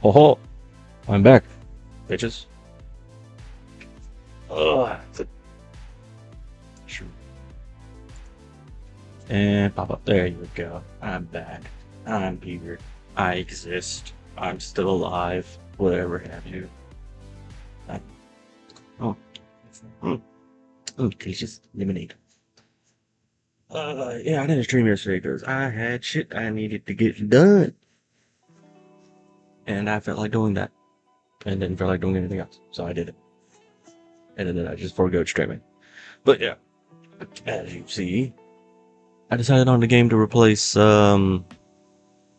Oh, I'm back, bitches. Ugh. Sure. And pop up. There you go. I'm back. I'm here. I exist. I'm still alive. Whatever have you. I, oh. Mm. Oh, delicious lemonade. Yeah, I didn't stream yesterday because I had shit I needed to get done. And I felt like doing that. And didn't feel like doing anything else. So I did it. And then I just forgoed streaming. But yeah, as you see, I decided on the game to replace Bioshock.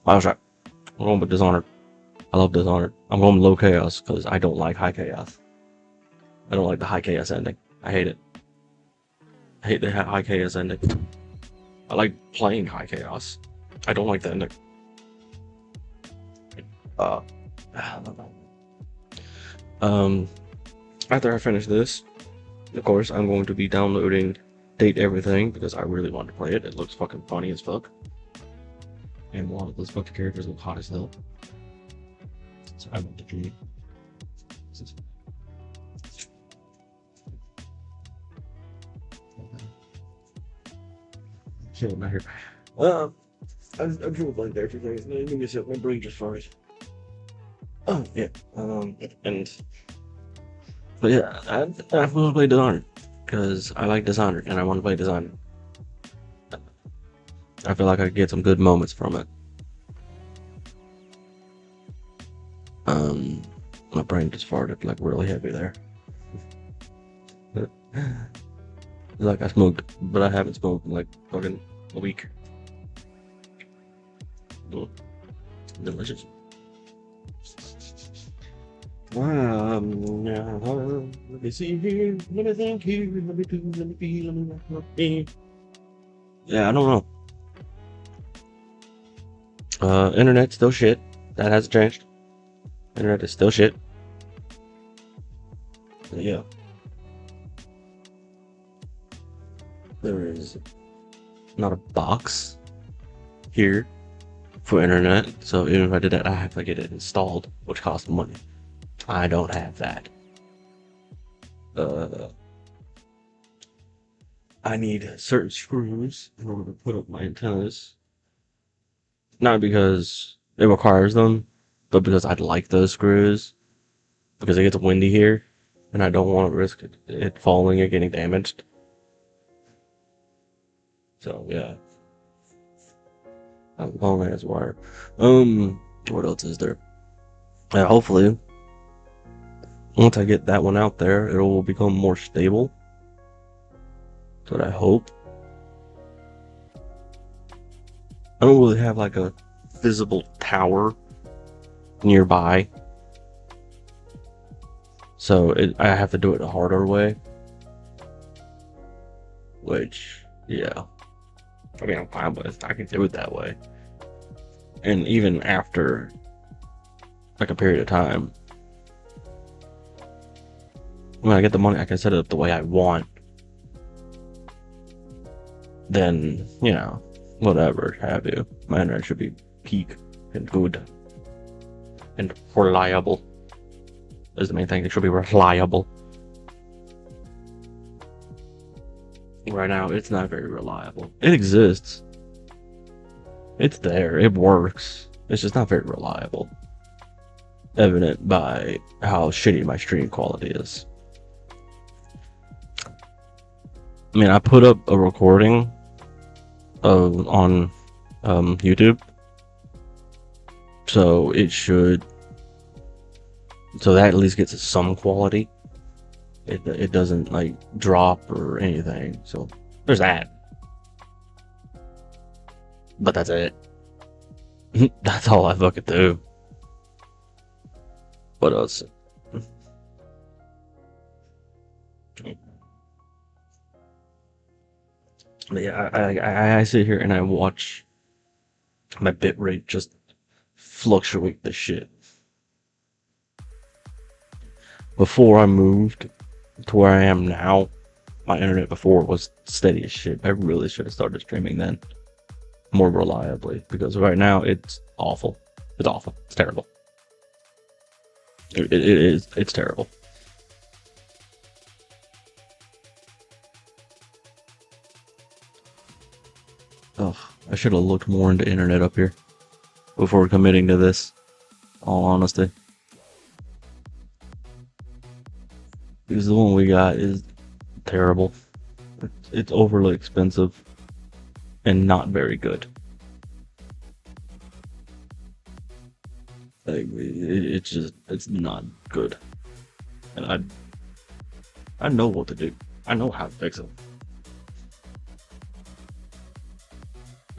I'm going with Dishonored. I love Dishonored. I'm going low chaos because I don't like high chaos. I don't like the high chaos ending. I hate it. I hate the high chaos ending. I like playing high chaos. I don't like the ending. Uh, um, after I finish this, of course, I'm going to be downloading Date Everything because I really want to play it. It looks fucking funny as fuck. And a lot of those fucking characters look hot as hell. So I want to do shit in my hair. I'm doing like there for things. Let me see, my brain just farted. Oh yeah. And but yeah, I want to play Dishonored because I like Dishonored and I want to play Dishonored. I feel like I could get some good moments from it. My brain just farted like really heavy there. Like I smoked, but I haven't smoked in like fucking a week. Delicious. Let me see here. Let me think here. Let me do. Let me be. Let me. Yeah, I don't know. Internet's still shit. That hasn't changed. Internet is still shit. Yeah. There is not a box here for internet, so even if I did that, I have to get it installed, which costs money. I don't have that. I need certain screws in order to put up my antennas. Not because it requires them, but because I'd like those screws. Because it gets windy here, and I don't want to risk it falling or getting damaged. So yeah, long ass wire. What else is there? Hopefully, once I get that one out there, it will become more stable. That's what I hope. I don't really have like a visible tower nearby, so I have to do it the harder way. Which, yeah, I mean, I'm fine with it. I can do it that way. And even after like a period of time, when I get the money, I can set it up the way I want. Then, you know, whatever have you. My internet should be peak and good and reliable. Is the main thing. It should be reliable. Right now, it's not very reliable. It exists. It's there. It works. It's just not very reliable. Evident by how shitty my stream quality is. I mean, I put up a recording on YouTube, so it should. So that at least gets some quality. It doesn't like drop or anything. So there's that. But that's it. That's all I fucking do. What else? But yeah, I sit here and I watch my bitrate just fluctuate the shit. Before I moved to where I am now, my internet before was steady as shit. I really should have started streaming then more reliably, because right now it's awful. It's awful. It's terrible. It is. It's terrible. Oh, I should have looked more into internet up here before committing to this. All honesty, because the one we got is terrible. It's overly expensive and not very good. Like, it's not good, and I know what to do. I know how to fix it.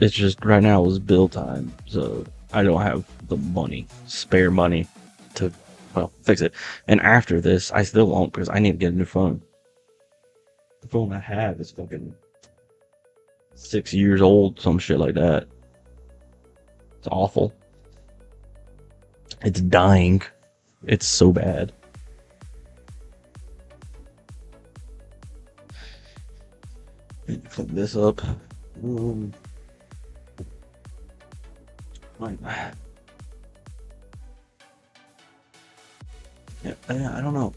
It's just right now is bill time, so I don't have the money, spare money, to fix it. And after this, I still won't because I need to get a new phone. The phone I have is fucking 6 years old, some shit like that. It's awful. It's dying. It's so bad. Flip this up. Like, yeah, I don't know.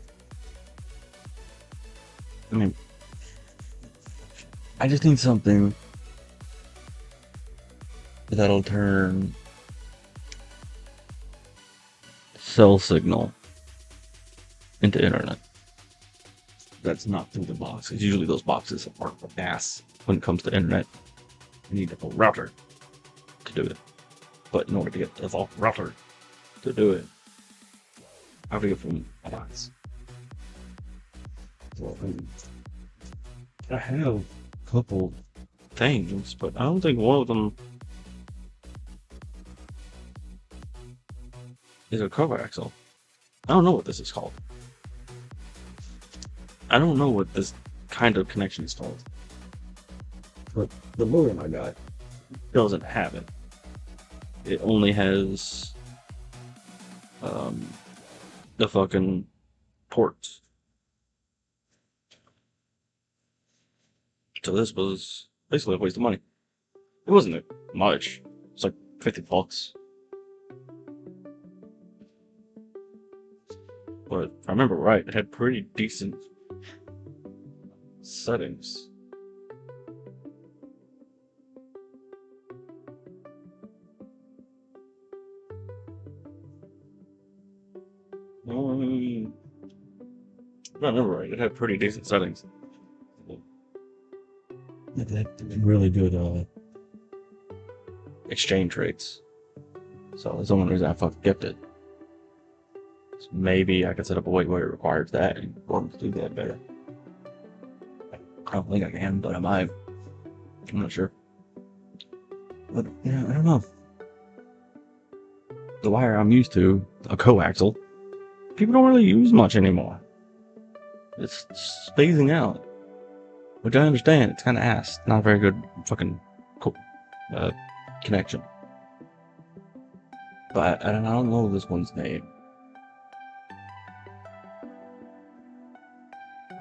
I mean, I just need something that'll turn cell signal into internet. That's not through the box. Because usually those boxes are ass when it comes to internet. You need a router to do it. But in order to get the router to do it, I have to get from a box. So, I have a couple things, but I don't think one of them is a coaxial. I don't know what this is called. I don't know what this kind of connection is called. But the modem I got doesn't have it. It only has the fucking ports. So this was basically a waste of money. It wasn't much. It's like $50. But if I remember right, it had pretty decent settings. If I remember right, it had pretty decent settings. It had really good exchange rates. So that's the only reason I fucking kept it. So maybe I could set up a way where it requires that and want to do that better. I don't think I can, but I might. I'm not sure. But yeah, I don't know. The wire I'm used to, a coaxial, people don't really use much anymore. It's phasing out, which I understand. It's kind of ass. Not a very good fucking connection. But I don't know this one's name.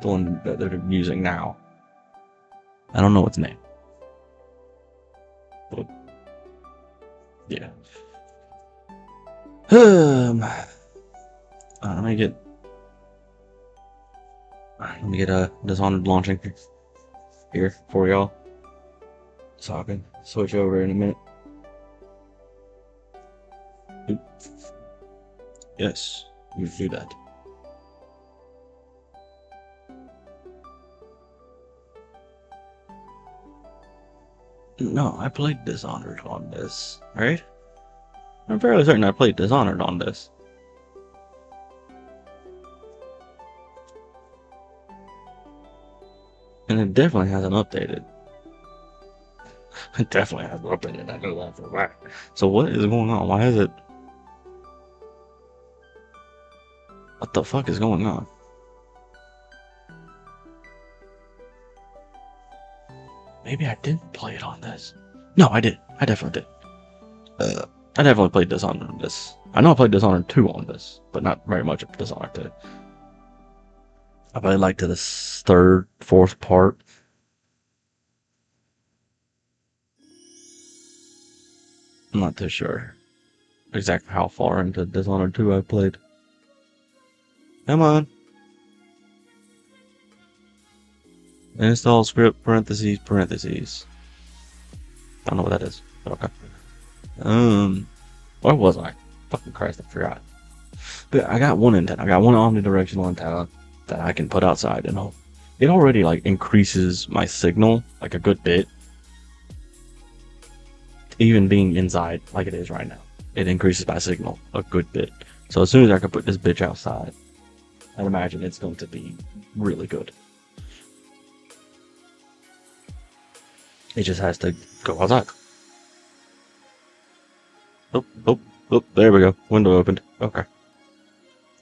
The one that they're using now. I don't know its name. But yeah. Let me get a Dishonored launching here for y'all. So I can switch over in a minute. Yes, you do that. No, I played Dishonored on this, right? I'm fairly certain I played Dishonored on this. And it definitely hasn't updated. It definitely hasn't updated, I know that for a fact. So what is going on? Why is it... What the fuck is going on? Maybe I didn't play it on this. No, I did. I definitely did. I definitely played Dishonored on this. I know I played Dishonored 2 on this, but not very much of Dishonored 2. I played like to this third, fourth part. I'm not too sure exactly how far into Dishonored 2 I played. Come on. Install script parentheses parentheses. I don't know what that is. But okay. Where was I? Fucking Christ, I forgot. But I got one antenna. I got one omnidirectional antenna that I can put outside, and it already like increases my signal like a good bit. Even being inside like it is right now, it increases my signal a good bit. So as soon as I can put this bitch outside, I'd imagine it's going to be really good. It just has to go outside. Oh, oh, oh, there we go. Window opened. Okay.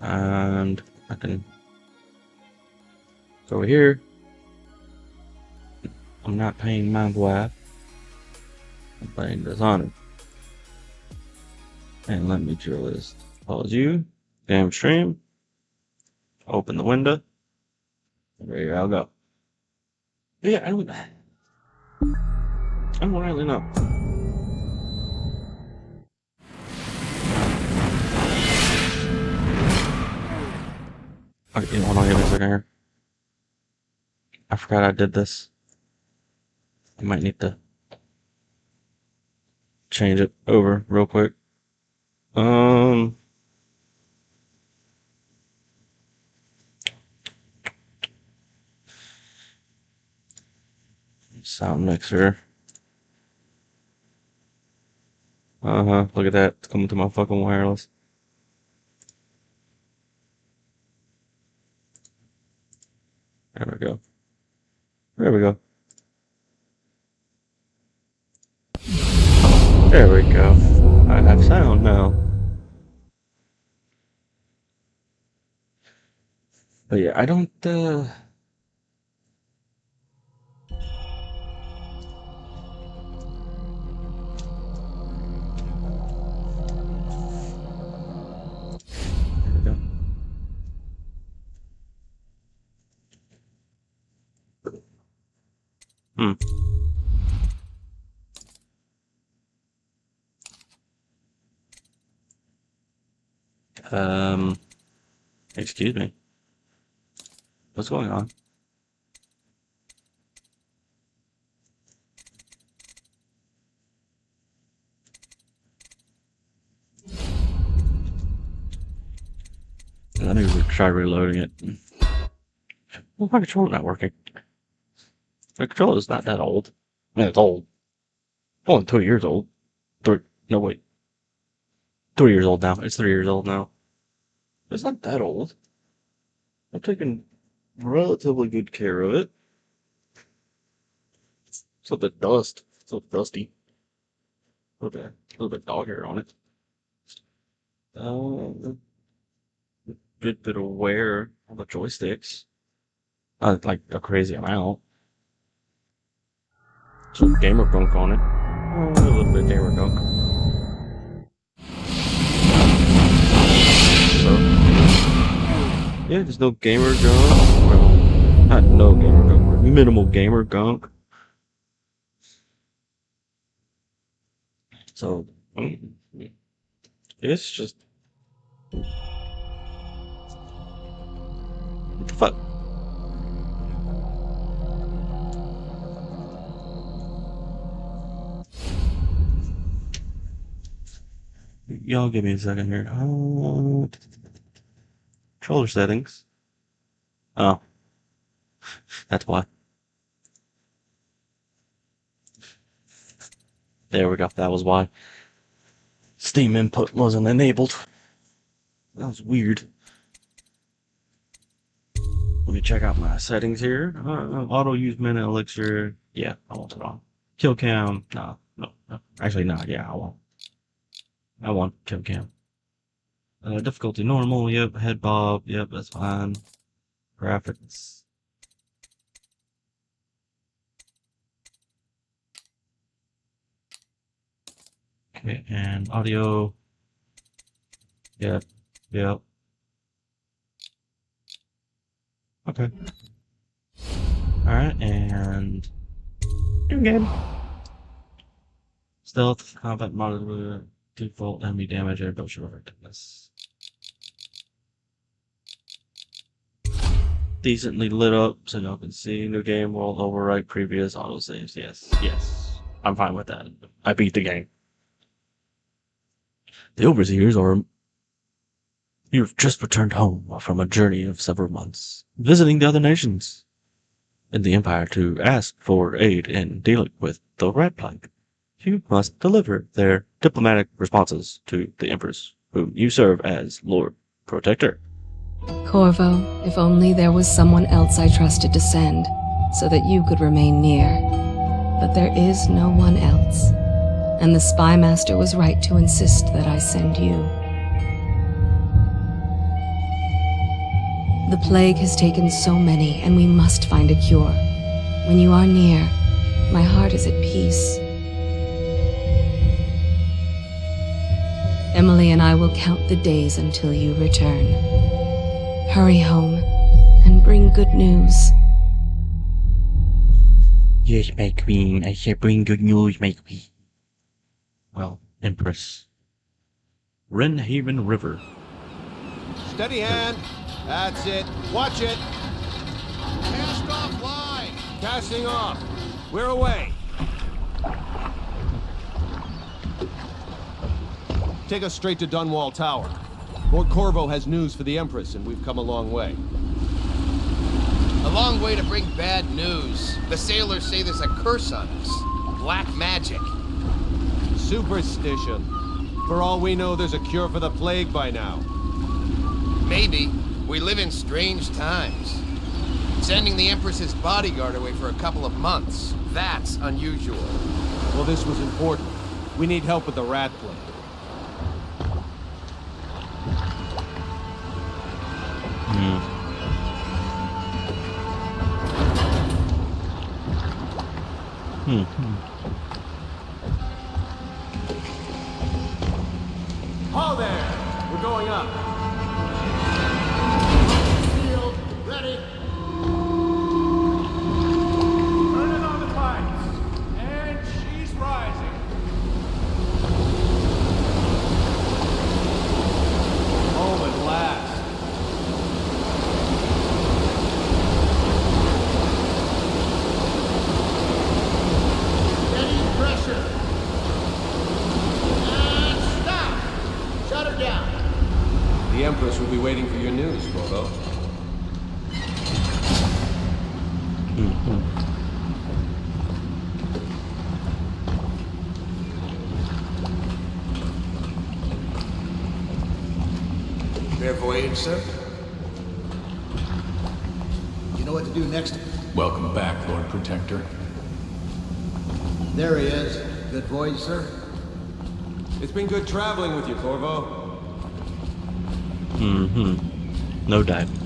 And I can go over here. I'm not paying Minecraft. I'm playing Dishonored. And let me drill this. Pause you. Game stream. Open the window. There I'll go. But yeah, I don't really know. Okay, hold on, give me a second here. I forgot I did this. I might need to change it over real quick. Sound mixer. Look at that. It's coming to my fucking wireless. There we go. There we go. There we go. I have sound now. But yeah, I don't, There we go. Hmm. Excuse me. What's going on? Let me try reloading it. Well, my controller's not working. My controller's not that old. I mean, it's old. Only 2 years old. No, wait. 3 years old now. It's 3 years old now. It's not that old. I've taken relatively good care of it. It's a little bit dust. It's a little dusty. A little bit dog hair on it. A good bit of wear on the joysticks. Not like a crazy amount. Some gamer gunk on it. A little bit of gamer gunk. So, yeah, there's no gamer gunk. Well, not no gamer gunk, but minimal gamer gunk. So, it's just. What the fuck? Y'all give me a second here. Controller settings. Oh, that's why. There we go. That was why. Steam input wasn't enabled. That was weird. Let me check out my settings here. Auto use mana elixir. Yeah, I want it on. Kill cam. No. Actually, no. Yeah, I want kill cam. Difficulty normal. Yep. Head bob. Yep, that's fine. Graphics. Okay, and audio. Yep. Okay. Alright, and game. Stealth, combat monitor, default enemy damage, air build effectiveness. decently lit up so y'all can see new game world overwrite previous autosaves. Yes. I'm fine with that. I beat the game. The overseers are. You've just returned home from a journey of several months, visiting the other nations in the Empire to ask for aid in dealing with the rat plague. You must deliver their diplomatic responses to the Empress, whom you serve as Lord Protector. Corvo, if only there was someone else I trusted to send, so that you could remain near. But there is no one else, and the Spy Master was right to insist that I send you. The plague has taken so many, and we must find a cure. When you are near, my heart is at peace. Emily and I will count the days until you return. Hurry home, and bring good news. Yes, my queen, I shall bring good news, my queen. Well, Empress. Wrenhaven River. Steady hand. That's it. Watch it. Cast off line. Casting off. We're away. Take us straight to Dunwall Tower. Lord Corvo has news for the Empress, and we've come a long way. A long way to bring bad news. The sailors say there's a curse on us. Black magic. Superstition. For all we know, there's a cure for the plague by now. Maybe. We live in strange times. Sending the Empress's bodyguard away for a couple of months. That's unusual. Well, this was important. We need help with the rat plague. Haul there! We're going up. Field, ready. Turning on the pipes. And she's rising. Home at last. Steady pressure. And stop! Shut her down. The Empress will be waiting for your news, Corvo. Fair voyage, sir? You know what to do next? Welcome back, Lord Protector. There he is. Good voyage, sir. It's been good traveling with you, Corvo. No diving.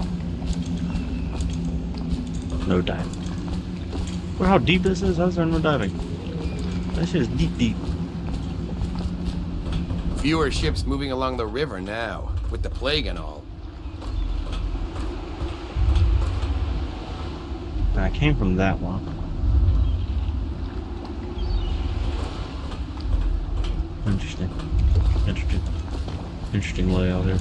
No diving. Well, how deep this is? How's there no diving? That shit is deep. Fewer ships moving along the river now, with the plague and all. And I came from that one. Interesting layout here.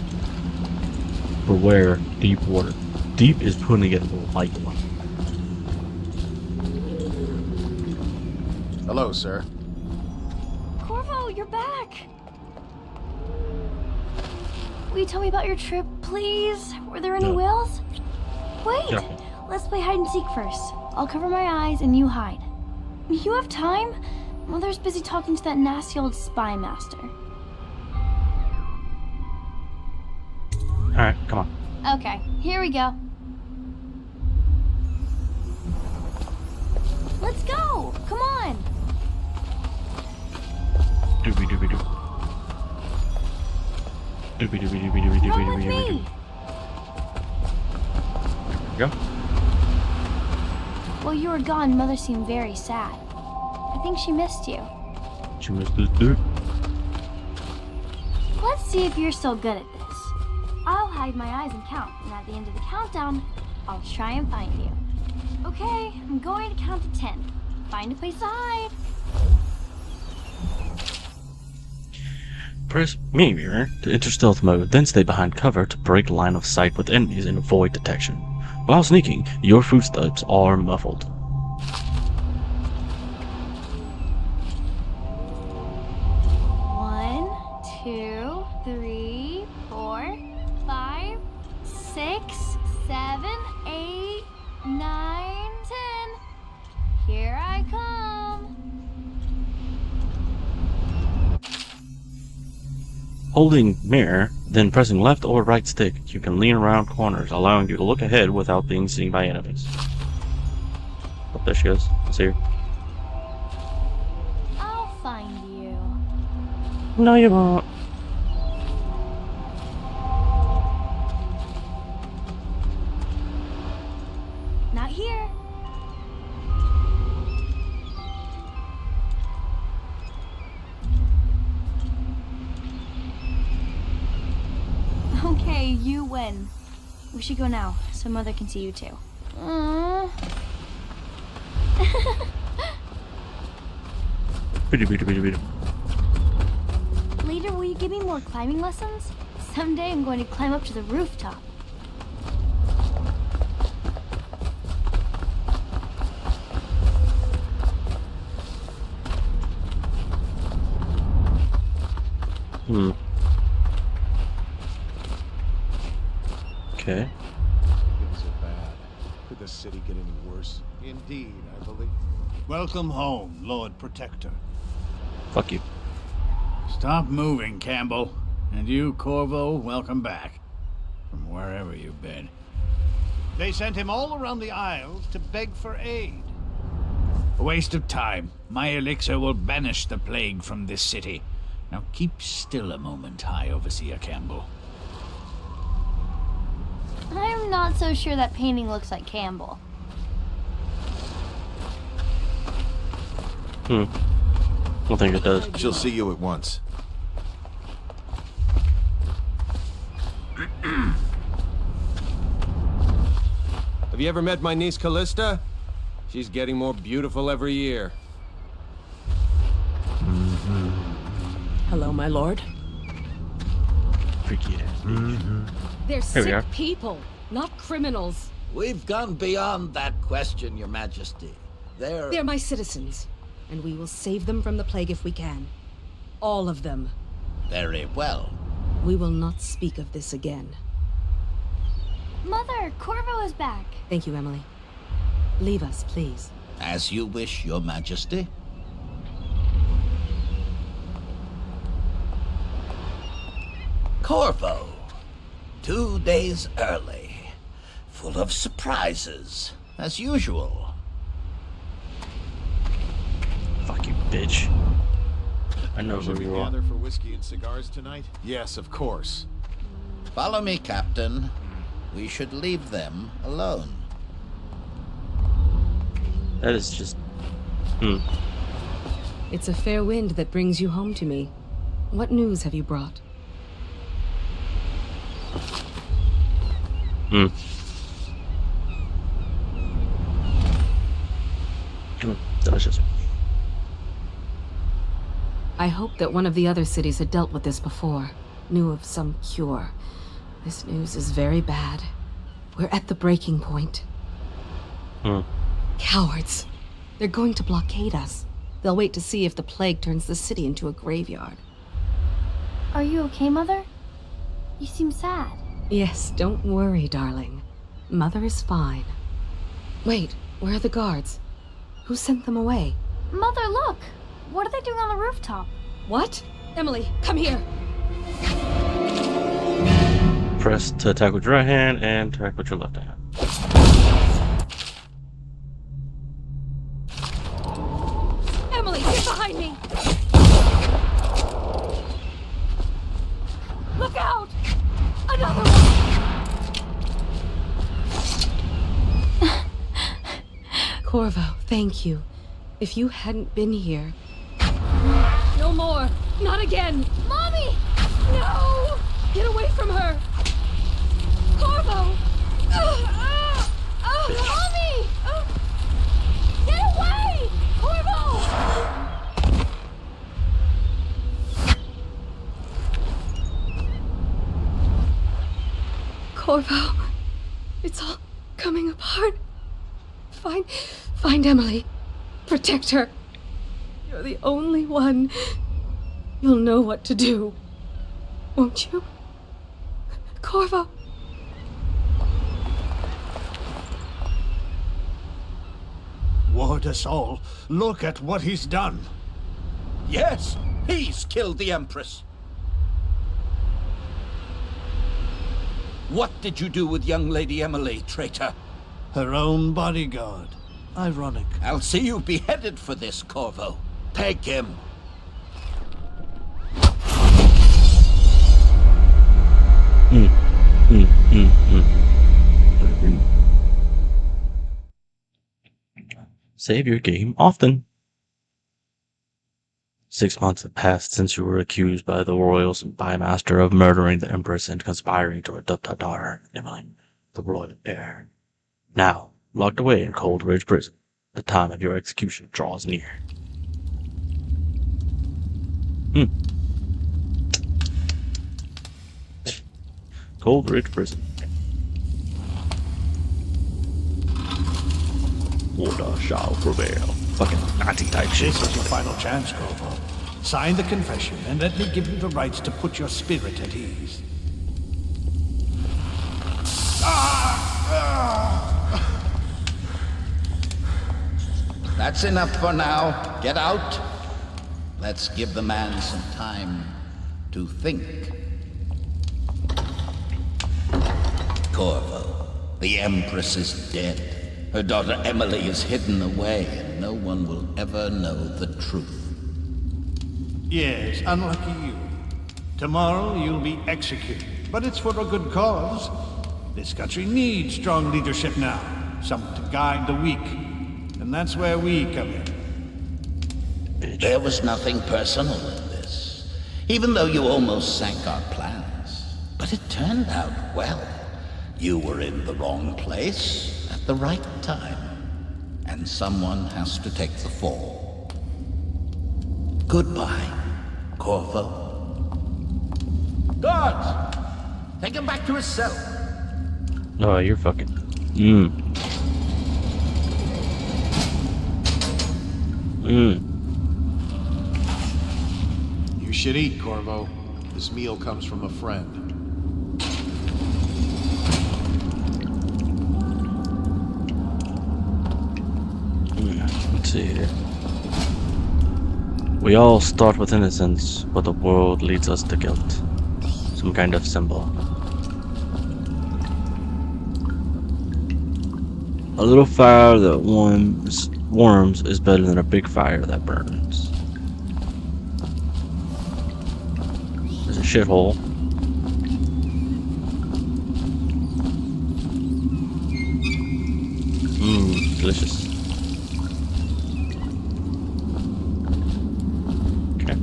Beware deep water. Deep is putting it light one. Hello, sir. Corvo, you're back! Will you tell me about your trip, please? Were there any No. whales? Wait! Careful. Let's play hide and seek first. I'll cover my eyes and you hide. You have time? Mother's busy talking to that nasty old spy master. Alright, come on. Okay, here we go. Let's go! Come on! Doobie doobie doo. Doobie doobie doobie doobie doobie Come with doobie doobie. me! Go. While you were gone, Mother seemed very sad. I think she missed you. She missed this dude. Let's see if you're still good at this. I'll hide my eyes and count, and at the end of the countdown, I'll try and find you. Okay, I'm going to count to 10. Find a place to hide. Press mirror to enter stealth mode, then stay behind cover to break line of sight with enemies and avoid detection. While sneaking, your footsteps are muffled. One, two, three, 4, 5, 6, 7, 8, 9, 10. Here I come. Holding mirror, then pressing left or right stick, you can lean around corners, allowing you to look ahead without being seen by enemies. Oh, there she goes. Let's see her. I'll find you. No, you won't. Not here. Okay, you win. We should go now, so Mother can see you too. Pretty, pretty, pretty, pretty. Later, will you give me more climbing lessons? Someday I'm going to climb up to the rooftop. Okay. Things are bad. Could the city get any worse? Indeed, I believe. Welcome home, Lord Protector. Fuck you. Stop moving, Campbell. And you, Corvo, welcome back. From wherever you've been. They sent him all around the Isles to beg for aid. A waste of time. My elixir will banish the plague from this city. Now keep still a moment, High Overseer Campbell. I'm not so sure that painting looks like Campbell. I don't think it does. She'll see you at once. Have you ever met my niece Callista? She's getting more beautiful every year. Hello, my lord. Freaky ass. They're Here we sick are. people, not criminals. We've gone beyond that question, Your Majesty. They're my citizens, and we will save them from the plague if we can. All of them. Very well. We will not speak of this again. Mother, Corvo is back. Thank you, Emily. Leave us, please. As you wish, Your Majesty. Corvo. 2 days early. Full of surprises, as usual. Fuck you, bitch. I know who you are. Gather for whiskey and cigars tonight? Yes, of course. Follow me, Captain. We should leave them alone. That is just... It's a fair wind that brings you home to me. What news have you brought? Delicious. I hoped that one of the other cities had dealt with this before, knew of some cure. This news is very bad. We're at the breaking point. Cowards. They're going to blockade us. They'll wait to see if the plague turns the city into a graveyard. Are you okay, Mother? You seem sad. Yes, don't worry, darling. Mother is fine. Wait, where are the guards? Who sent them away? Mother, look! What are they doing on the rooftop? What? Emily, come here! Press to attack with your right hand and attack with your left hand. Emily, get behind me! Look out! Another one! Corvo, thank you. If you hadn't been here... No more! Not again! Mommy! No! Get away from her! Corvo! Mommy! Get away! Corvo! Corvo, it's coming apart. Find Emily. Protect her. You're the only one. You'll know what to do. Won't you? Corvo. Ward us all. Look at what he's done. Yes, he's killed the Empress. What did you do with young Lady Emily, traitor? Her own bodyguard. Ironic. I'll see you beheaded for this, Corvo. Peg him. Save your game often. 6 months have passed since you were accused by the royal spymaster of murdering the Empress and conspiring to adopt her daughter, Emily, the royal heir. Now, locked away in Cold Ridge Prison, the time of your execution draws near. Cold Ridge Prison. Order shall prevail. Fucking Nazi type shit. This is your final chance, Corvo. Sign the confession, and let me give you the rights to put your spirit at ease. That's enough for now. Get out. Let's give the man some time to think. Corvo, the Empress is dead. Her daughter Emily is hidden away, and no one will ever know the truth. Yes, unlucky you. Tomorrow you'll be executed, but it's for a good cause. This country needs strong leadership now, someone to guide the weak. And that's where we come in. There was nothing personal in this, even though you almost sank our plans. But it turned out well. You were in the wrong place at the right time, and someone has to take the fall. Goodbye, Corvo. Guards! Take him back to his cell. Oh, you're fucking... You should eat, Corvo. This meal comes from a friend. Let's see here. We all start with innocence, but the world leads us to guilt. Some kind of symbol. A little fire that warms is better than a big fire that burns. There's a shithole. Delicious. Okay.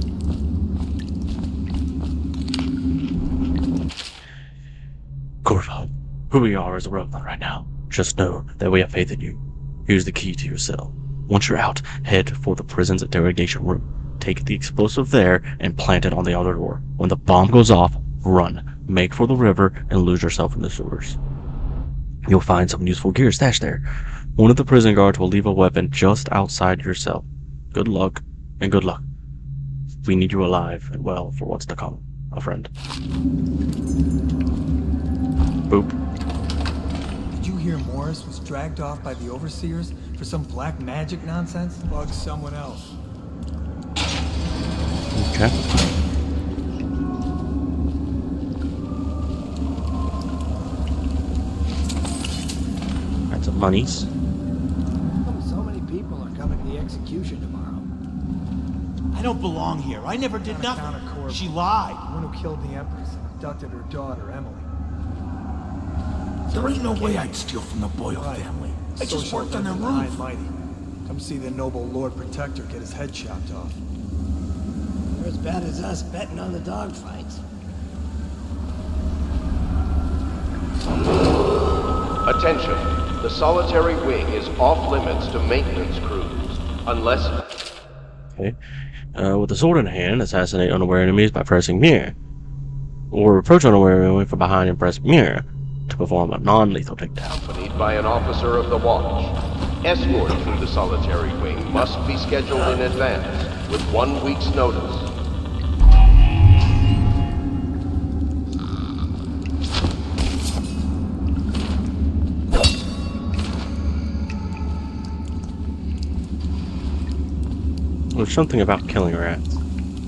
Corvo, who we are is irrelevant right now. Just know that we have faith in you. Here's the key to your cell. Once you're out, head for the prison's interrogation room. Take the explosive there and plant it on the outer door. When the bomb goes off, run. Make for the river and lose yourself in the sewers. You'll find some useful gear stashed there. One of the prison guards will leave a weapon just outside your cell. Good luck, and good luck. We need you alive and well for what's to come, a friend. Boop. Did you hear Morris was dragged off by the overseers for some black magic nonsense? Bug someone else. Okay. Got some monies. So many people are coming to the execution tomorrow. I don't belong here. I never did nothing. She lied. The one who killed the Empress and abducted her daughter, Emily. There ain't no way I'd steal from the Boyle family. I just worked on their roof. Mighty. Come see the noble Lord Protector get his head chopped off. They're as bad as us betting on the dogfights. Attention. The solitary wing is off limits to maintenance crews. Unless... Okay. With the sword in hand, assassinate unaware enemies by pressing mirror. Or approach unaware enemy from behind and press mirror. to perform a non-lethal takedown. Accompanied by an officer of the watch. Escort through the solitary wing must be scheduled in advance with 1 week's notice. There's something about killing rats.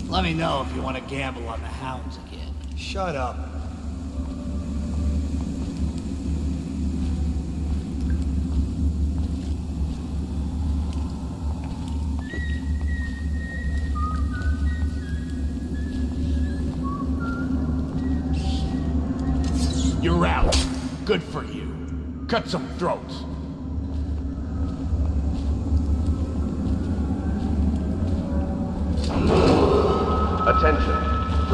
Let me know if you want to gamble on the hounds again. Shut up. You're out. Good for you. Cut some throats. Attention.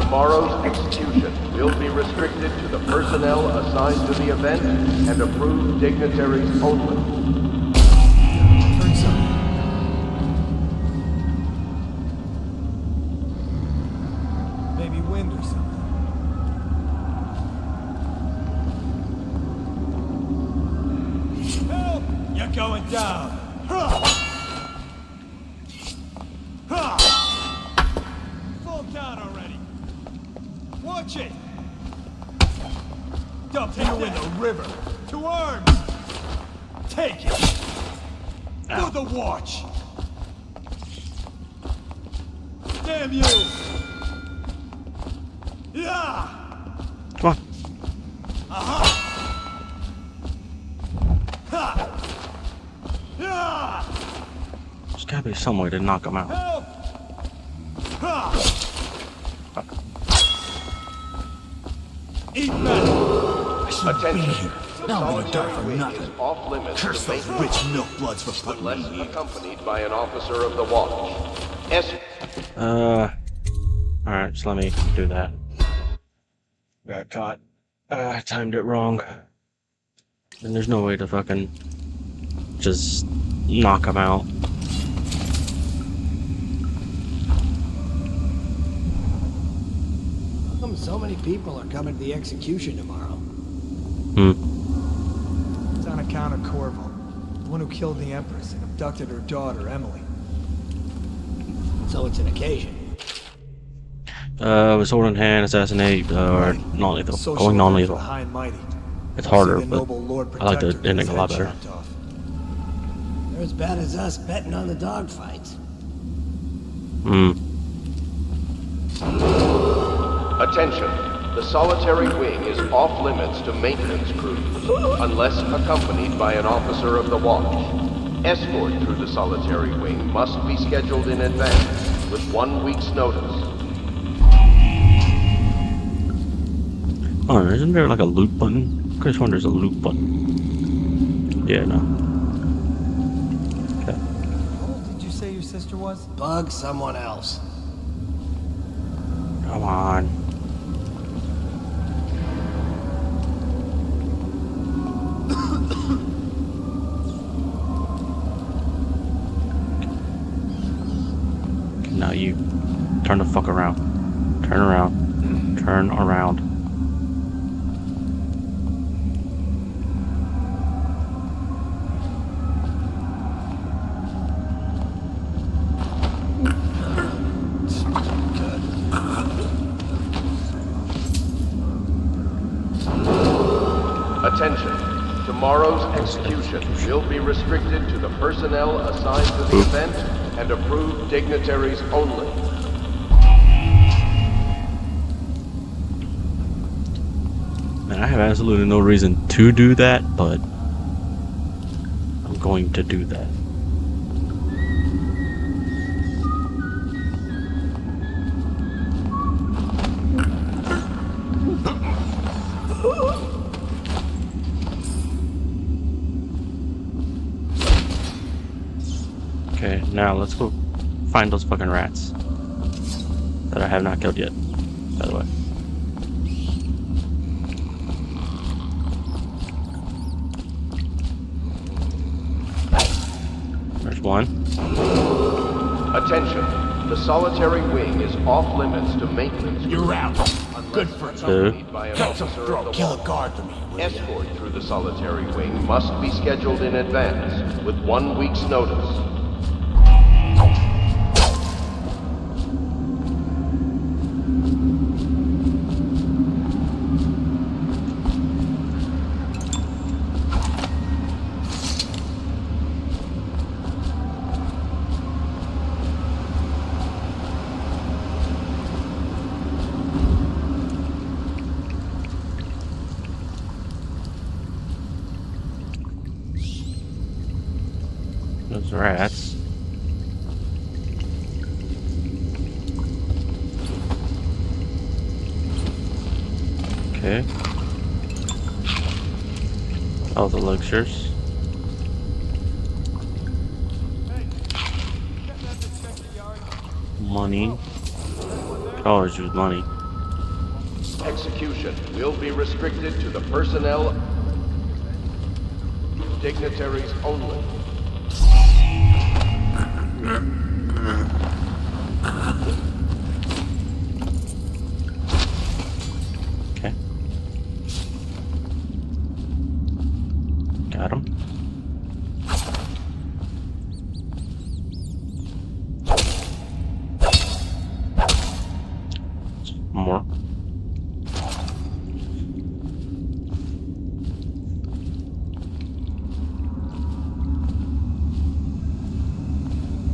Tomorrow's execution will be restricted to the personnel assigned to the event and approved dignitaries only. Turn some. Maybe wind or something. Help! You're going down. Fall down already. Watch it. Dump you in the river. To arms. Take it. For the watch. Damn you. Yeah. Come on. Ha! Yeah! There's gotta be some way to knock him out. Help! Ha! Eat that! Attention. The Now I'm gonna die solitary for wing nothing. is off limits Curse to those maintenance rich milk bloods for putting unless me here. accompanied by an officer of the watch. Alright, so let me do that. Got caught. I timed it wrong. And there's no way to fucking just knock him out. How come so many people are coming to the execution tomorrow? It's on account of Corvo, the one who killed the Empress and abducted her daughter, Emily. So it's an occasion. With sword in hand, assassinate, or non-lethal. Social Going event non-lethal. for the high and mighty. It's See harder, the but noble Lord I like the Protector get ending his a lot head better. chopped off. They're as bad as us betting on the dogfights. Attention. The solitary wing is off limits to maintenance crews unless accompanied by an officer of the watch. Escort through the solitary wing must be scheduled in advance with 1 week's notice. Oh, isn't there like a loot button? I just wonder there's a loot button. Yeah, no. Okay. How old did you say your sister was? Bug someone else. Come on. Now you turn the fuck around. Turn around. Turn around. Attention. Tomorrow's execution will be restricted to the personnel assigned to the event and approved dignitaries only. Man, I have absolutely no reason to do that, but I'm going to do that. Okay, now let's go find those fucking rats that I have not killed yet, by the way. There's one. Attention. The solitary wing is off limits to maintenance. You're out. Good for accompanied by an Cut some officer of throat. the Kill a watch. guard for me. Escort through the solitary wing must be scheduled in advance with 1 week's notice. Those rats. Okay. All the lectures. Money. Always use money. Execution will be restricted to the personnel, dignitaries only. Okay. Got him. More.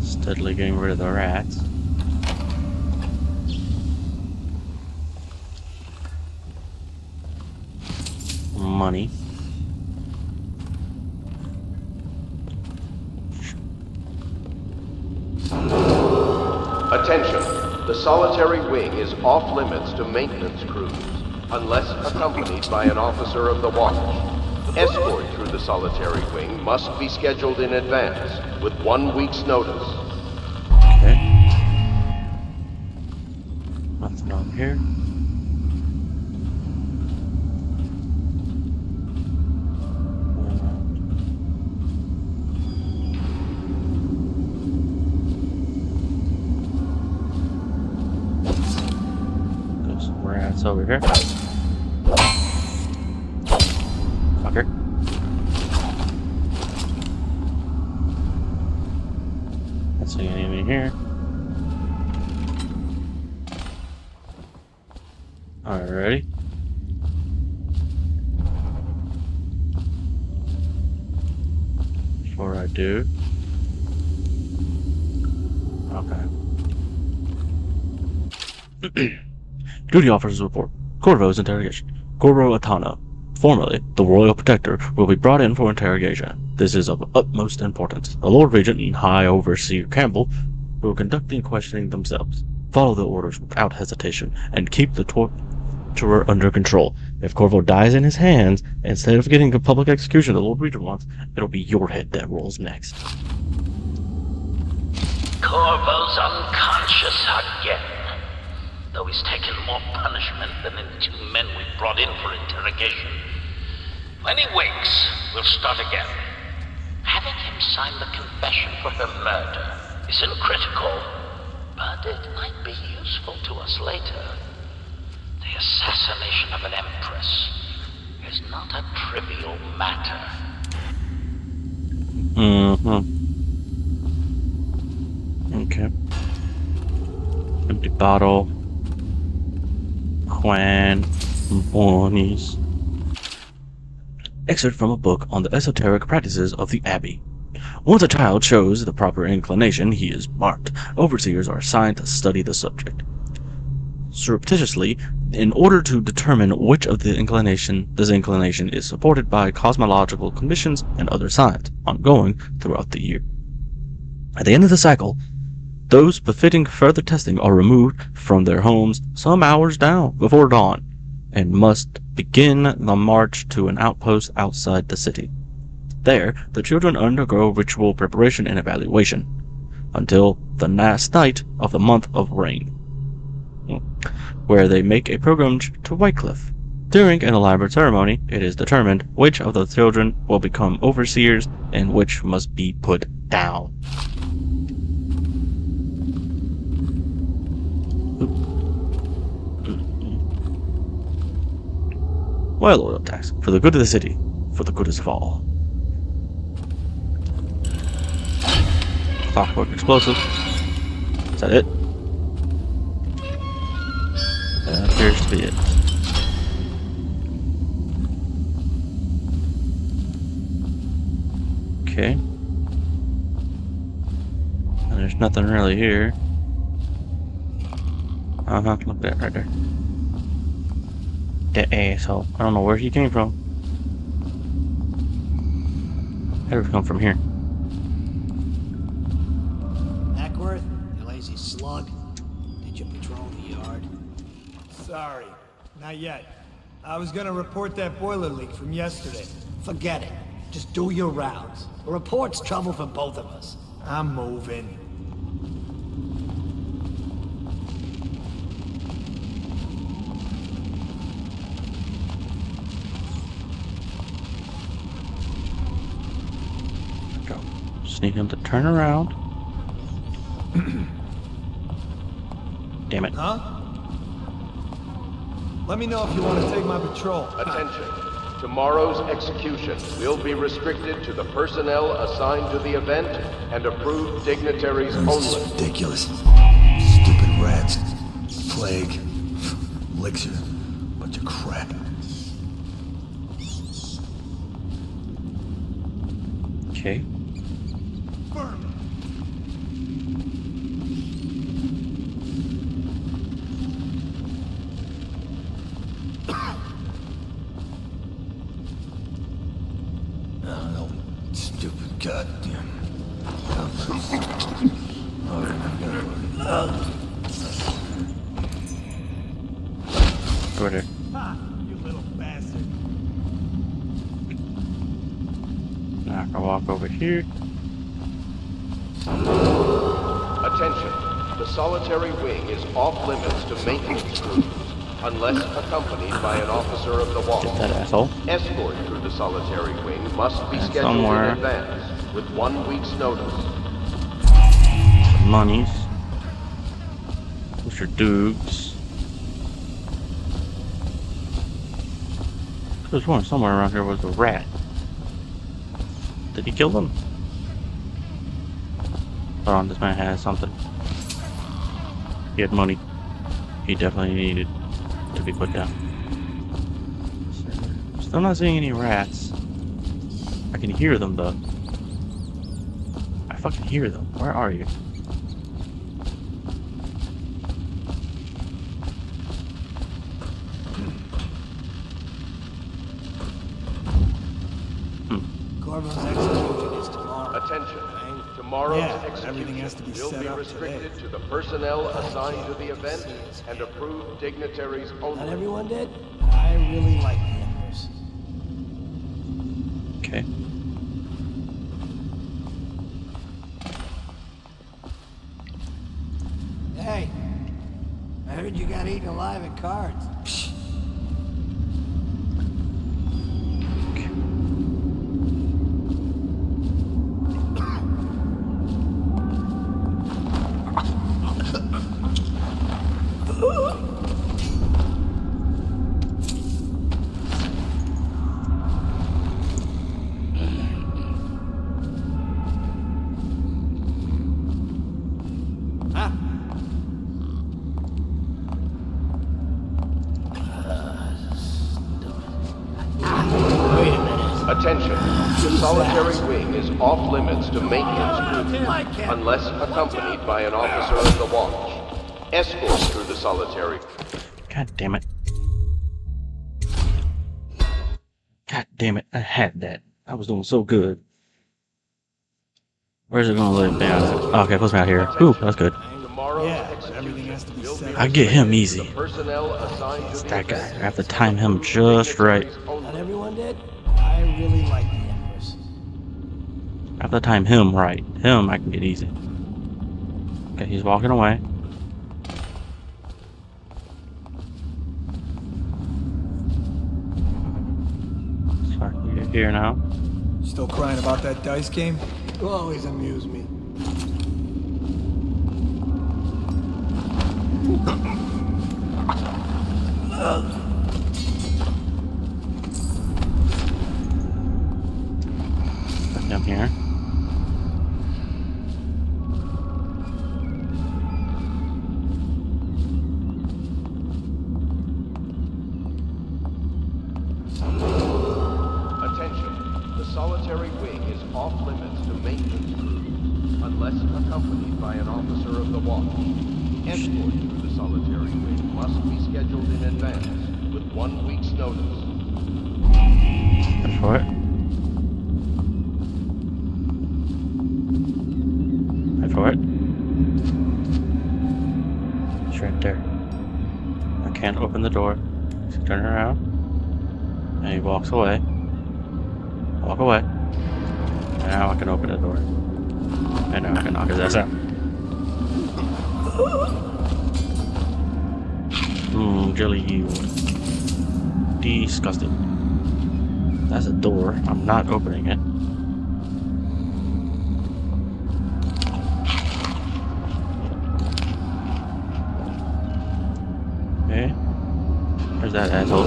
Steadily getting rid of the rats. Money. Attention! The solitary wing is off limits to maintenance crews, unless accompanied by an officer of the watch. Escort through the solitary wing must be scheduled in advance, with 1 week's notice. Okay. Nothing on here. There's some rats over here. Fucker. Let's see anything here. Alrighty. Before I do. Okay. Duty officer's report. Corvo's interrogation. Corvo Atana, formerly the Royal Protector, will be brought in for interrogation. This is of utmost importance. The Lord Regent and High Overseer Campbell will conduct the questioning themselves. Follow the orders without hesitation, and keep the torturer under control. If Corvo dies in his hands, instead of getting a public execution the Lord Regent wants, it'll be your head that rolls next. Corvo's unconscious again, though he's taken more punishment than the 2 men we brought in for interrogation. When he wakes, we'll start again. Having him sign the confession for her murder isn't critical, but it might be useful to us later. The assassination of an empress is not a trivial matter. Okay. Empty bottle. Juan Moniz. Excerpt from a book on the esoteric practices of the Abbey. Once a child shows the proper inclination, he is marked. Overseers are assigned to study the subject surreptitiously in order to determine which of this inclination is supported by cosmological conditions and other signs, ongoing throughout the year. At the end of the cycle, those befitting further testing are removed from their homes some hours before dawn, and must begin the march to an outpost outside the city. There, the children undergo ritual preparation and evaluation, until the last night of the month of rain, where they make a pilgrimage to Whitecliff. During an elaborate ceremony, it is determined which of the children will become overseers and which must be put down. Well, oil tax. For the good of the city. For the good of all. Clockwork explosive. Is that it? That appears to be it. Okay. And there's nothing really here. Look at that right there. That asshole. I don't know where he came from. Had to come from here. Ackworth, you lazy slug. Did you patrol the yard? Sorry, not yet. I was gonna report that boiler leak from yesterday. Forget it. Just do your rounds. A report's trouble for both of us. I'm moving. Go. Just need him to turn around. Damn it. Huh? Let me know if you want to take my patrol. Attention. Tomorrow's execution will be restricted to the personnel assigned to the event and approved dignitaries This is only. ridiculous. Stupid rats. Plague. Elixir. Bunch of crap. Okay. No, stupid goddamn. Over there. Ha! You little bastard. Now I can walk over here. Attention. The solitary wing is off limits to maintenance crews unless accompanied by an officer of the watch. Get that asshole. Escort through the solitary wing must be And scheduled somewhere. in advance with 1 week's notice. Some monies. Mr. Dukes. There's one somewhere around here was a rat. Did he kill them? Hold on, this man has something. He had money. He definitely needed to be put down. Still not seeing any rats. I can hear them though. I fucking hear them. Where are you? Corvo's execution is tomorrow. Attention. Tomorrow's Yeah, execution everything has to be will set be up restricted today. to the personnel assigned to the event and approved dignitaries only. Not everyone did? I really like the Embers. Okay. Hey, I heard you got eaten alive at cards. Psh. Attention. The solitary wing is off limits to maintenance crews unless accompanied by an officer of the watch. Escort through the solitary. God damn it. God damn it. I had that. I was doing so good. Where's it gonna live down? Oh, okay, puts me out here. Ooh, that's good. Yeah, everything has to be set up. I get him easy. Personnel assigned to It's the that guy. I event have to time him just right. Not everyone did? I really like the Embers. I have to time him right. Him, I can get easy. Okay, he's walking away. Sorry, you're here now. Still crying about that dice game? You always amuse me. here. Attention, the solitary wing is off limits to maintenance crew, unless accompanied by an officer of the watch. Escort through the solitary wing must be scheduled in advance, with 1 week's notice. That's for it. That's for it. It's right there. I can't open the door. So turn around. And he walks away. Walk away. And now I can open the door. And now I can knock his ass out. Jelly healed. Disgusting. That's a door. I'm not opening it. Okay. Where's that asshole?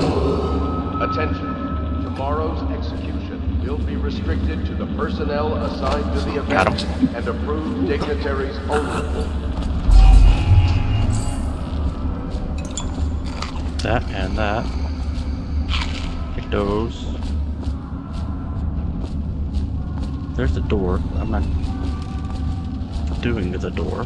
Attention. Tomorrow's execution will be restricted to the personnel assigned to the event and approved dignitaries only. That and that. Take those. There's the door. I'm not doing the door.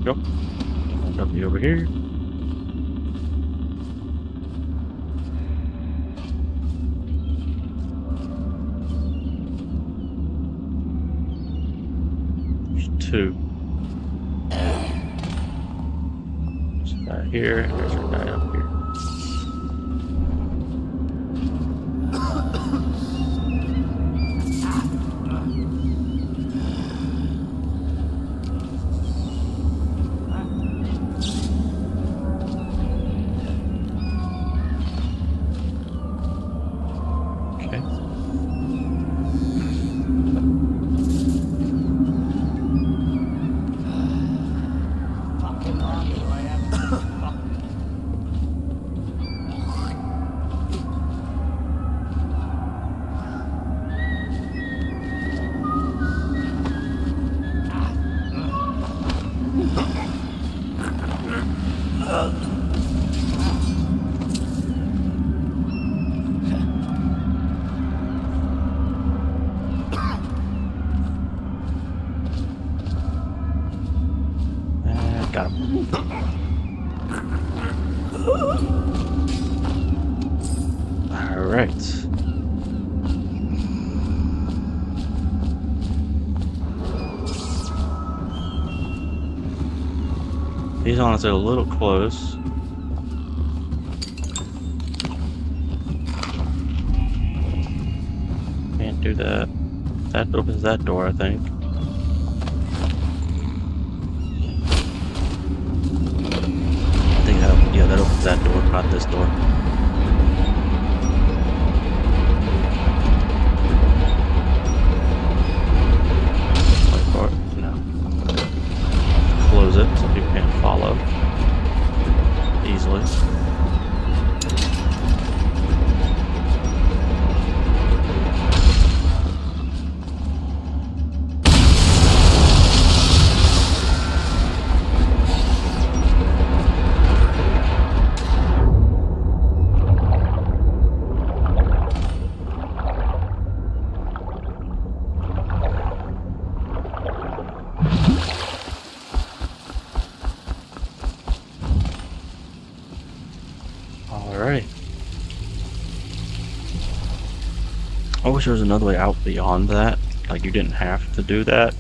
Go. I'll be over here. There's two. There's a guy here. There's a guy up here. Got him. All right. He's honestly a little close. Can't do that. That opens that door, I think. Yeah, that opens that door, not this door. Wait for it. No. Close it so people can't follow easily. Alright. I wish there was another way out beyond that. Like, you didn't have to do that.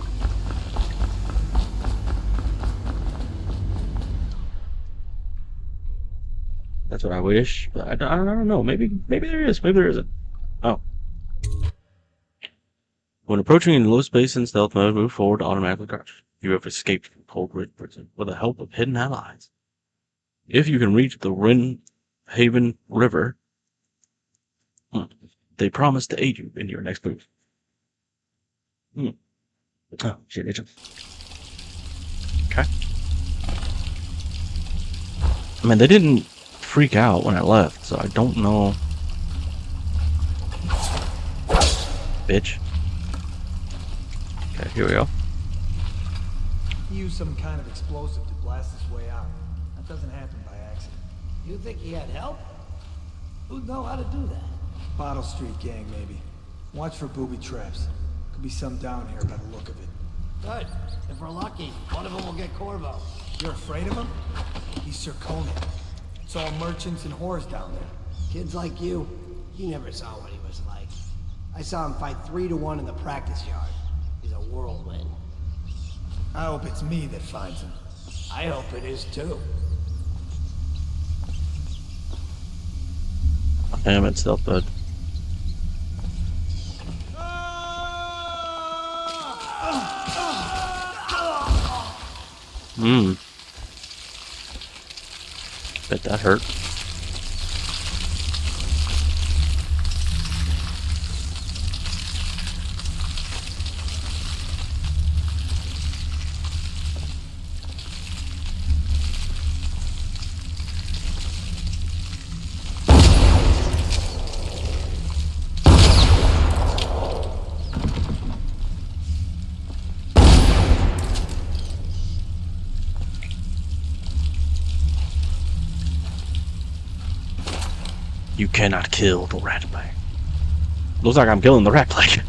That's what I wish. But I don't know. Maybe there is. Maybe there isn't. Oh. When approaching in low space in stealth mode, move forward to automatically crouch. You have escaped from Cold Ridge Prison with the help of hidden allies. If you can reach the Rin Haven River, they promise to aid you in your next move. Oh, shit, itch 'em. Alright. When approaching in low space in stealth mode, move forward to automatically crouch. You have escaped from Cold Ridge Prison with the help of hidden allies. If you can reach the Rin Haven River, they promise to aid you in your next move. 'Cause shit itch 'em. Okay. I mean, they didn't freak out when I left, so I don't know. Bitch. Okay, here we go. He used some kind of explosive to blast his way out. That doesn't happen by accident. You think he had help? Who'd know how to do that? Bottle Street gang, maybe. Watch for booby traps. Could be some down here by the look of it. Good. If we're lucky, one of them will get Corvo. You're afraid of him? He's Sir Conan. It's all merchants and whores down there. Kids like you, you never saw what he was like. I saw him fight 3-1 in the practice yard. He's a whirlwind. I hope it's me that finds him. I hope it is too. Damn it, stealth bud. Bet that hurt. You cannot kill the rat plague. Looks like I'm killing the rat plague.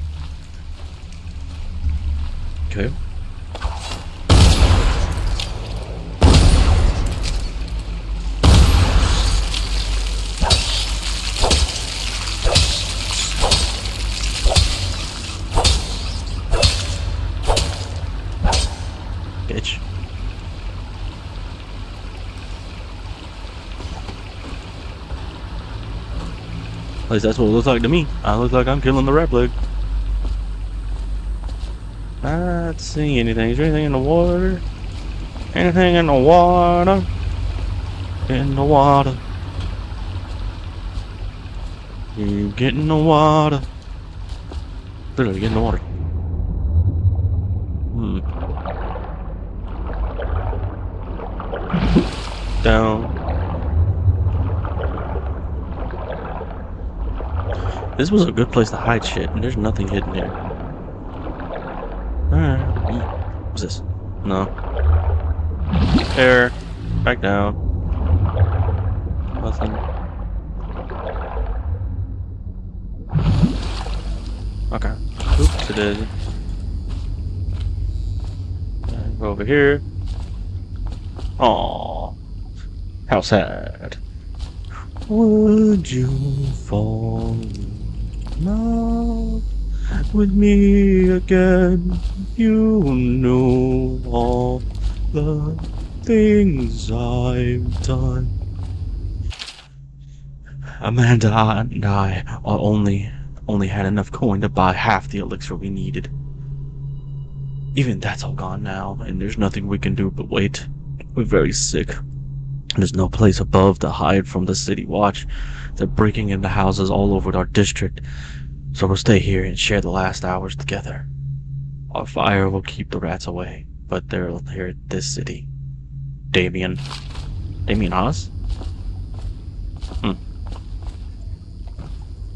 Okay. Bitch. At least that's what it looks like to me. I look like I'm killing the rat plague. Not seeing anything. Is there anything in the water? Anything in the water? In the water. You get in the water. Literally get in the water. Down. This was a good place to hide shit, and there's nothing hidden here. Alright. What's this? No. There. Back down. Nothing. Okay. Oops, it is. Go over here. Aww. How sad. Would you fall in love with me again? You know all the things I've done. Amanda and I only had enough coin to buy half the elixir we needed. Even that's all gone now, and there's nothing we can do but wait. We're very sick. There's no place above to hide from the city watch. They're breaking into houses all over our district. So we'll stay here and share the last hours together. Our fire will keep the rats away, but they're here at this city. Damien Haas?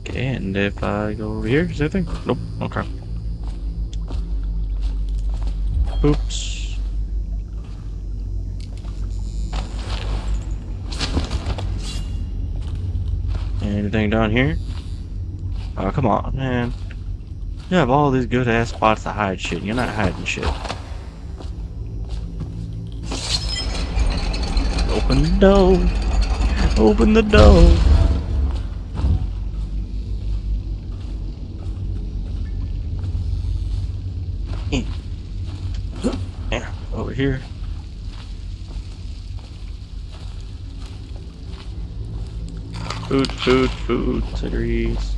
Okay, and if I go over here, is there anything? Nope, okay. Oops. Anything down here? Oh, come on, man. You have all these good ass spots to hide shit. You're not hiding shit. Open the door. Open the door. Yeah, over here. Food, cigarettes.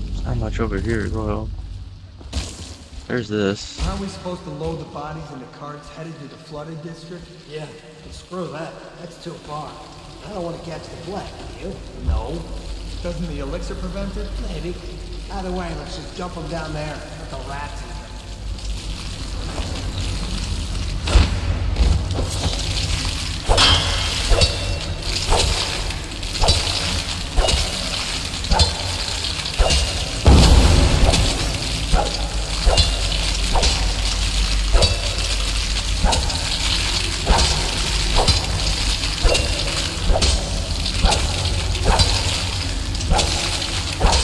There's not much over here as well. There's this. Aren't we supposed to load the bodies into carts headed to the flooded district? Yeah, but screw that. That's too far. I don't want to catch the plague, do you? No. Doesn't the elixir prevent it? Maybe. Either way, let's just dump them down there. Let the rats eat them.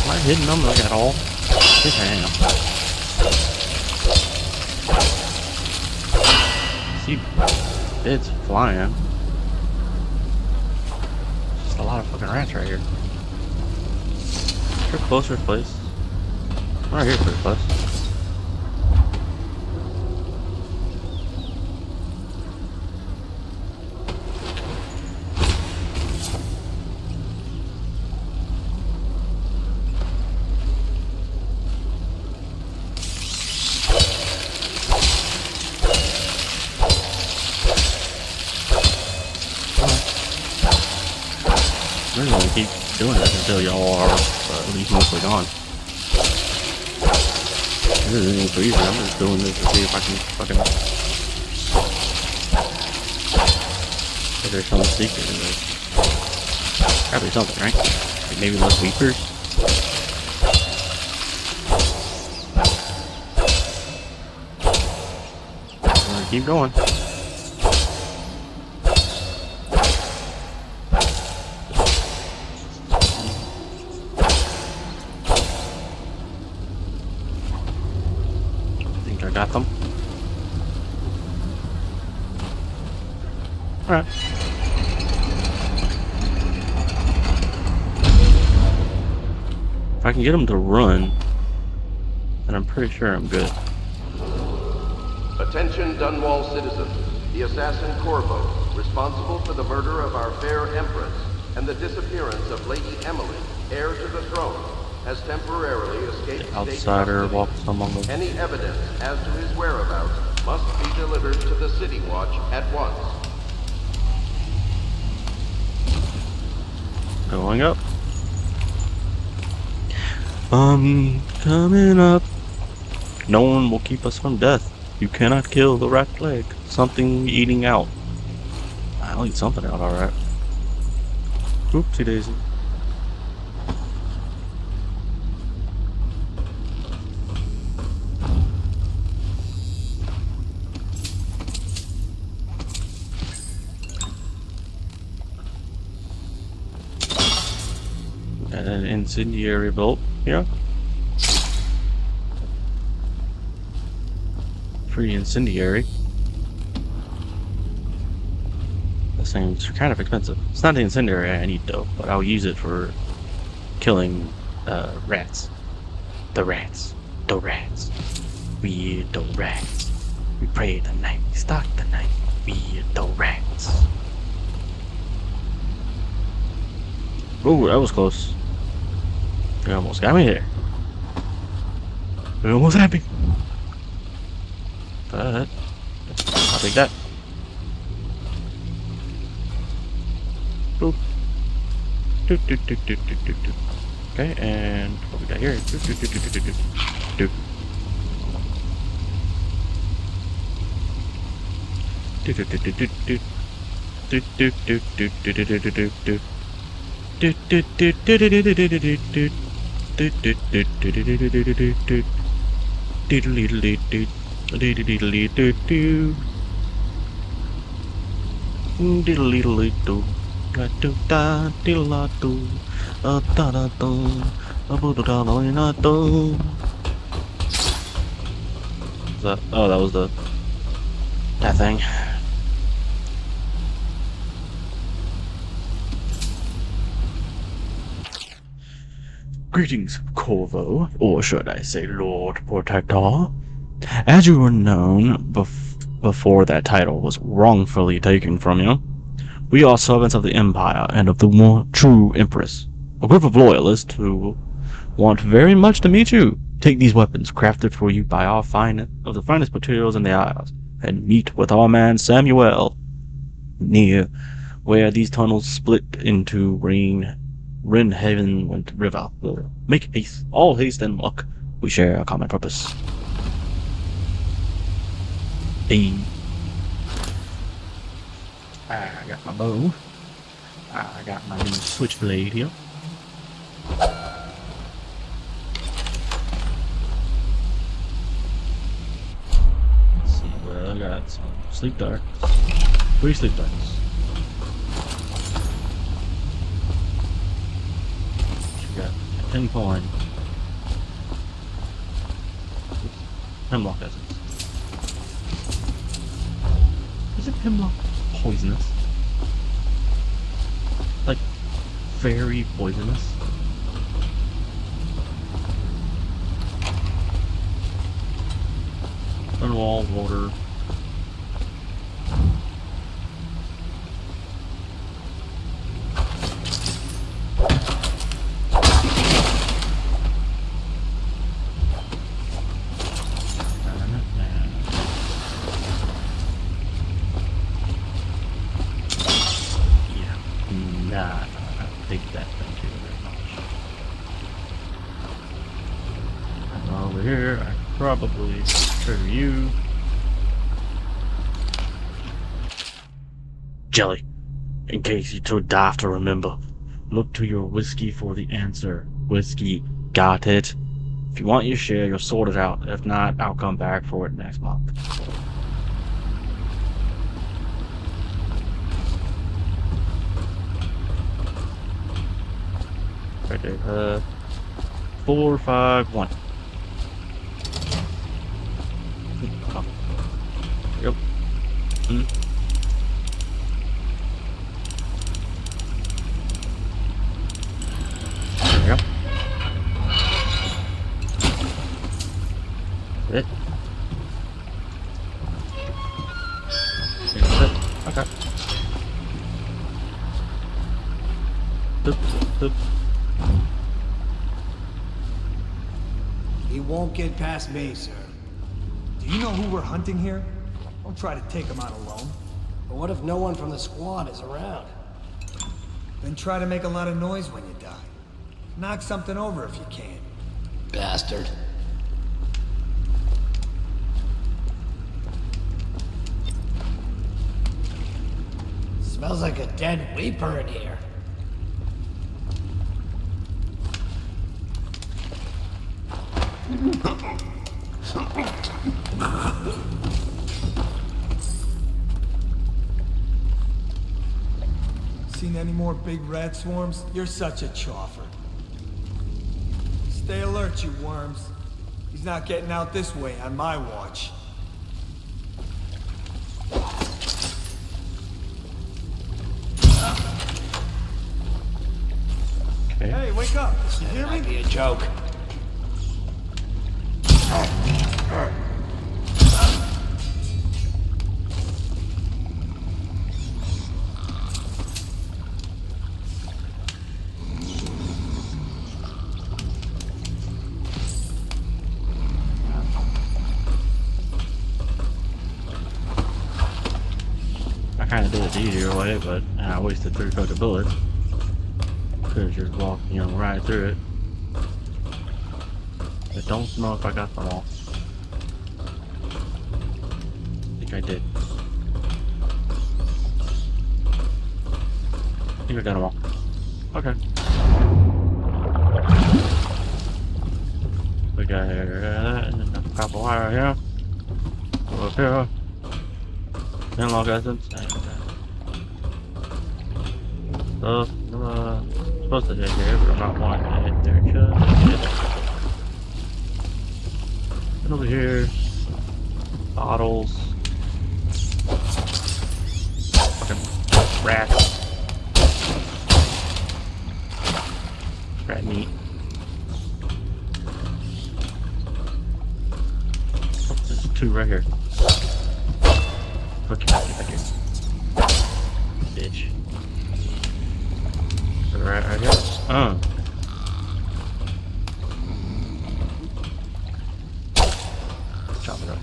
Am I hitting them like at all? I think I am. See bits flying. Just a lot of fucking rats right here. You're closer to place. Right here, first place. We're gonna keep doing this until y'all are at least mostly gone. This isn't even crazy. I'm just doing this to see if I can fucking. If there's some secret in this. Probably something, right? Like maybe less weepers. We're gonna keep going. I got them. Alright. If I can get them to run, then I'm pretty sure I'm good. Attention Dunwall citizens. The assassin Corvo, responsible for the murder of our fair Empress and the disappearance of Lady Emily, heir to the throne, has temporarily escaped The outsider walks among them. Any evidence as to his whereabouts must be delivered to the City Watch at once. Going up. Coming up. No one will keep us from death. You cannot kill the rat plague. Something eating out. I'll eat something out, alright. Oopsie daisy. And an incendiary bolt here. Pretty incendiary. This thing's kind of expensive. It's not the incendiary I need though, but I'll use it for killing rats. The rats. The rats. We the rats. We pray the night. Stalk the night. We the rats. Ooh, that was close. You almost got me there. You almost had me. But I'll take that. Boop. Doot, doot, doot, doot, doot, doot, doot. Okay, and what we got here? Doot, doot, doot, doot, doot, doot, doot. Doot, doot, doot, doot, doot, doot. Doot, doot, doot, doot, doot, doot, doot, doot, doot. Doot, doot, doot, doot, doot, doot, doot, doot, doot. Doot, doot, doot, doot, doot, doot, doot, doot, doot. Diddly diddly doot. Diddly diddly doot doot. Diddly diddly doot. Da do da diddla do. Da da do. Da bo da da da do. Oh, that was that thing. Greetings, Corvo, or should I say Lord Protector. As you were known before that title was wrongfully taken from you, we are servants of the Empire and of the more true Empress, a group of loyalists who want very much to meet you. Take these weapons, crafted for you by our of the finest materials in the Isles, and meet with our man Samuel near where these tunnels split into rain Rin Haven went river. Make haste, all haste and luck. We share a common purpose. Hey. I got my bow. I got my new switchblade here. Let's see, well, I got some sleep darts. 3 sleep darts. Got 10 coin. Hemlock essence. Isn't hemlock poisonous? Like, very poisonous? Wall, water. Nah, I think that thank you very much. And over here, I probably trigger you. Jelly, in case you're too daft to remember, look to your whiskey for the answer. Whiskey, got it? If you want your share, you'll sort it out. If not, I'll come back for it next month. Right there. 4, 5, 1. Oh. Yep. There we go. That's it. That's it. Okay. Boop, boop. He won't get past me, sir. Do you know who we're hunting here? Don't try to take him out alone. But what if no one from the squad is around? Then try to make a lot of noise when you die. Knock something over if you can. Bastard. Smells like a dead weeper in here. Seen any more big rat swarms? You're such a choffer. Stay alert, you worms. He's not getting out this way on my watch. Okay. Hey, wake up! You hear me? Might be a joke. I kind of did it the easier way, but I wasted 3 fucking bullets. Could've just walked, right through it. I don't know if I got them all. I think I did. I think I got them all. Okay. We got that, and then a couple wire here. Go up here. Analog essence, and supposed to hit here, but I'm not wanting to hit there just yet. And over here, bottles, fucking rats, rat meat. Oh, there's 2 right here. Fuck you, back here. Bitch. Right here. Oh. Chop it up.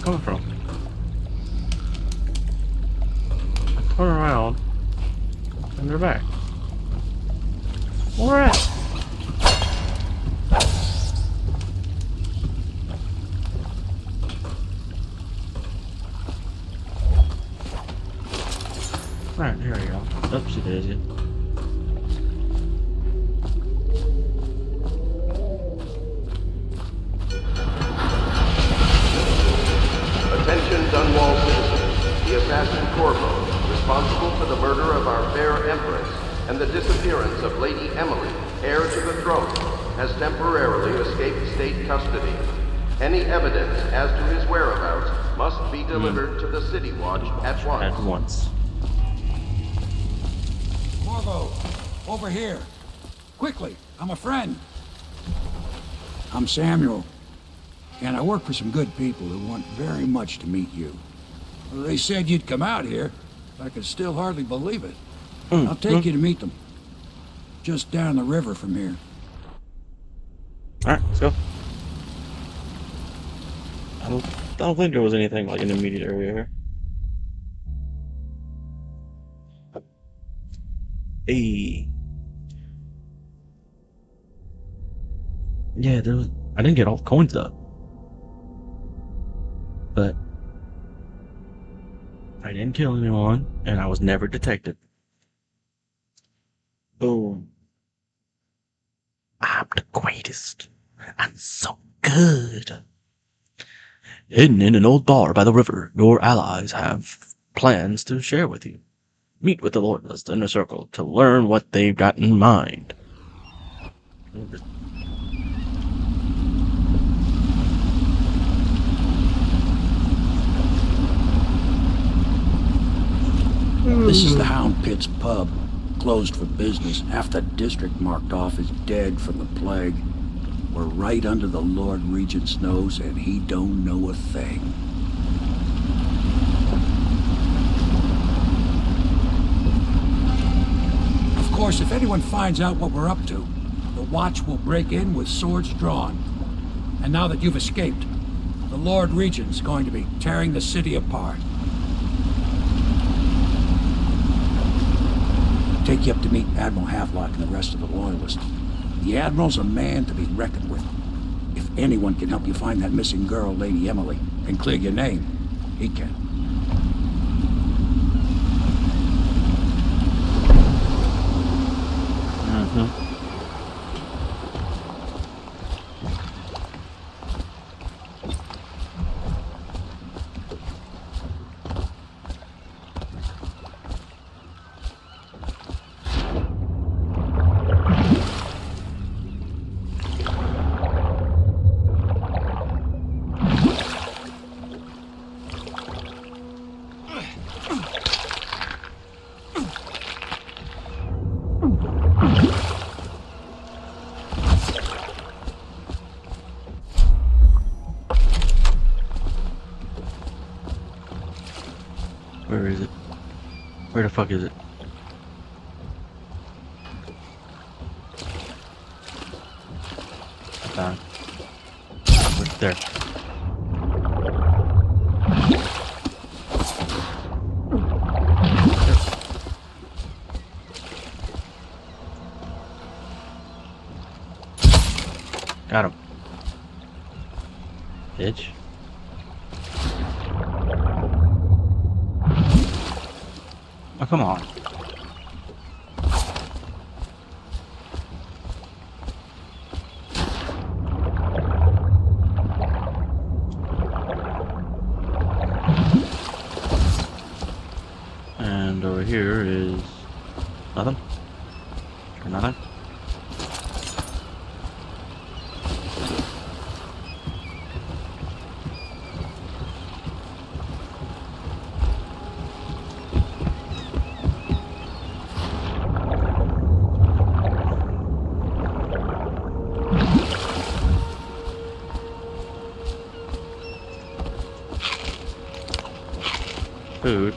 coming from? I turn around and they're back. Where at? Alright, here we go. Oops, it is it. Attention Dunwall citizens. The assassin Corvo, responsible for the murder of our fair Empress and the disappearance of Lady Emily, heir to the throne, has temporarily escaped state custody. Any evidence as to his whereabouts must be delivered to the City Watch at once. At once. Corvo, over here. Quickly, I'm a friend. I'm Samuel, and I work for some good people who want very much to meet you. Well, they said you'd come out here, but I could still hardly believe it. I'll take you to meet them. Just down the river from here. Alright, let's go. I don't think there was anything like an immediate area here. Hey. Yeah, there was. I didn't get all the coins though. But I didn't kill anyone, and I was never detected. Boom. I'm the greatest. I'm so good. Hidden in an old bar by the river, your allies have plans to share with you. Meet with the Loyalist Inner Circle to learn what they've got in mind. This is the Hound Pit's pub, closed for business. Half the district marked off as dead from the plague. We're right under the Lord Regent's nose, and he don't know a thing. Of course, if anyone finds out what we're up to, the Watch will break in with swords drawn. And now that you've escaped, the Lord Regent's going to be tearing the city apart. Take you up to meet Admiral Havelock and the rest of the Loyalists. The Admiral's a man to be reckoned with. If anyone can help you find that missing girl, Lady Emily, and clear your name, he can. Where is it? Where the fuck is it? Found it. Right there. Got him. Bitch. Oh, come on. And over here is nothing. Or nothing. Food.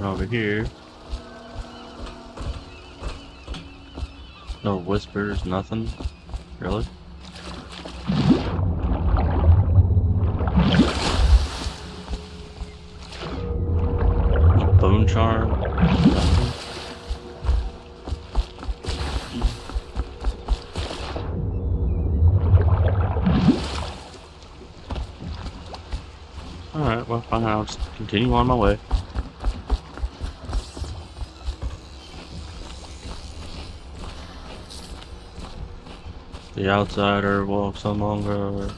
over here. No whispers, nothing. Really? Bone charm. Alright, well, fine. I'll just continue on my way. The outsider walks among us.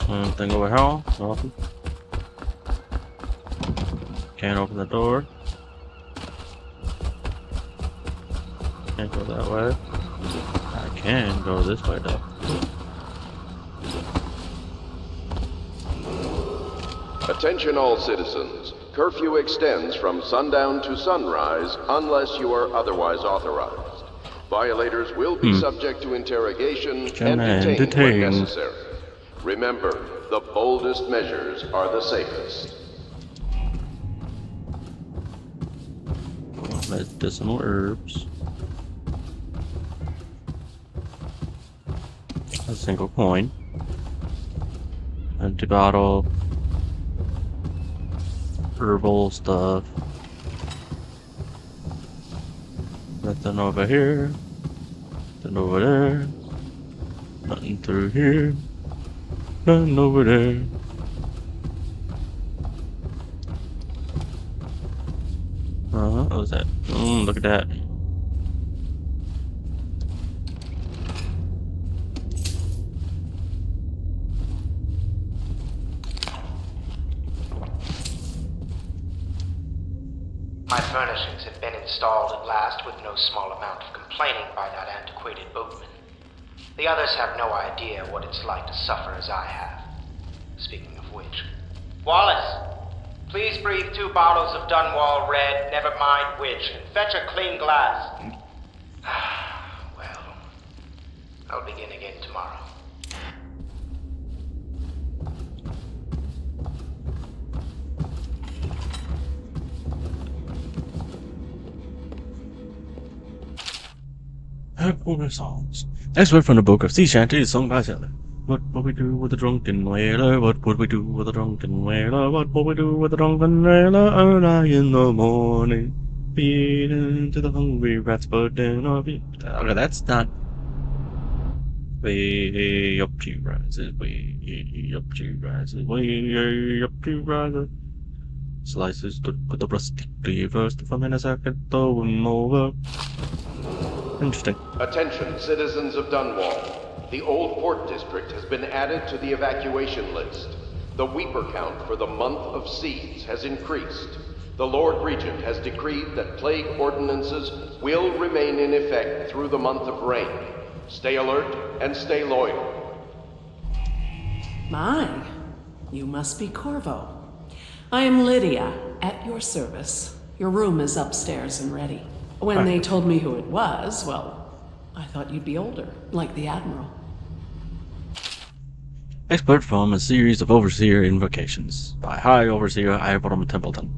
Anything over here? Nothing. Can't open the door. Can't go that way. I can go this way though. Attention all citizens. Curfew extends from sundown to sunrise unless you are otherwise authorized. Violators will be subject to interrogation and detained when necessary. Remember, the boldest measures are the safest. Medicinal herbs. A single coin. Empty bottle. Herbal stuff. Nothing over here. Nothing over there. Nothing through here. Nothing over there. What was that? Look at that. My furnishings have been installed at last with no small amount of complaining by that antiquated boatman. The others have no idea what it's like to suffer as I have. Speaking of which... Wallace! Please breathe 2 bottles of Dunwall Red, never mind which, and fetch a clean glass. Well, I'll begin again tomorrow. Songs. Excerpt from the Book of Sea Shanties, sung by Sailor. What would we do with a drunken whaler? What would we do with a drunken whaler? What would we do with a drunken whaler? Early in the morning, feeding to the hungry rats for dinner. Okay, that's not. Way up to rises, way up to rises, way up to rises. Slices with the rustic cleavers. For a second, throw them over. Interesting. Attention, citizens of Dunwall. The Old Port District has been added to the evacuation list. The weeper count for the month of seas has increased. The Lord Regent has decreed that plague ordinances will remain in effect through the month of rain. Stay alert and stay loyal. My, you must be Corvo. I am Lydia, at your service. Your room is upstairs and ready. When they told me who it was, well, I thought you'd be older, like the Admiral. Expert from a series of Overseer invocations by High Overseer Ivram Templeton.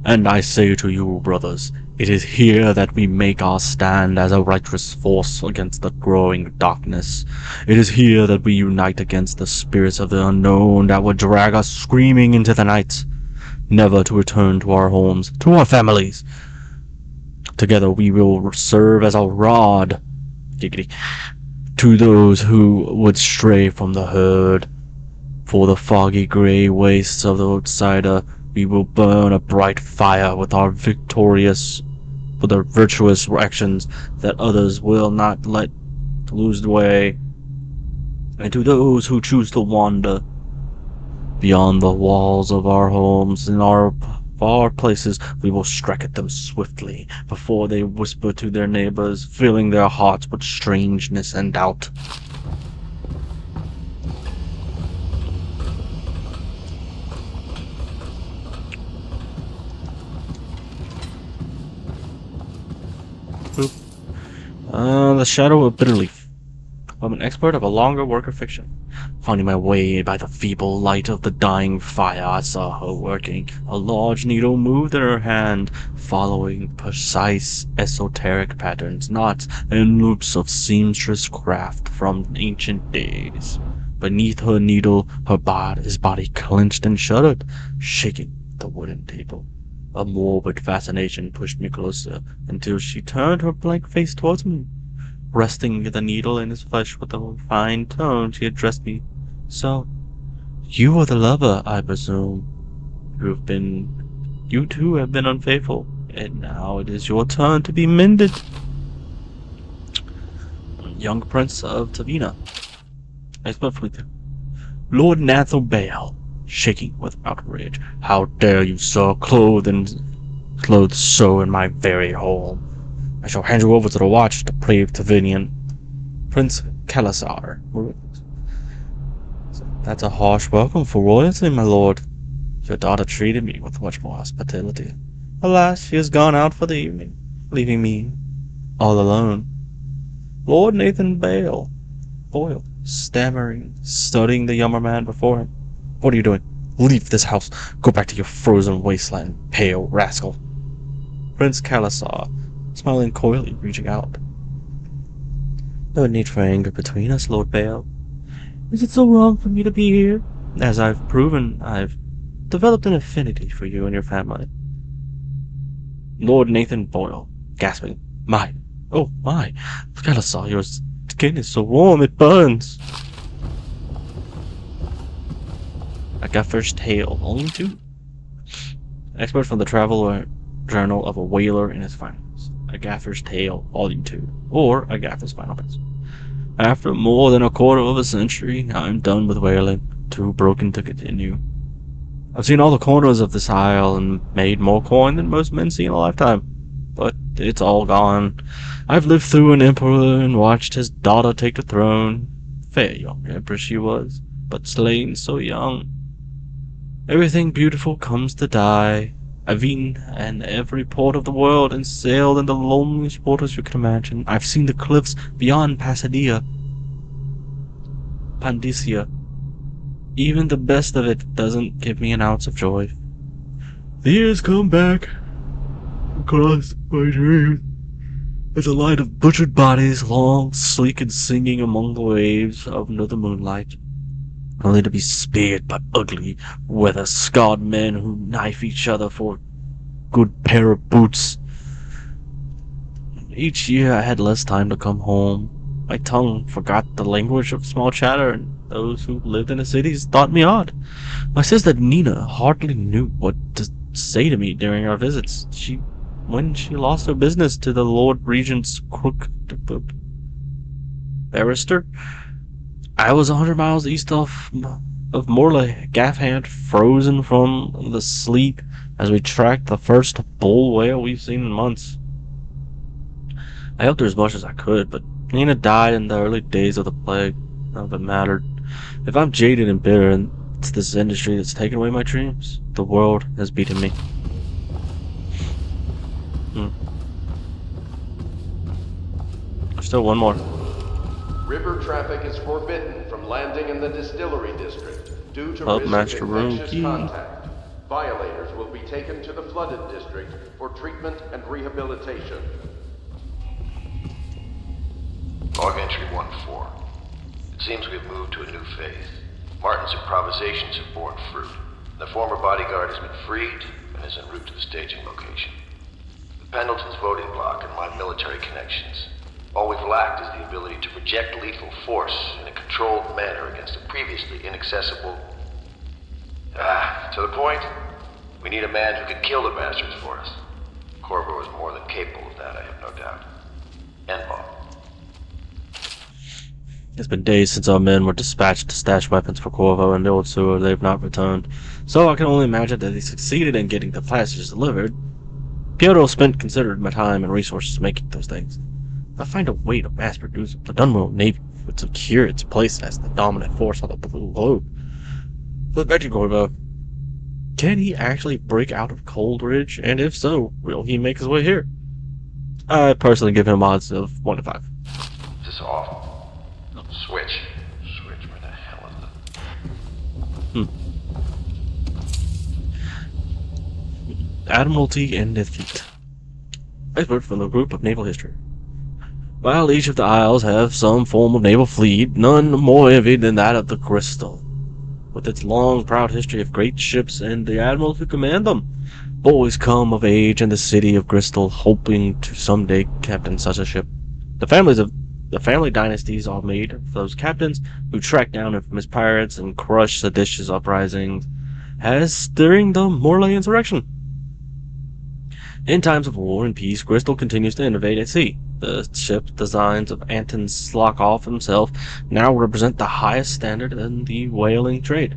And I say to you, brothers, it is here that we make our stand as a righteous force against the growing darkness. It is here that we unite against the spirits of the unknown that would drag us screaming into the night, never to return to our homes, to our families. Together we will serve as a rod, giggity, to those who would stray from the herd. For the foggy gray wastes of the outsider, we will burn a bright fire with our virtuous actions that others will not let lose the way. And to those who choose to wander beyond the walls of our homes and our far places, we will strike at them swiftly before they whisper to their neighbors, filling their hearts with strangeness and doubt. The Shadow of Bitterleaf. I'm an expert of a longer work of fiction. Finding my way by the feeble light of the dying fire, I saw her working, a large needle moved in her hand, following precise esoteric patterns, knots and loops of seamstress craft from ancient days. Beneath her needle, his body clenched and shuddered, shaking the wooden table. A morbid fascination pushed me closer until she turned her blank face towards me. Resting the needle in his flesh with a fine tone, she addressed me. So, you are the lover, I presume. You too have been unfaithful, and now it is your turn to be mended. Young Prince of Tavina. Lord Nathal Bale, shaking with outrage. How dare you, sir, clothe so in my very home? I shall hand you over to the watch, depraved Tavinian. Prince Kalasar. That's a harsh welcome for royalty, my lord. Your daughter treated me with much more hospitality. Alas, she has gone out for the evening, leaving me all alone. Lord Nathan Boyle, stammering, studying the younger man before him. What are you doing? Leave this house. Go back to your frozen wasteland, pale rascal. Prince Kalasar, smiling coyly, reaching out. No need for anger between us, Lord Bale. Is it so wrong for me to be here? As I've proven, I've developed an affinity for you and your family. Lord Nathan Boyle, gasping. My, Kalasar, your skin is so warm it burns. A gaffer's tale, volume 2. Expert from the Traveler Journal of a Whaler in his Finals. A Gaffer's Tale, Volume 2, or A Gaffer's Final Bits. After more than a quarter of a century, I'm done with whaling, too broken to continue. I've seen all the corners of this isle and made more coin than most men see in a lifetime, but it's all gone. I've lived through an emperor and watched his daughter take the throne. Fair young empress she was, but slain so young. Everything beautiful comes to die. I've eaten in every port of the world and sailed in the loneliest waters you can imagine. I've seen the cliffs beyond Pandicia. Even the best of it doesn't give me an ounce of joy. The years come back across my dreams as a line of butchered bodies, long, sleek, and singing among the waves under the moonlight, only to be speared by ugly, weather-scarred men who knife each other for a good pair of boots. Each year I had less time to come home. My tongue forgot the language of small chatter, and those who lived in the cities thought me odd. My sister Nina hardly knew what to say to me during our visits. When she lost her business to the Lord Regent's crook barrister, I was 100 miles east of Morley, Gaffhand, frozen from the sleep as we tracked the first bull whale we've seen in months. I helped her as much as I could, but Nina died in the early days of the plague. None of it mattered. If I'm jaded and bitter, and it's this industry that's taken away my dreams, the world has beaten me. There's still one more. River traffic is forbidden from landing in the distillery district due to risk Master of Room infectious key. contact. Violators will be taken to the flooded district for treatment and rehabilitation. Log entry 1-4. It seems we've moved to a new phase. Martin's improvisations have borne fruit. The former bodyguard has been freed and is en route to the staging location. With Pendleton's voting block and my military connections, all we've lacked is the ability to project lethal force in a controlled manner against a previously inaccessible... to the point, we need a man who can kill the bastards for us. Corvo is more than capable of that, I have no doubt. N-Bomb. It's been days since our men were dispatched to stash weapons for Corvo and the old sewer. They've not returned, so I can only imagine that they succeeded in getting the passages delivered. Pietro spent considerable time and resources making those things. If I find a way to mass produce them, the Dunwell Navy would secure its place as the dominant force on the blue globe. But back to Corvo. Can he actually break out of Coldridge? And if so, will he make his way here? I personally give him odds of 1 to 5. This is awful. Switch. Switch, where the hell is it? Admiralty and Defeat. Expert from the group of naval history. While each of the isles have some form of naval fleet, none more vivid than that of the Crystal. With its long, proud history of great ships and the admirals who command them, boys come of age in the city of Crystal, hoping to someday captain such a ship. The family dynasties are made of those captains who track down infamous pirates and crush seditious uprisings, as during the Morley insurrection. In times of war and peace, Crystal continues to innovate at sea. The ship designs of Anton Slockoff himself now represent the highest standard in the whaling trade,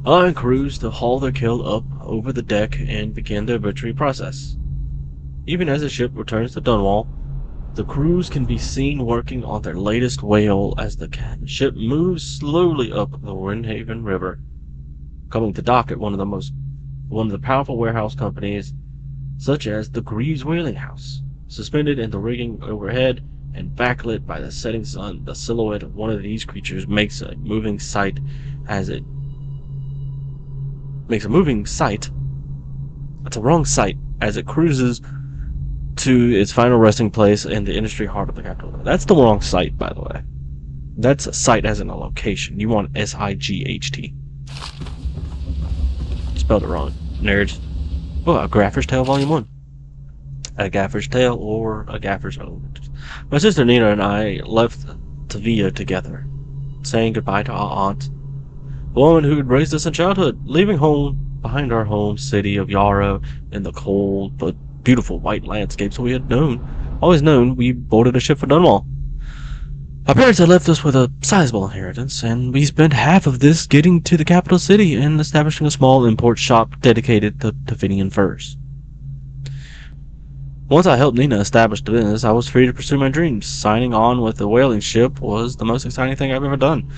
allowing crews to haul their kill up over the deck and begin their butchery process. Even as the ship returns to Dunwall, the crews can be seen working on their latest whale as the ship moves slowly up the Windhaven River, coming to dock at one of the powerful warehouse companies, such as the Greaves Whaling House. Suspended in the rigging overhead and backlit by the setting sun, the silhouette of one of these creatures makes a moving sight as it cruises to its final resting place in the industry heart of the capital. That's the wrong site, by the way. That's a site as in a location. You want SIGHT. Spelled it wrong, nerds. Oh, A Gaffer's Tale Volume 1. A Gaffer's Tale or A Gaffer's Own. My sister Nina and I left Tavia together, saying goodbye to our aunt, the woman who had raised us in childhood, leaving home behind our home city of Yarrow in the cold but beautiful white landscapes we had always known. We boarded a ship for Dunwall. Our parents had left us with a sizable inheritance, and we spent half of this getting to the capital city and establishing a small import shop dedicated to Tavinian furs. Once I helped Nina establish the business, I was free to pursue my dreams. Signing on with the whaling ship was the most exciting thing I've ever done,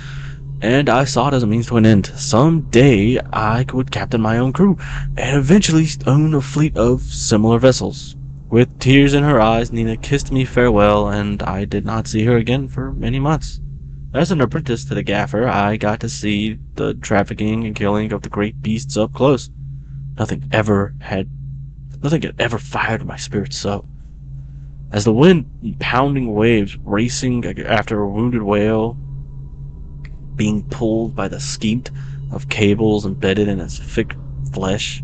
and I saw it as a means to an end. Someday I would captain my own crew, and eventually own a fleet of similar vessels. With tears in her eyes, Nina kissed me farewell, and I did not see her again for many months. As an apprentice to the gaffer, I got to see the trafficking and killing of the great beasts up close. Nothing had ever fired my spirit so. As the wind pounding waves racing after a wounded whale, being pulled by the skeet of cables embedded in its thick flesh,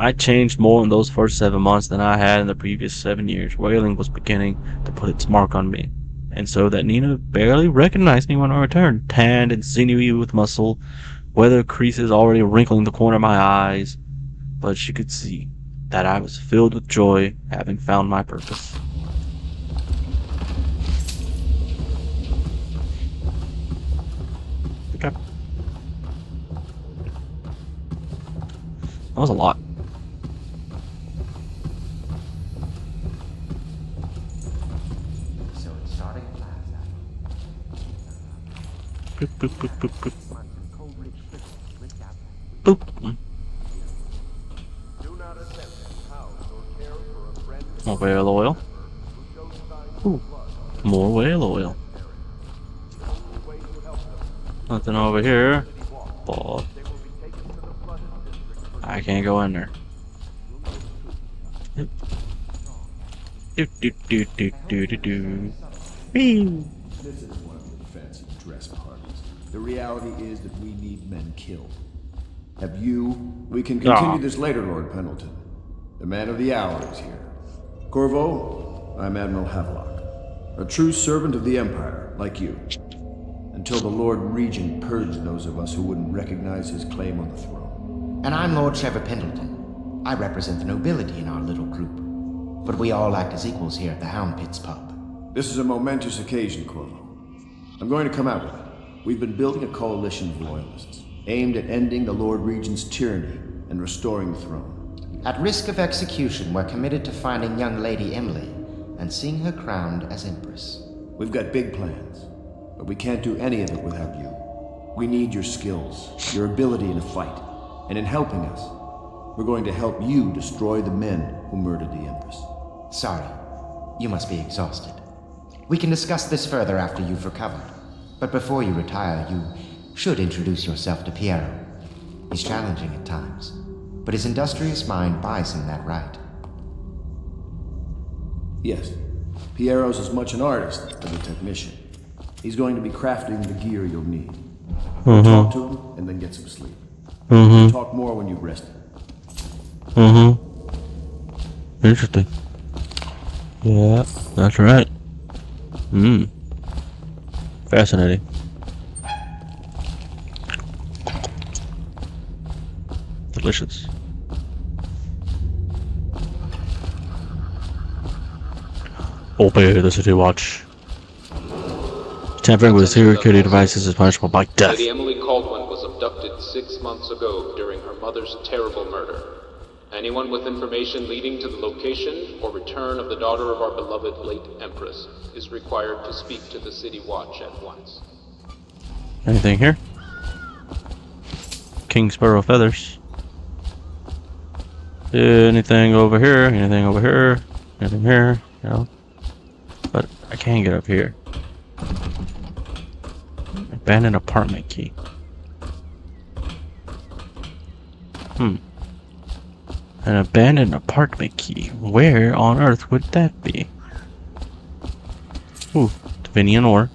I changed more in those first 7 months than I had in the previous 7 years. Whaling was beginning to put its mark on me, and so that Nina barely recognized me when I returned, tanned and sinewy with muscle, weather creases already wrinkling the corner of my eyes, but she could see that I was filled with joy, having found my purpose. Okay. That was a lot. So it's starting at last. Boop, boop, boop, boop, boop. Boop. More whale oil. Ooh, more whale oil. Nothing over here. But I can't go in there. Do do do do do do do. Whee! This is one of your fancy dress parties. The reality is that we need men killed. We can continue this later, Lord Pendleton. The man of the hour is here. Corvo, I'm Admiral Havelock, a true servant of the Empire, like you. Until the Lord Regent purged those of us who wouldn't recognize his claim on the throne. And I'm Lord Trevor Pendleton. I represent the nobility in our little group. But we all act as equals here at the Hound Pits pub. This is a momentous occasion, Corvo. I'm going to come out with it. We've been building a coalition of loyalists, aimed at ending the Lord Regent's tyranny and restoring the throne. At risk of execution, we're committed to finding young Lady Emily and seeing her crowned as Empress. We've got big plans, but we can't do any of it without you. We need your skills, your ability in a fight, and in helping us, we're going to help you destroy the men who murdered the Empress. Sorry, you must be exhausted. We can discuss this further after you've recovered. But before you retire, you should introduce yourself to Piero. He's challenging at times, but his industrious mind buys him that right. Yes. Piero's as much an artist as a technician. He's going to be crafting the gear you'll need. We'll talk to him and then get some sleep. We'll talk more when you've rested. Interesting. Yeah, that's right. Fascinating. Delicious. Obey the city watch. Tampering with security devices is punishable by death. Lady Emily Caldwell was abducted 6 months ago during her mother's terrible murder. Anyone with information leading to the location or return of the daughter of our beloved late Empress is required to speak to the City Watch at once. Anything here? King Sparrow feathers. Anything over here? Anything over here? Anything here? No. But I can't get up here. Abandoned apartment key. An abandoned apartment key. Where on earth would that be? Ooh, Divinian ore.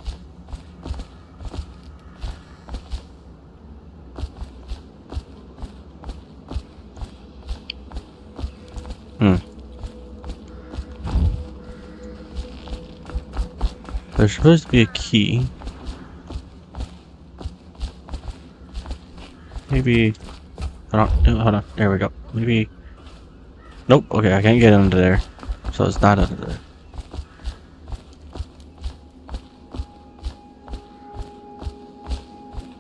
There's supposed to be a key. Maybe. Hold on. There we go. Maybe. Nope. Okay, I can't get under there. So it's not under there.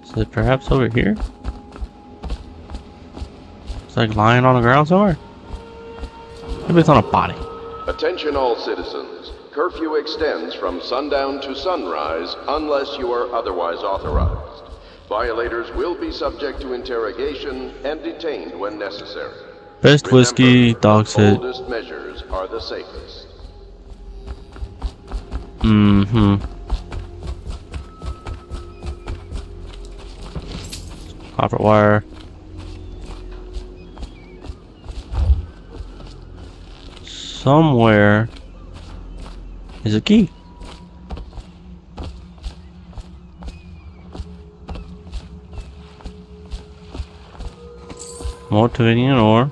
Is it perhaps over here? It's like lying on the ground somewhere? Maybe it's on a body. Attention all citizens. Curfew extends from sundown to sunrise unless you are otherwise authorized. Violators will be subject to interrogation and detained when necessary. Best whiskey, dog sit. Boldest measures are the safest. Copper wire. Somewhere is a key. More Divinian ore.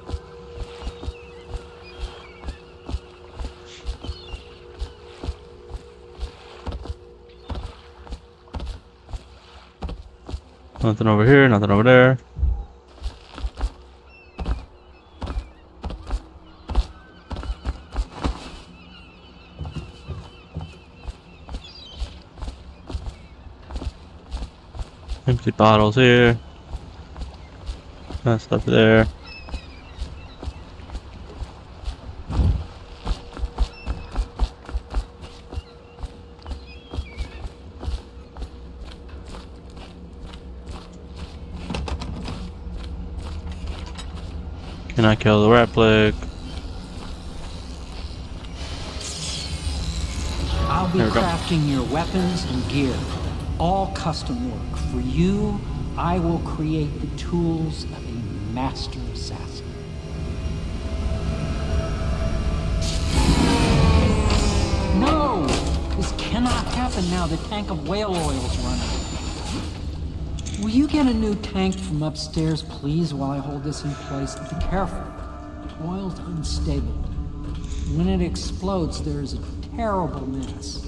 Nothing over here, nothing over there. Empty bottles here. That stuff there. Can I kill the rat plague? I'll be crafting your weapons and gear. All custom work. For you, I will create the tools of a master assassin. No! This cannot happen now. The tank of whale oil's run out. Will you get a new tank from upstairs, please, while I hold this in place? Be careful. Oil's unstable. When it explodes, there is a terrible mess.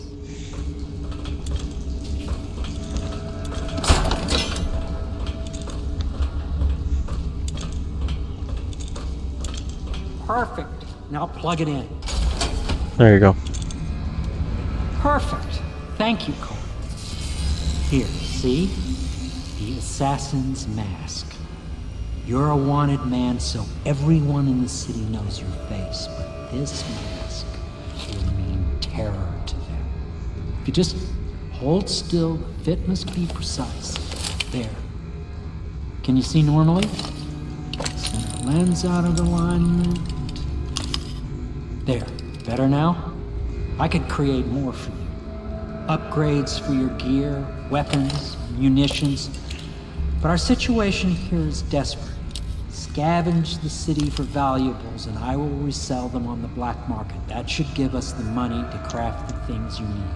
Perfect. Now plug it in. There you go. Perfect. Thank you, Cole. Here, see? The assassin's mask. You're a wanted man, so everyone in the city knows your face, but this mask will mean terror to them. If you just hold still, the fit must be precise. There. Can you see normally? Center lens out of alignment. There. Better now? I could create more for you. upgrades for your gear, weapons, munitions. But our situation here is desperate. Scavenge the city for valuables and I will resell them on the black market. That should give us the money to craft the things you need.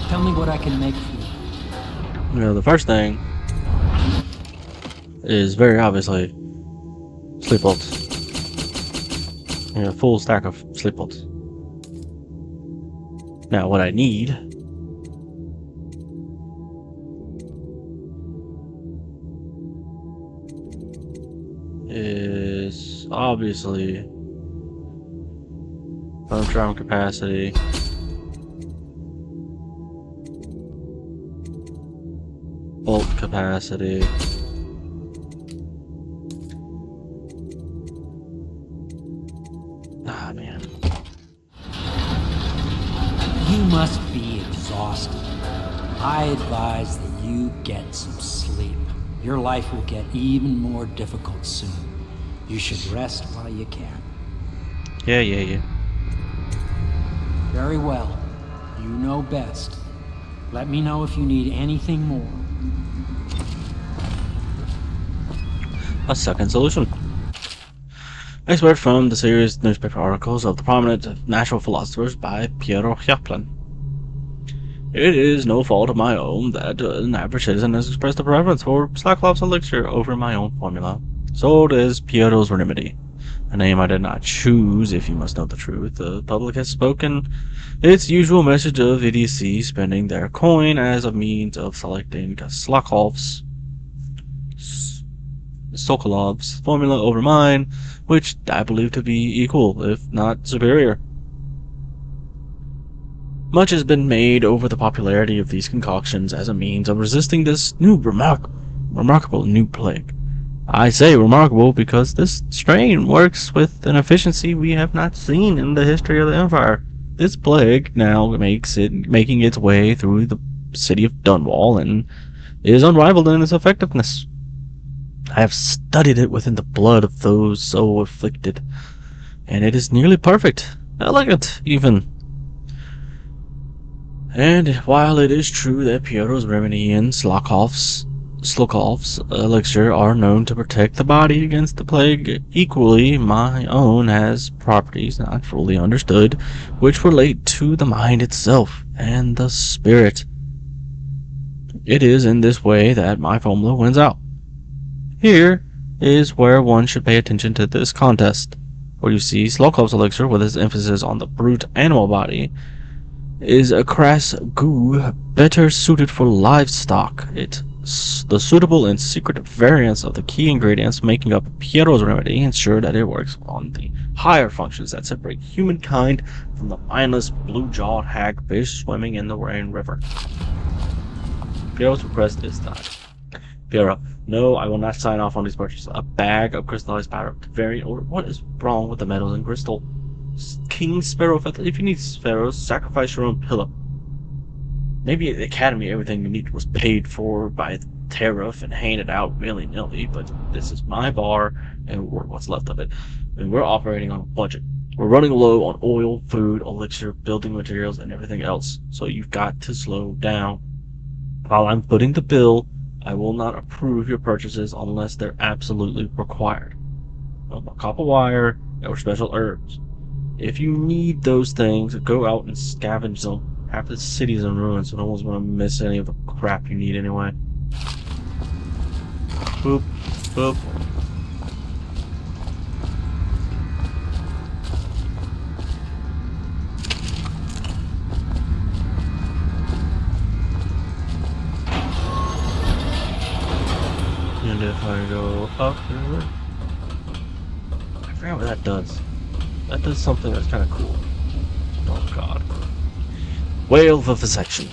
Tell me what I can make for you. You know, the first thing is very obviously sleep bolts. You know, a full stack of sleep bolts. Now, what I need is obviously bone trauma capacity, bolt capacity, ah man, you must be exhausted. I advise that you get some sleep. Your life will get even more difficult soon. You should rest while you can. Yeah. Very well. You know best. Let me know if you need anything more. A second solution. Expert from the series newspaper articles of the prominent natural philosophers by Piero Chaplin. It is no fault of my own that an average citizen has expressed a preference for Cyclops elixir over my own formula. So it is Piero's remedy. A name I did not choose, if you must know the truth. The public has spoken its usual message of idiocy, spending their coin as a means of selecting Sokolov's formula over mine, which I believe to be equal, if not superior. Much has been made over the popularity of these concoctions as a means of resisting this new remarkable new plague. I say remarkable because this strain works with an efficiency we have not seen in the history of the Empire. This plague now making its way through the city of Dunwall and is unrivaled in its effectiveness. I have studied it within the blood of those so afflicted, and it is nearly perfect, elegant even. And while it is true that Piero's remedy and Slokov's elixir are known to protect the body against the plague, equally my own has properties not fully understood, which relate to the mind itself and the spirit. It is in this way that my formula wins out. Here is where one should pay attention to this contest, where you see Slokov's elixir, with its emphasis on the brute animal body, is a crass goo better suited for livestock. It's the suitable and secret variants of the key ingredients making up Piero's remedy ensure that it works on the higher functions that separate humankind from the mindless blue-jawed hagfish swimming in the Rain River. Piero's request is denied. Piero, no, I will not sign off on these purchases. A bag of crystallized powder, variant order. What is wrong with the metals and crystal? King Sparrow, if you need sparrows, sacrifice your own pillow. Maybe at the Academy everything you need was paid for by the tariff and handed out willy-nilly, but this is my bar and what's left of it. And we're operating on a budget. We're running low on oil, food, elixir, building materials, and everything else, so you've got to slow down. While I'm footing the bill, I will not approve your purchases unless they're absolutely required. A copper wire or special herbs. If you need those things, go out and scavenge them. Half the city's in ruins, so no one's gonna miss any of the crap you need anyway. Boop, boop. And if I go up here, I forgot what that does. That does something that's kind of cool. Oh god. Whale vivisection.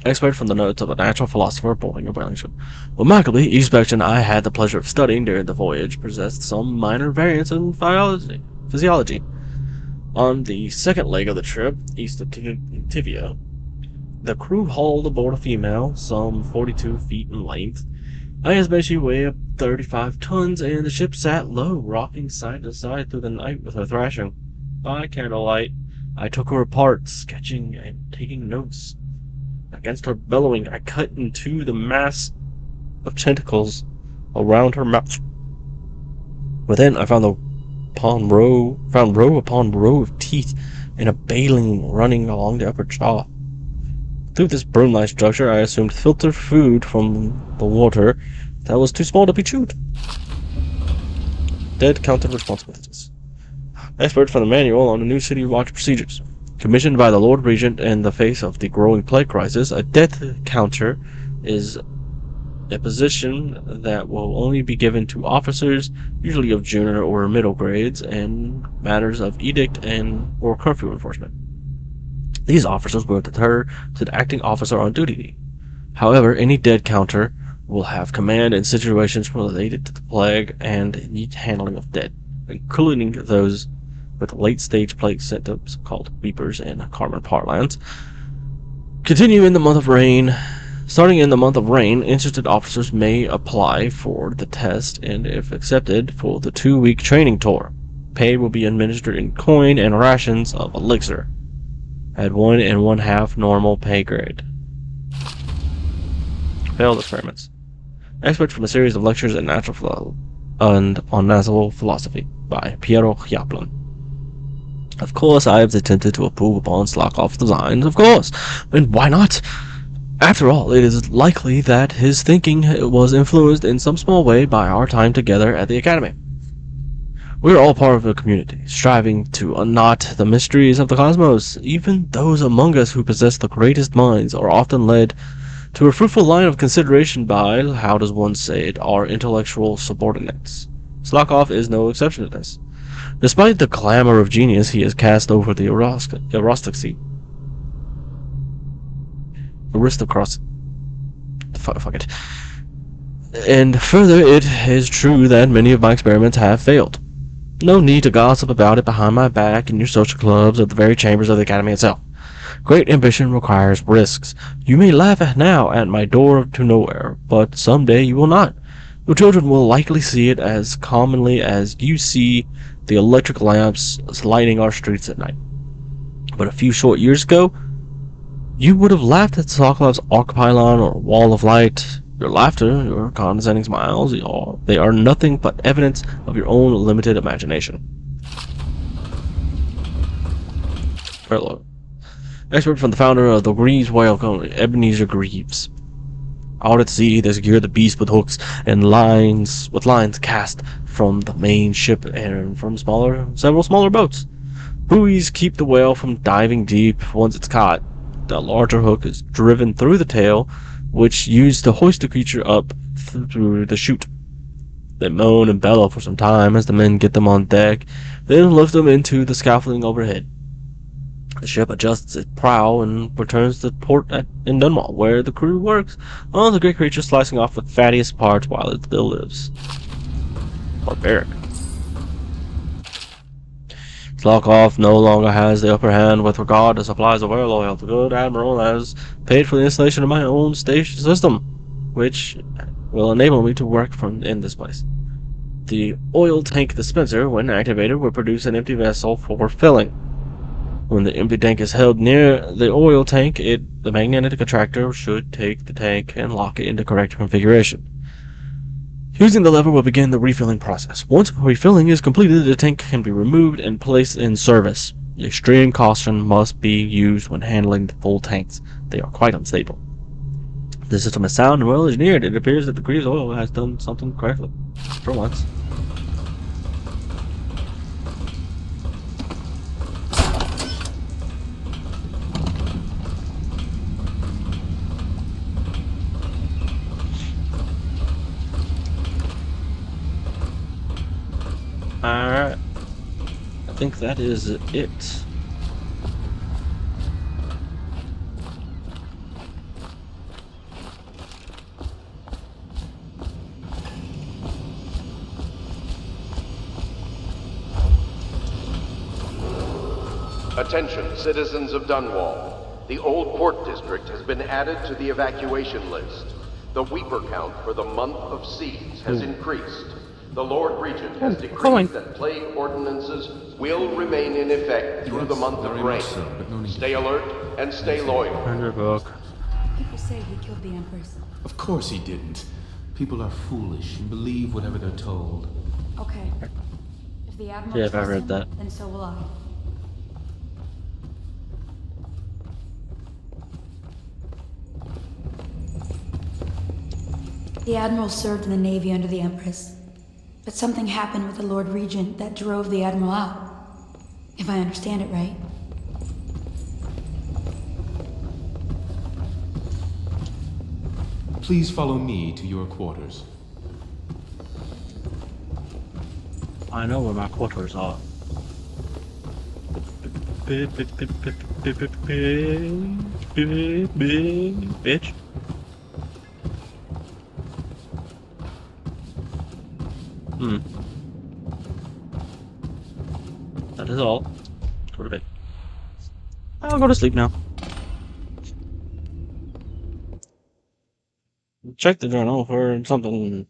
Expert from the notes of a natural philosopher boarding a whaling ship. Remarkably, each section I had the pleasure of studying during the voyage possessed some minor variants in physiology. On the second leg of the trip, east of Tivia, the crew hauled aboard a female, some 42 feet in length. I estimate she weighed 35 tons, and the ship sat low, rocking side to side through the night with her thrashing. By candlelight, I took her apart, sketching and taking notes. Against her bellowing, I cut into the mass of tentacles around her mouth. Within, I found row upon row of teeth and a baleen running along the upper jaw. Through this broom-like structure, I assumed filtered food from the water that was too small to be chewed. Dead counter responsibilities. Expert from the manual on the new city watch procedures. Commissioned by the Lord Regent in the face of the growing plague crisis, a death counter is a position that will only be given to officers, usually of junior or middle grades, in matters of edict and or curfew enforcement. These officers will defer to the acting officer on duty. However, any dead counter will have command in situations related to the plague and handling of dead, including those with late-stage plague symptoms called weepers in common parlance. Starting in the month of rain, interested officers may apply for the test and, if accepted, for the 2-week training tour. Pay will be administered in coin and rations of elixir at 1 1/2 normal pay grade. Failed experiments. Expert from a series of lectures on natural philosophy by Piero Chiaplin. Of course, I have attempted to improve upon Slockoff's designs, of course, and why not? After all, it is likely that his thinking was influenced in some small way by our time together at the Academy. We are all part of a community, striving to unknot the mysteries of the cosmos. Even those among us who possess the greatest minds are often led to a fruitful line of consideration by, how does one say it, our intellectual subordinates. Slockoff is no exception to this. Despite the glamour of genius he has cast over the aristocracy. Fuck it. And further, it is true that many of my experiments have failed. No need to gossip about it behind my back in your social clubs or the very chambers of the Academy itself. Great ambition requires risks. You may laugh now at my door to nowhere, but someday you will not. Your children will likely see it as commonly as you see the electric lamps lighting our streets at night. But a few short years ago, you would have laughed at Sokolov's arc pylon or wall of light. Your laughter, your condescending smiles, they are nothing but evidence of your own limited imagination. Prologue. Expert from the founder of the Greaves Whale Company, Ebenezer Greaves. Out at sea, they secure the beast with hooks and lines cast from the main ship and from several smaller boats. Buoys keep the whale from diving deep once it's caught. The larger hook is driven through the tail, which used to hoist the creature up through the chute. They moan and bellow for some time as the men get them on deck, then lift them into the scaffolding overhead. The ship adjusts its prow and returns to port in Dunwall, where the crew works on the great creature, slicing off the fattiest parts while it still lives. Barbaric. Slockoff no longer has the upper hand with regard to supplies of oil. The good admiral has paid for the installation of my own station system, which will enable me to work in this place. The oil tank dispenser, when activated, will produce an empty vessel for filling. When the empty tank is held near the oil tank, the magnetic attractor should take the tank and lock it into correct configuration. Using the lever will begin the refilling process. Once refilling is completed, the tank can be removed and placed in service. Extreme caution must be used when handling the full tanks. They are quite unstable. The system is sound and well engineered. It appears that the Greaves oil has done something correctly. For once. Alright, I think that is it. Attention, citizens of Dunwall. The Old Port District has been added to the evacuation list. The Weeper count for the month of Seeds has increased. The Lord Regent has decreed that plague ordinances will remain in effect through the month of rain. Stay alert and stay loyal. People say he killed the Empress. Of course he didn't. People are foolish and believe whatever they're told. Okay. If the Admiral Yeah, I trusts read him, that. then so will I. The Admiral served in the Navy under the Empress. But something happened with the Lord Regent that drove the Admiral out. If I understand it right. Please follow me to your quarters. I know where my quarters are. Bitch. That is all. Go to bed. I'll go to sleep now. Check the journal for something.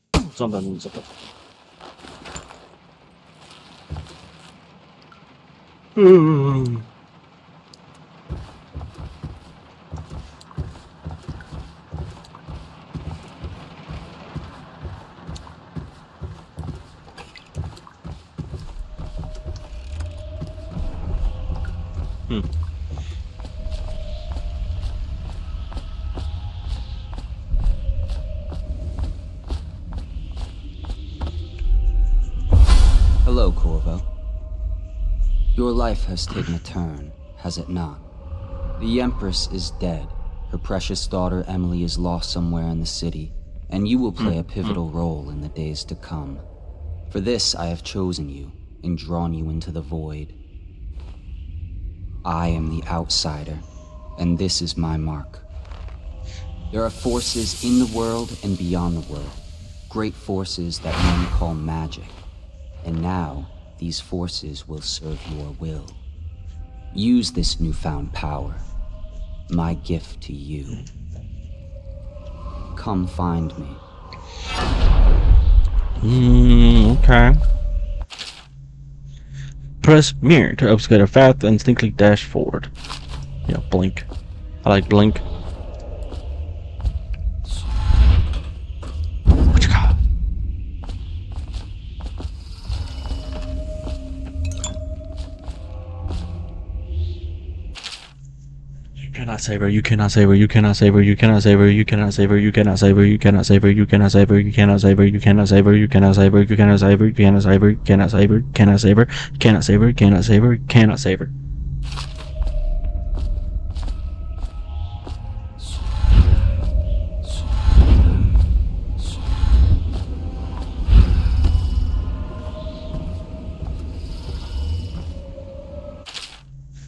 Hello, Corvo. Your life has taken a turn, has it not? The Empress is dead. Her precious daughter Emily is lost somewhere in the city, and you will play a pivotal role in the days to come. For this, I have chosen you and drawn you into the void. I am the outsider, and this is my mark. There are forces in the world and beyond the world, great forces that men call magic. And now, these forces will serve your will. Use this newfound power, my gift to you. Come find me. Okay. Press mirror to upscale a path and instinctively dash forward. Yeah, blink. I like blink. What you got? You cannot save her, you cannot save her, you cannot save her, you cannot save her, you cannot save her, you cannot save her, you cannot save her, you cannot save her, you cannot save her, you cannot save her, you cannot save her, you cannot save her, you cannot save her, you cannot save her, cannot save her, cannot save her, cannot save her, cannot save her.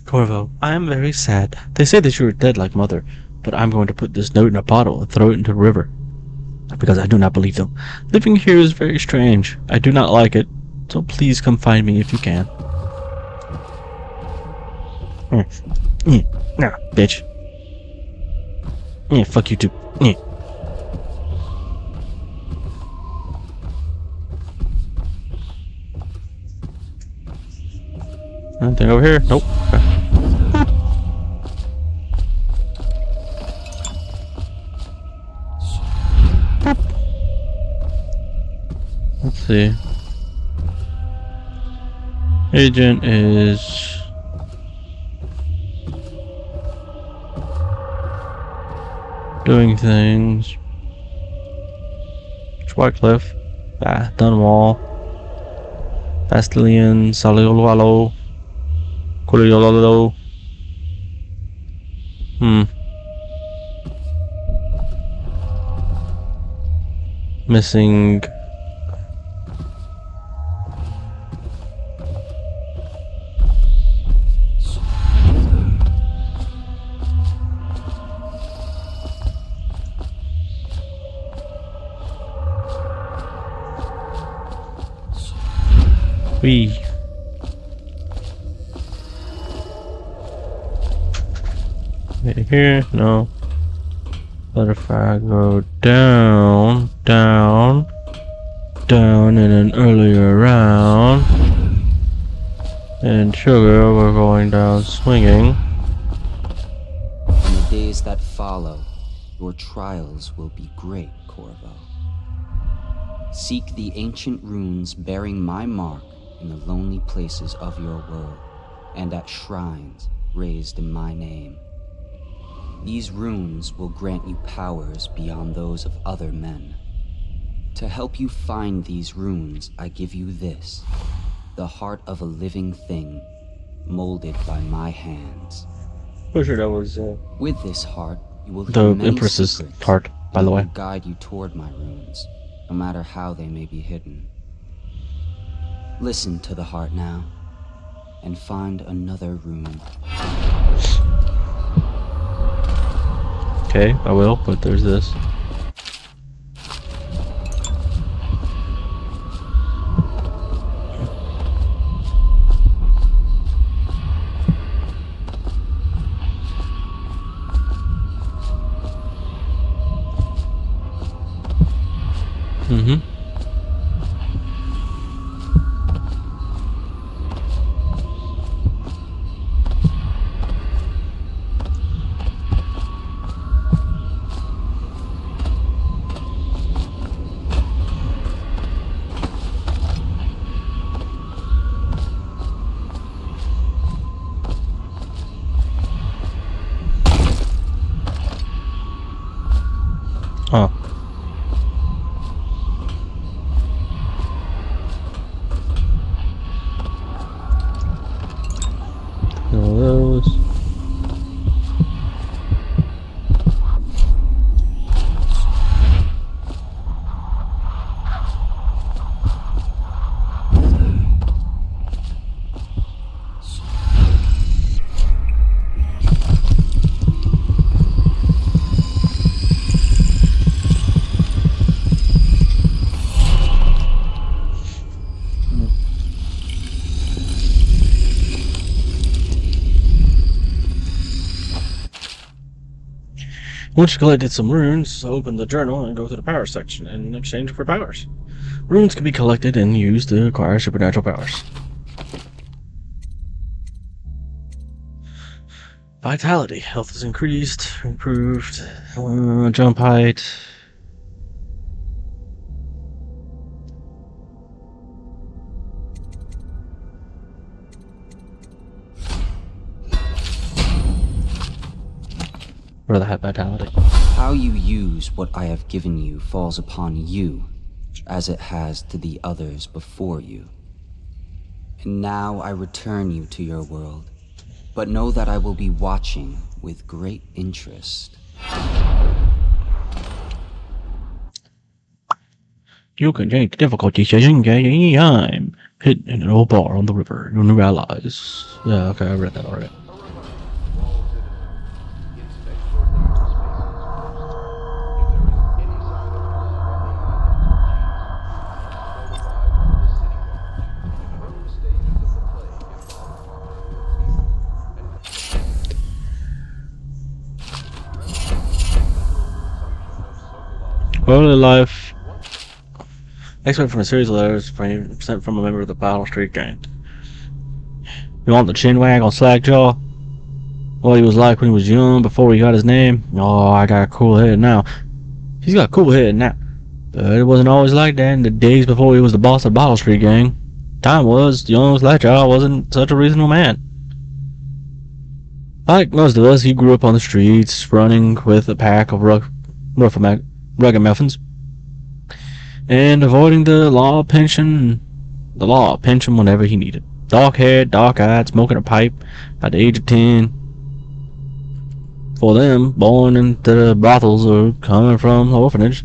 Corvo, I am very sad. They say that you are dead like Mother, but I'm going to put this note in a bottle and throw it into the river. Because I do not believe them. Living here is very strange. I do not like it. So please come find me if you can. Nah, bitch. Yeah, fuck you too. Yeah. Anything over here? Nope. Okay. Let's see. Agent is doing things. Whitecliff. Dunwall. Bastilian. Saliolwallow. Coliololo. Missing. Wee. Here, no. But if I go down, down in an earlier round. And Sugar, we're going down swinging. In the days that follow, your trials will be great, Corvo. Seek the ancient runes bearing my mark in the lonely places of your world, and at shrines raised in my name. These runes will grant you powers beyond those of other men. To help you find these runes, I give you this, the heart of a living thing, molded by my hands. Pretty sure that was with this heart, you will the Empress's heart, by the way. It will guide you toward my runes, no matter how they may be hidden. Listen to the heart now, and find another rune. Okay, I will, but there's this. Mm-hmm. Oh. All those. Once you collected some runes, open the journal and go to the power section in exchange for powers. Runes can be collected and used to acquire supernatural powers. Vitality. Health is increased, improved, jump height. Rather have vitality. How you use what I have given you falls upon you, as it has to the others before you. And now I return you to your world, but know that I will be watching with great interest. You can change the difficulty setting at any time. Hit an old bar on the river. Your new allies. Yeah, okay, I read that already. Early life. Excerpt from a series of letters sent from a member of the Battle Street Gang. You want the chinwag on Slackjaw? What he was like when he was young, before he got his name? Oh, I got a cool head now. He's got a cool head now. But it wasn't always like that in the days before he was the boss of the Battle Street Gang. Time was, young Slackjaw wasn't such a reasonable man. Like most of us, he grew up on the streets, running with a pack of ragamuffins, and avoiding the law of pension whenever he needed. Dark-haired, dark-eyed, smoking a pipe at the age of 10. For them, born into the brothels or coming from the orphanage,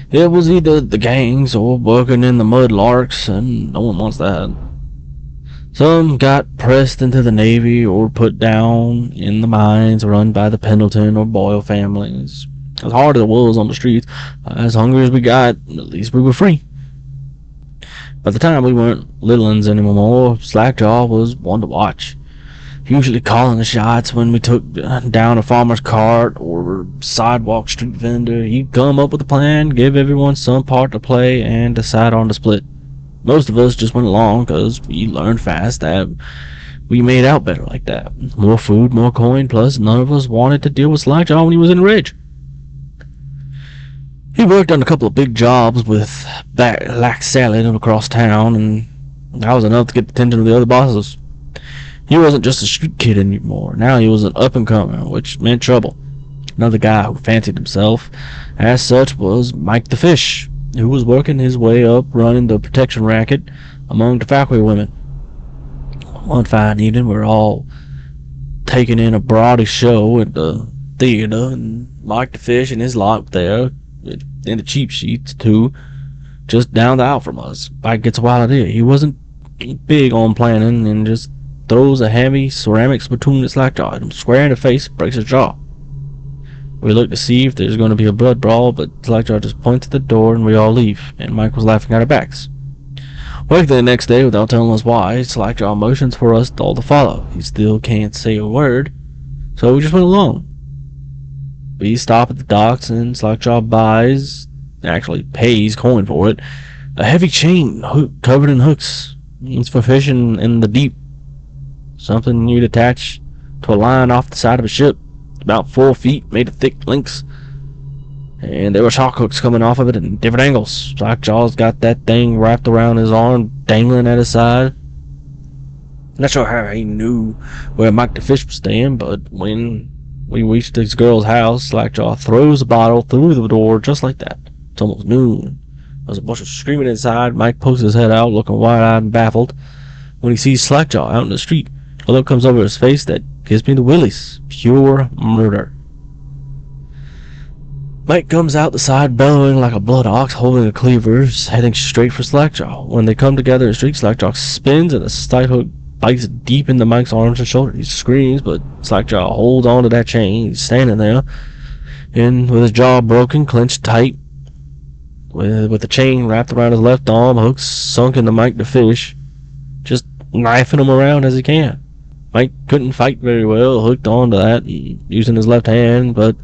it was either the gangs or working in the mud larks, and no one wants that. Some got pressed into the Navy or put down in the mines run by the Pendleton or Boyle families. As hard as it was on the streets, as hungry as we got, at least we were free. By the time we weren't little uns anymore, Slackjaw was one to watch. usually calling the shots when we took down a farmer's cart or sidewalk street vendor. He'd come up with a plan, give everyone some part to play, and decide on the split. Most of us just went along because we learned fast that we made out better like that. More food, more coin, plus none of us wanted to deal with Slackjaw when he was enraged. He worked on a couple of big jobs with Black Salad across town, and that was enough to get the attention of the other bosses. He wasn't just a street kid anymore. Now he was an up-and-comer, which meant trouble. Another guy who fancied himself as such was Mike the Fish, who was working his way up running the protection racket among the faculty women. One fine evening, we were all taking in a brawny show at the theater, and Mike the Fish and his lot there, in the cheap sheets too, just down the aisle from us. Mike gets a wild idea. He wasn't big on planning, and just throws a heavy ceramic spittoon at Slackjaw, hit him square in the face, breaks his jaw. We look to see if there's going to be a blood brawl, but Slackjaw just points at the door and we all leave, and Mike was laughing at our backs. Waked the next day without telling us why, Slackjaw motions for us all to follow. He still can't say a word, so we just went along. We stop at the docks and Slackjaw actually pays coin for it, a heavy chain covered in hooks. It's for fishing in the deep. Something you'd attach to a line off the side of a ship, about 4 feet, made of thick links. And there were shark hooks coming off of it in different angles. Slackjaw's got that thing wrapped around his arm, dangling at his side. Not sure how he knew where Mike the Fish was staying, but when we reached this girl's house, Slackjaw throws the bottle through the door just like that. It's almost noon. There's a bunch of screaming inside. Mike pokes his head out, looking wide-eyed and baffled, when he sees Slackjaw out in the street. A look comes over his face that gives me the willies. Pure murder. Mike comes out the side bellowing like a blood ox holding a cleaver, heading straight for Slackjaw. When they come together in street, Slackjaw spins and a stight hook bites deep into Mike's arms and shoulders. He screams, but Slackjaw holds on to that chain. He's standing there, and with his jaw broken, clenched tight, with the chain wrapped around his left arm, hooks sunk into Mike the Fish, just knifing him around as he can. Mike couldn't fight very well, hooked on to that, using his left hand, but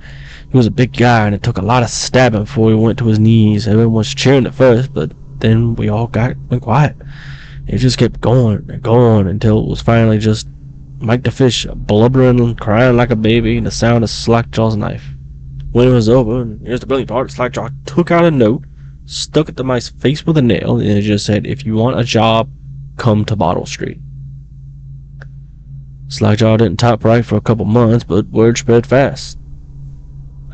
he was a big guy, and it took a lot of stabbing before he went to his knees. Everyone was cheering at first, but then we all went quiet. It just kept going and going until it was finally just Mike the Fish blubbering and crying like a baby, and the sound of Slackjaw's knife. When it was over, and here's the brilliant part, Slackjaw took out a note, stuck it to Mike's face with a nail, and it just said, "If you want a job, come to Bottle Street." Slackjaw didn't type right for a couple months, but word spread fast.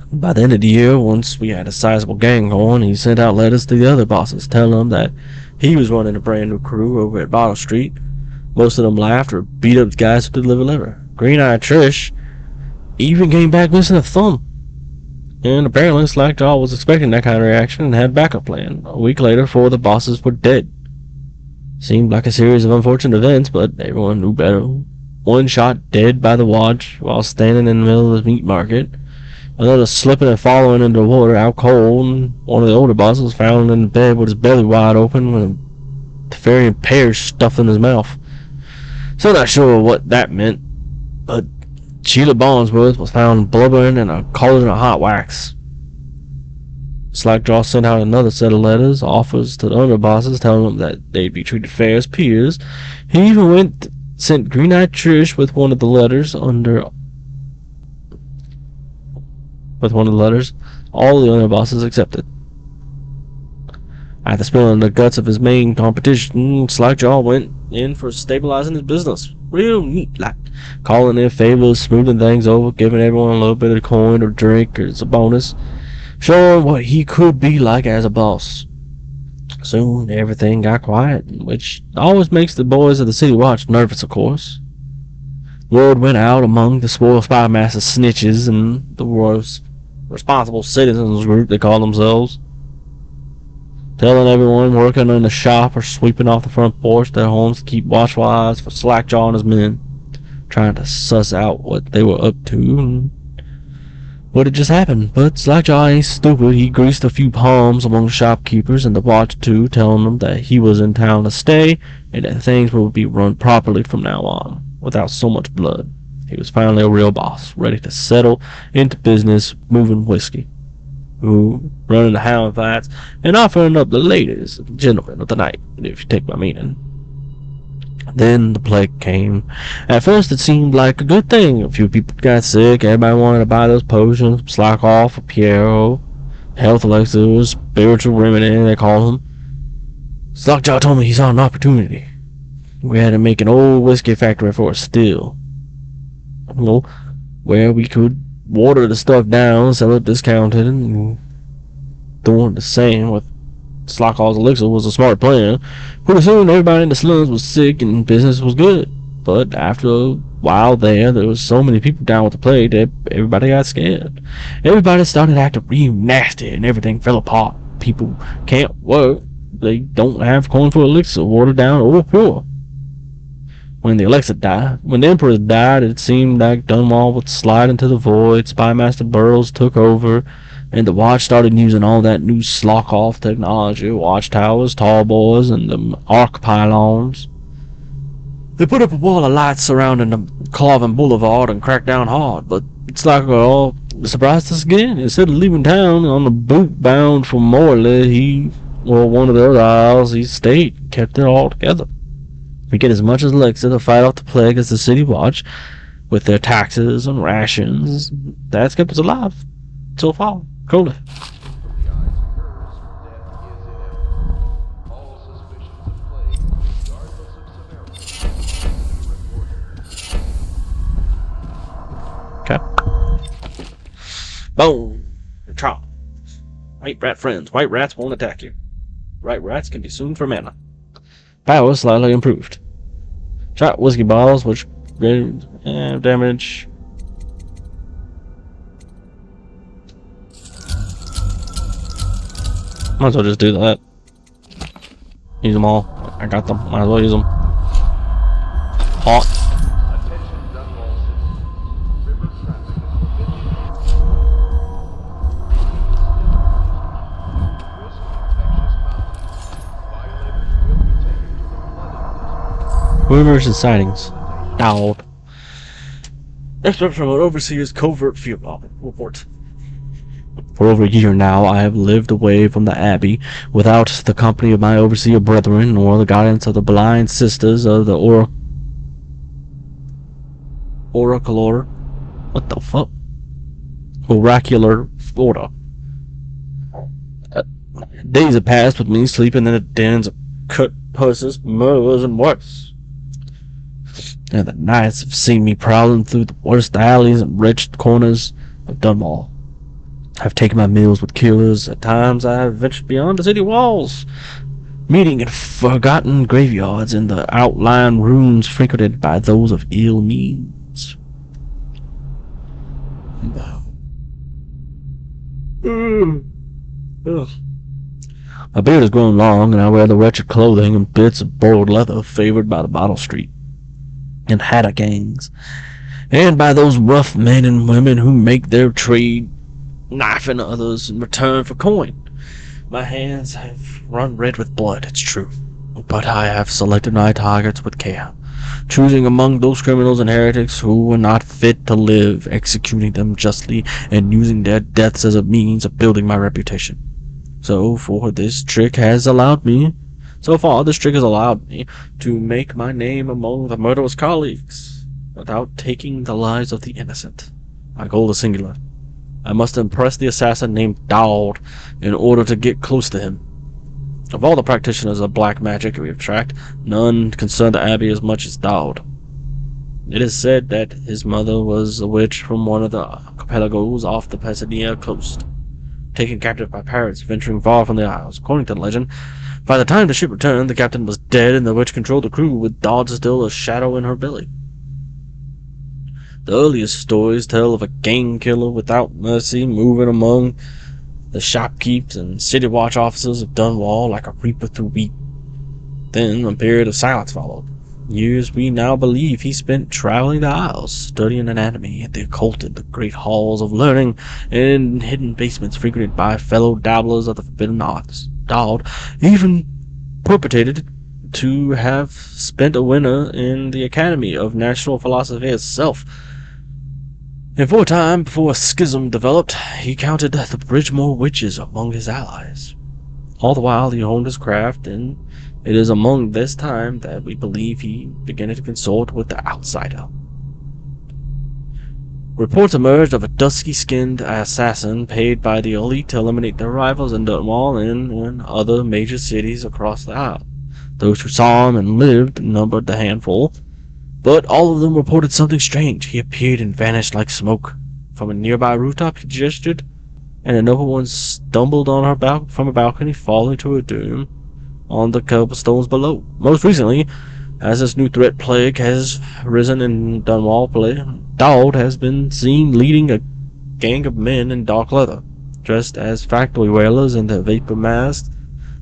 By the end of the year, once we had a sizable gang going, he sent out letters to the other bosses telling them that he was running a brand new crew over at Bottle Street. Most of them laughed or beat up the guys who delivered liver. Green-eyed Trish even came back missing a thumb. And apparently Slackjaw was expecting that kind of reaction and had a backup plan. A week later, 4 of the bosses were dead. Seemed like a series of unfortunate events, but everyone knew better. One shot dead by the watch while standing in the middle of the meat market. Another slipping and falling into the water out cold, and one of the older bosses was found in the bed with his belly wide open with a Teferian pear stuffed in his mouth. Still not sure what that meant, but Sheila Barnesworth was found blubbering in a cauldron of hot wax. Slackjaw sent out another set of letters, offers to the other bosses, telling them that they'd be treated fair as peers. He even sent Green-Eyed Trish with one of the letters. All the other bosses accepted. After spilling the guts of his main competition, Slackjaw went in for stabilizing his business. Real neat, like calling in favors, smoothing things over, giving everyone a little bit of coin or drink as a bonus, showing what he could be like as a boss. Soon everything got quiet, which always makes the boys of the City Watch nervous, of course. Word went out among the spoiled spy master snitches and the worst responsible citizens group they call themselves, telling everyone working in the shop or sweeping off the front porch their homes to keep watchful eyes for Slackjaw and his men, trying to suss out what they were up to and what had just happened. But Slackjaw ain't stupid. He greased a few palms among the shopkeepers and the watch too, telling them that he was in town to stay and that things would be run properly from now on. without so much blood. He was finally a real boss, ready to settle into business, moving whiskey, running the hound fights, and offering up the ladies and gentlemen of the night, if you take my meaning. Then the plague came. At first it seemed like a good thing. A few people got sick, everybody wanted to buy those potions, slack off, a Piero, health elixirs, spiritual remedy, they call them. Stockjaw told me he saw an opportunity. We had to make an old whiskey factory for a still. Well, where we could water the stuff down, sell it discounted, and doing the same with Slockall's elixir was a smart plan. Pretty soon everybody in the slums was sick and business was good. But after a while there was so many people down with the plague that everybody got scared. Everybody started acting real nasty and everything fell apart. People can't work. They don't have corn for elixir, watered down or pure. When the Emperor died, it seemed like Dunwall would slide into the void. Spymaster Burroughs took over, and the Watch started using all that new slock-off technology, watchtowers, tall boys, and the arc pylons. They put up a wall of lights surrounding the Cloven Boulevard and cracked down hard, but it's like all surprised us again. Instead of leaving town on a boat bound for Morley, one of the other isles, he stayed and kept it all together. We get as much as elixir to fight off the plague as the City Watch, with their taxes and rations. That's kept us alive so far. Cool. Okay. Boom. Trump. White rat friends. White rats won't attack you. White rats can be soon for mana. Power slightly improved. Shot whiskey bottles, which damage. Might as well just do that. Use them all. I got them. Might as well use them. Hawk. Rumors and sightings. Dowd. Excerpt from an overseer's covert field report. For over a year now, I have lived away from the Abbey, without the company of my overseer brethren, nor the guidance of the blind sisters of the oracular. What the fuck? Oracular order. Days have passed with me sleeping in the dens of cut purses, murderers, and worse. And the nights have seen me prowling through the worst alleys and wretched corners of Dunwall. I've taken my meals with killers. At times I have ventured beyond the city walls, meeting in forgotten graveyards in the outlying ruins frequented by those of ill means. My beard has grown long, and I wear the wretched clothing and bits of borrowed leather favored by the Bottle Street and Hatter gangs, and by those rough men and women who make their trade knifing others in return for coin. My hands have run red with blood, it's true, but I have selected my targets with care, choosing among those criminals and heretics who were not fit to live, executing them justly, and using their deaths as a means of building my reputation. So far, this trick has allowed me to make my name among the murderous colleagues, without taking the lives of the innocent. My goal is singular. I must impress the assassin named Dowd in order to get close to him. Of all the practitioners of black magic we have tracked, none concern the Abbey as much as Dowd. It is said that his mother was a witch from one of the archipelagos off the Pasadena coast, taken captive by pirates venturing far from the isles. According to the legend, by the time the ship returned, the captain was dead and the witch controlled the crew, with Dowd still a shadow in her belly. The earliest stories tell of a gang killer without mercy moving among the shopkeepers and city watch officers of Dunwall like a reaper through wheat. Then a period of silence followed. Years we now believe he spent traveling the isles, studying anatomy and the occult in the great halls of learning and hidden basements frequented by fellow dabblers of the forbidden arts. Dowd even perpetrated to have spent a winter in the Academy of Natural Philosophy itself. And for a time, before a schism developed, he counted the Bridgemore witches among his allies. All the while he honed his craft, and it is among this time that we believe he began to consult with the outsider. Reports emerged of a dusky-skinned assassin paid by the elite to eliminate their rivals in Dunwall and in other major cities across the Isle. Those who saw him and lived numbered the handful, but all of them reported something strange. He appeared and vanished like smoke. From a nearby rooftop he gestured, and another one stumbled on her from a balcony, falling to her doom on the cobblestones below. Most recently, as this new threat plague has risen in Dunwall, Dowd has been seen leading a gang of men in dark leather, dressed as factory whalers in their vapor masks.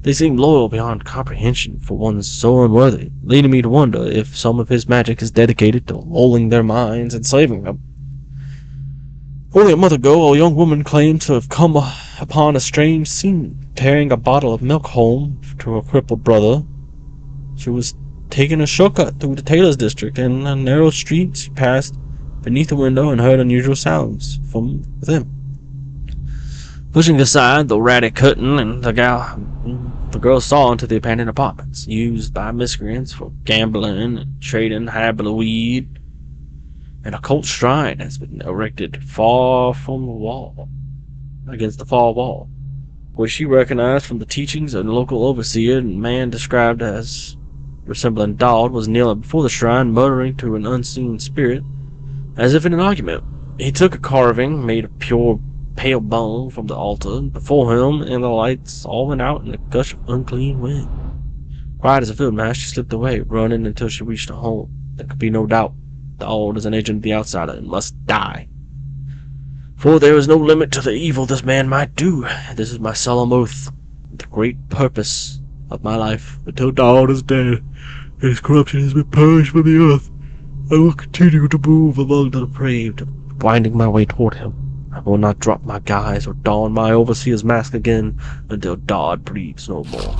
They seem loyal beyond comprehension for one so unworthy, leading me to wonder if some of his magic is dedicated to lulling their minds and saving them. Only a month ago, a young woman claimed to have come upon a strange scene, carrying a bottle of milk home to her crippled brother. She was taking a shortcut through the tailor's district, and in a narrow street she passed beneath a window and heard unusual sounds from within. Pushing aside the ratty curtain, and the girl saw into the abandoned apartments, used by miscreants for gambling and trading hybrid weed. An occult shrine has been erected far from the wall, against the far wall, which she recognized from the teachings of the local overseer. And man described as resembling Dowd was kneeling before the shrine, muttering to an unseen spirit, as if in an argument. He took a carving made of pure pale bone from the altar before him, and the lights all went out in a gush of unclean wind. Quiet as a field mouse, she slipped away, running until she reached her home. There could be no doubt. Dowd is an agent of the outsider and must die. For there is no limit to the evil this man might do. This is my solemn oath, the great purpose of my life. Until Dowd is dead, and his corruption has been purged from the earth, I will continue to move among the depraved, winding my way toward him. I will not drop my guise or don my overseer's mask again until Dowd breathes no more.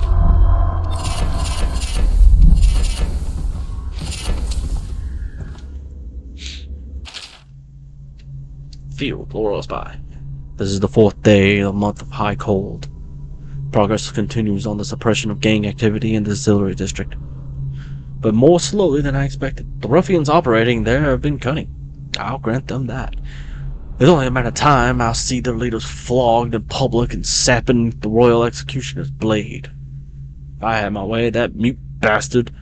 Field, Laurel Spy. This is the 4th day of the month of high cold. Progress continues on the suppression of gang activity in the Distillery District, but more slowly than I expected. The ruffians operating there have been cunning. I'll grant them that. It's only a matter of time I'll see their leaders flogged in public and sapping the royal executioner's blade. If I had my way, that mute bastard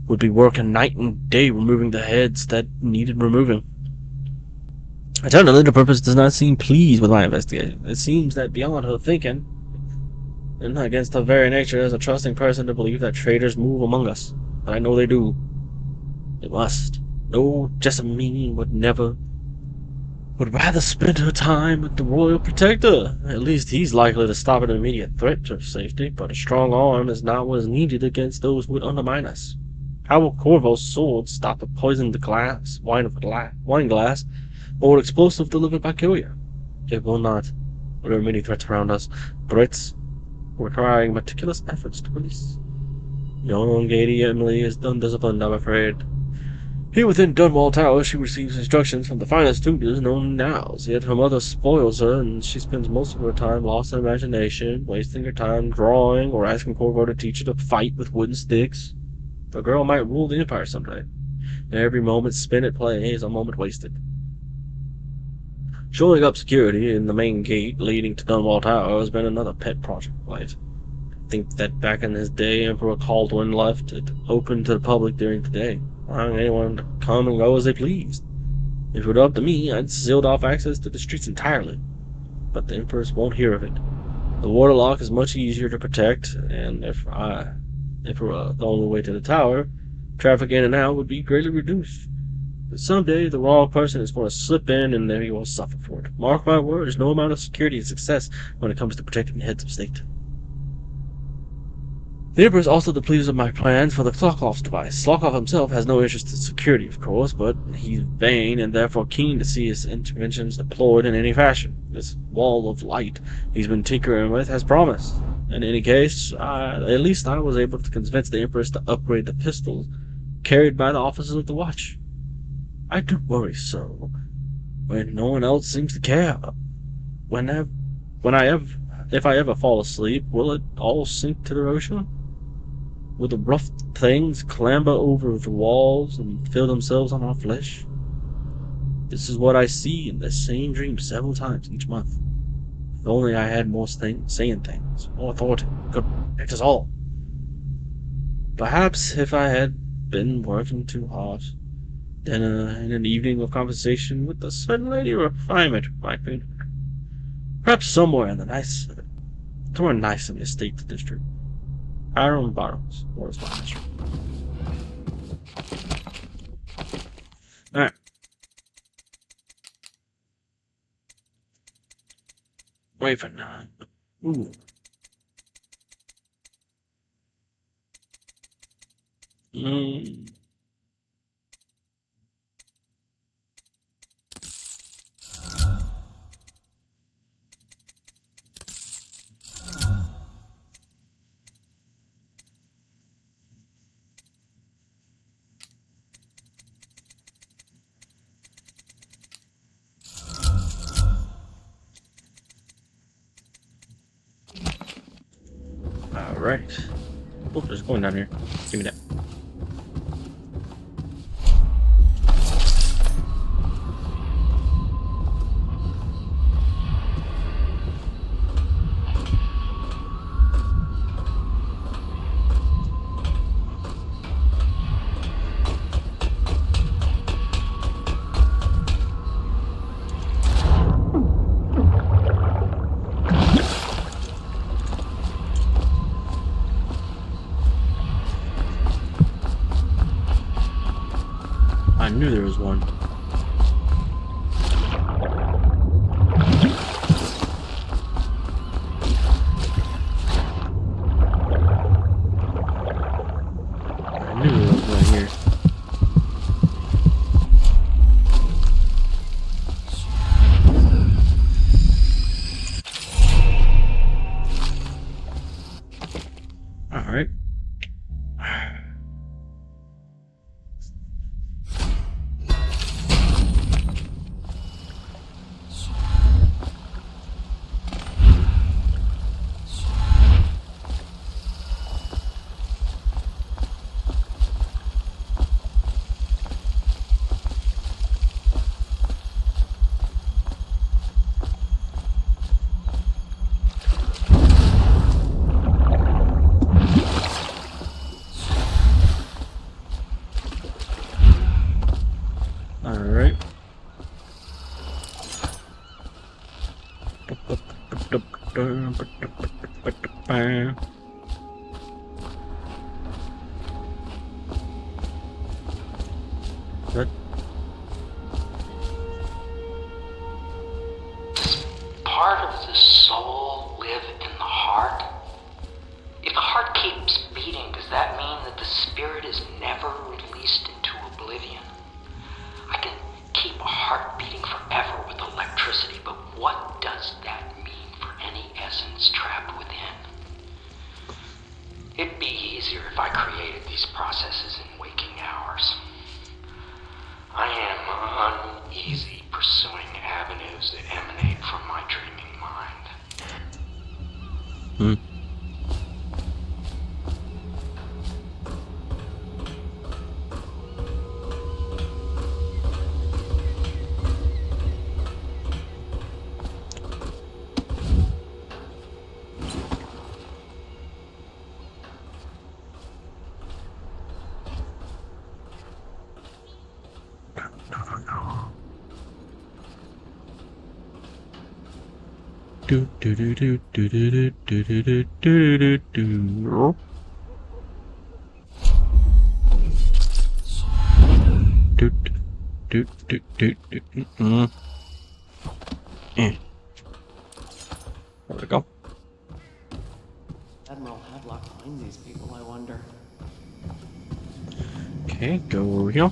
would be working night and day removing the heads that needed removing. Eternally, the purpose does not seem pleased with my investigation. It seems that beyond her thinking, and against her very nature as a trusting person, to believe that traitors move among us. But I know they do. They must. No Jessamine would rather spend her time with the royal protector. At least he's likely to stop an immediate threat to her safety, but a strong arm is not what is needed against those who would undermine us. How will Corvo's sword stop the poisoned wine glass, or explosive delivered by courier? It will not. There are many threats around us, threats requiring meticulous efforts to release. Young Lady Emily is undisciplined, I'm afraid. Here within Dunwall Tower, she receives instructions from the finest tutors known now, yet her mother spoils her, and she spends most of her time lost in imagination, wasting her time drawing or asking Corvo to teach her to fight with wooden sticks. The girl might rule the Empire someday. Every moment spent at play is a moment wasted. Shoring up security in the main gate leading to Dunwall Tower has been another pet project of late. I think that back in his day, Emperor Caldwin left it open to the public during the day, allowing anyone to come and go as they pleased. If it were up to me, I'd sealed off access to the streets entirely. But the Empress won't hear of it. The waterlock is much easier to protect, and if it were the only way to the tower, traffic in and out would be greatly reduced. But someday the wrong person is going to slip in, and there he will suffer for it. Mark my words, no amount of security is success when it comes to protecting the heads of state. The Emperor is also displeased with my plans for the Slockoff's device. Slockoff himself has no interest in security, of course, but he's vain and therefore keen to see his interventions deployed in any fashion. This wall of light he's been tinkering with has promise, In any case, at least I was able to convince the Empress to upgrade the pistols carried by the officers of the Watch. I do worry so, when no one else seems to care. If I ever fall asleep, will it all sink to the ocean? Will the rough things clamber over the walls and fill themselves on our flesh? This is what I see in the same dream several times each month. If only I had more saying things, more authority, could protect us all. Perhaps if I had been working too hard, then in an evening of conversation with a certain lady refinement might be. Perhaps somewhere in the estate district. Iron Bottoms was my answer. Alright. Raven. Ooh. Alright. Oh, there's a coin down here. Give me that. I knew there was one. I knew there was one here. All right. Alright. What? Part of the soul live in the heart? If the heart keeps beating, does that mean that the spirit is never released into oblivion? I can keep a heart beating forever with electricity, but what does that mean for any essence trapped within? It'd be easier if I created these processes in waking hours. I am uneasy pursuing avenues that emanate from my dreaming mind. Do do do do do do do do do do do do. Do do do do do. There we go. Admiral Hadlock find these people, I wonder. Okay, go over here.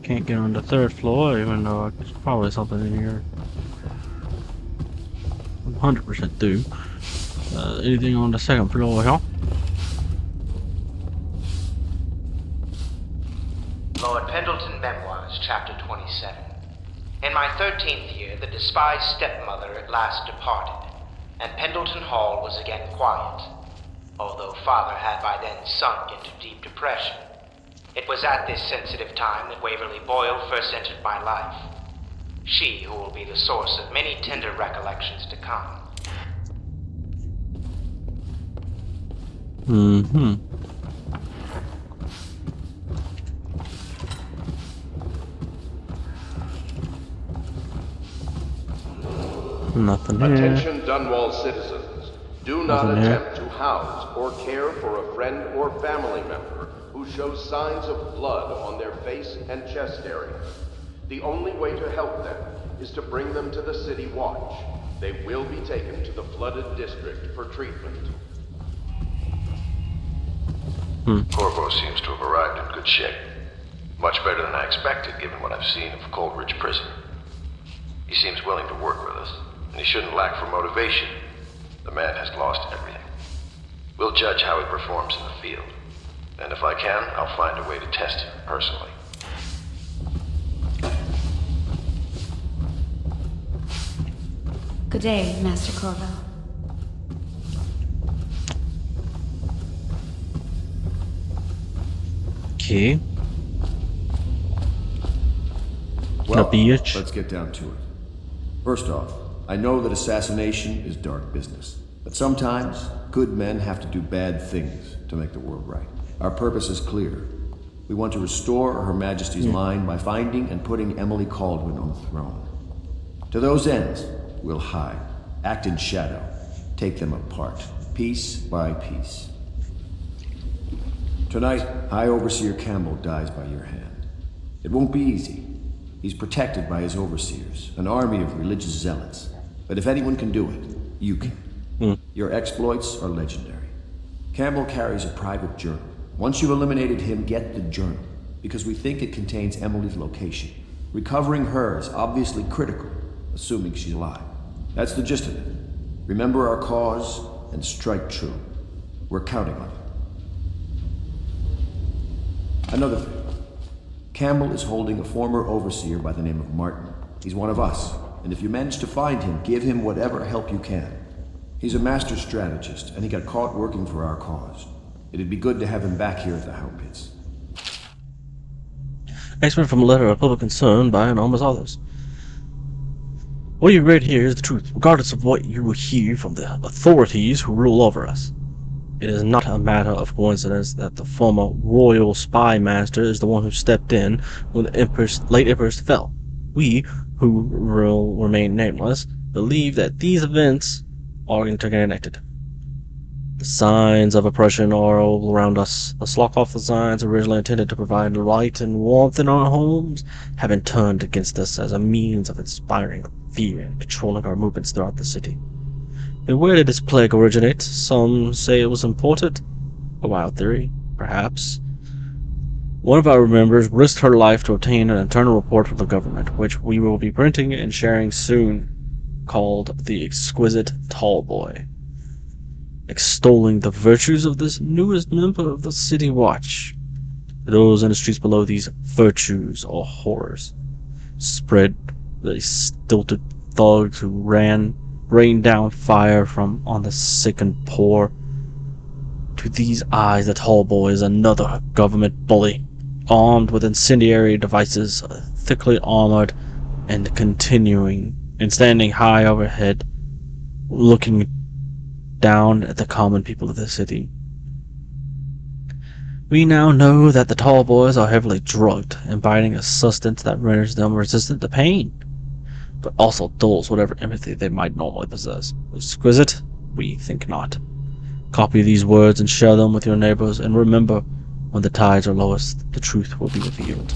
Can't get on the third floor, even though there's probably something in here. 100% do. Anything on the second floor here? Lord Pendleton Memoirs, Chapter 27. In my 13th year, the despised stepmother at last departed, and Pendleton Hall was again quiet, although Father had by then sunk into deep depression. It was at this sensitive time that Waverly Boyle first entered my life. She who will be the source of many tender recollections to come. Mm-hmm. Nothing here. Attention Dunwall citizens. Do not Nothing here. attempt to house or care for a friend or family member who shows signs of blood on their face and chest area. The only way to help them is to bring them to the City Watch. They will be taken to the flooded district for treatment. Corvo seems to have arrived in good shape. Much better than I expected, given what I've seen of Coleridge Prison. He seems willing to work with us, and he shouldn't lack for motivation. The man has lost everything. We'll judge how he performs in the field. And if I can, I'll find a way to test him personally. Good day, Master Corvo. Okay. Well, bitch. let's get down to it. First off, I know that assassination is dark business. But sometimes, good men have to do bad things to make the world right. Our purpose is clear. We want to restore Her Majesty's mind by finding and putting Emily Caldwin on the throne. To those ends, we'll hide, act in shadow, take them apart, piece by piece. Tonight, High Overseer Campbell dies by your hand. It won't be easy. He's protected by his overseers, an army of religious zealots. But if anyone can do it, you can. Your exploits are legendary. Campbell carries a private journal. Once you've eliminated him, get the journal, because we think it contains Emily's location. Recovering her is obviously critical, assuming she's alive. That's the gist of it. Remember our cause and strike true. We're counting on you. Another thing. Campbell is holding a former overseer by the name of Martin. He's one of us, and if you manage to find him, give him whatever help you can. He's a master strategist, and he got caught working for our cause. It'd be good to have him back here at the Hound Pits. Excerpt from a letter of public concern by anonymous authors. What you read here is the truth, regardless of what you hear from the authorities who rule over us. It is not a matter of coincidence that the former royal spy master is the one who stepped in when the late Empress fell. We, who will remain nameless, believe that these events are interconnected. The signs of oppression are all around us. The Slockoff designs originally intended to provide light and warmth in our homes have been turned against us as a means of inspiring fear and controlling our movements throughout the city. And where did this plague originate? Some say it was imported. A wild theory, perhaps. One of our members risked her life to obtain an internal report from the government, which we will be printing and sharing soon, called The Exquisite Tallboy, extolling the virtues of this newest member of the City Watch. Those in the streets below, these virtues are horrors. Spread the stilted thugs who rained down fire from on the sick and poor. To these eyes, the Tallboy is another government bully, armed with incendiary devices, thickly armored, and standing high overhead, looking down at the common people of the city. We now know that the Tallboys are heavily drugged, imbibing a substance that renders them resistant to pain, but also dulls whatever empathy they might normally possess. Exquisite? We think not. Copy these words and share them with your neighbors, and remember, when the tides are lowest, the truth will be revealed.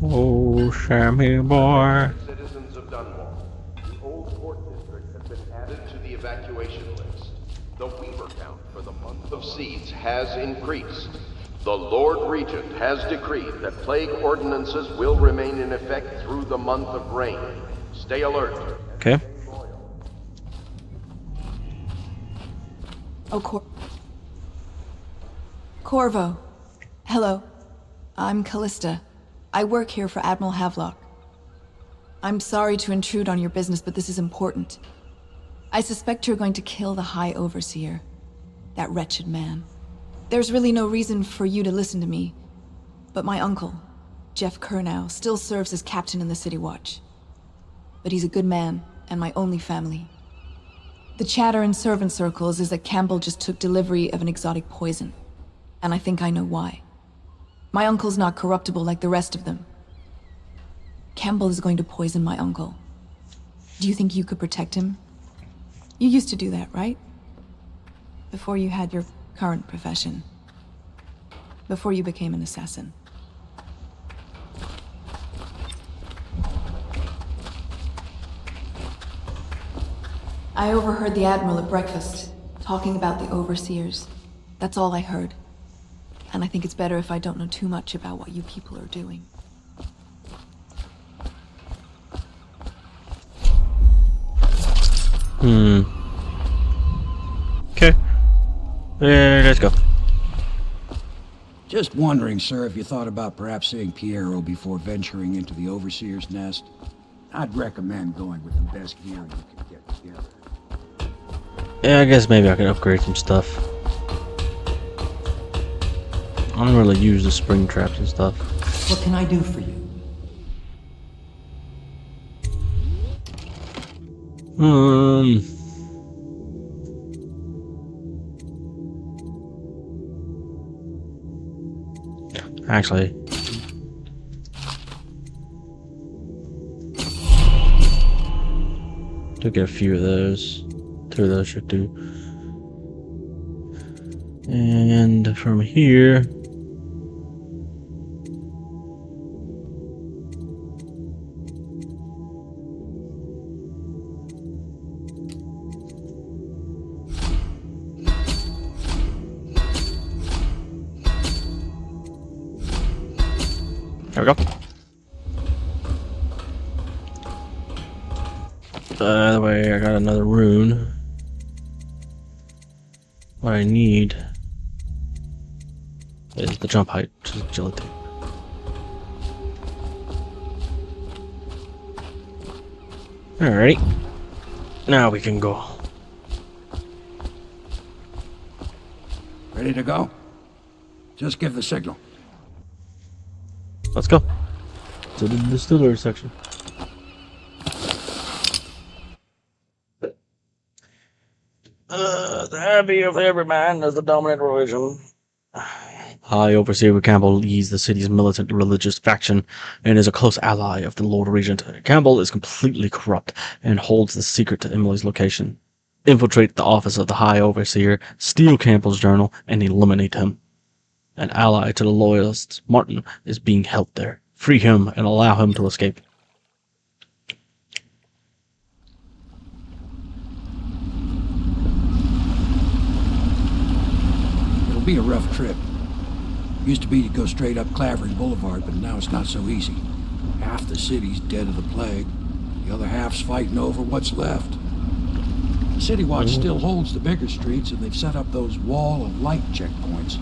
Oh, Sammy boy. Citizens of Dunwall, the old port district has been added to the evacuation list. The weaver count for the month of seeds has increased. The Lord Regent has decreed that plague ordinances will remain in effect through the month of rain. Stay alert. Okay. Oh, Corvo. Hello. I'm Callista. I work here for Admiral Havelock. I'm sorry to intrude on your business, but this is important. I suspect you're going to kill the High Overseer. That wretched man. There's really no reason for you to listen to me, but my uncle, Jeff Kernow, still serves as captain in the City Watch. But he's a good man, and my only family. The chatter in servant circles is that Campbell just took delivery of an exotic poison, and I think I know why. My uncle's not corruptible like the rest of them. Campbell is going to poison my uncle. Do you think you could protect him? You used to do that, right? Before you had your current profession. Before you became an assassin. I overheard the Admiral at breakfast, talking about the Overseers. That's all I heard. And I think it's better if I don't know too much about what you people are doing. Okay. Let's go. Just wondering, sir, if you thought about perhaps seeing Piero before venturing into the Overseer's nest. I'd recommend going with the best gear you can get together. Yeah, I guess maybe I can upgrade some stuff. I don't really use the spring traps and stuff. What can I do for you? Actually, do get a few of those. 2 of those should do. And from here, there we go. By the way, I got another rune. What I need is the jump height, which is agility. Alrighty. Now we can go. Ready to go? Just give the signal. Let's go to the distillery section. The abbey of every man is the dominant religion. High Overseer Campbell leads the city's militant religious faction and is a close ally of the Lord Regent. Campbell is completely corrupt and holds the secret to Emily's location. Infiltrate the office of the High Overseer, steal Campbell's journal, and eliminate him. An ally to the Loyalists, Martin, is being held there. Free him and allow him to escape. It'll be a rough trip. Used to be to go straight up Clavering Boulevard, but now it's not so easy. Half the city's dead of the plague. The other half's fighting over what's left. The City Watch still holds the bigger streets, and they've set up those wall of light checkpoints.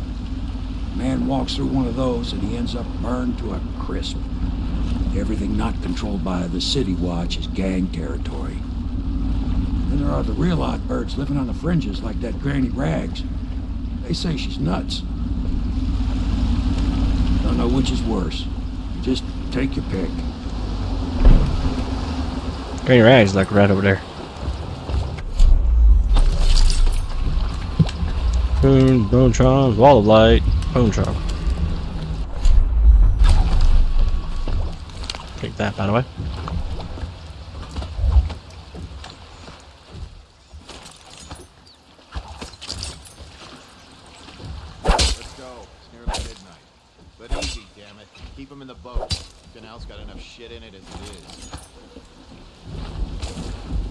A man walks through one of those, and he ends up burned to a crisp. Everything not controlled by the City Watch is gang territory. Then there are the real odd birds living on the fringes, like that Granny Rags. They say she's nuts. Don't know which is worse. Just take your pick. Granny Rags, like right over there. Bone charms, wall of light, bone charm. Take that, by the way. Let's go. It's nearly midnight. But easy, damn it. Keep them in the boat. Canal's got enough shit in it as it is.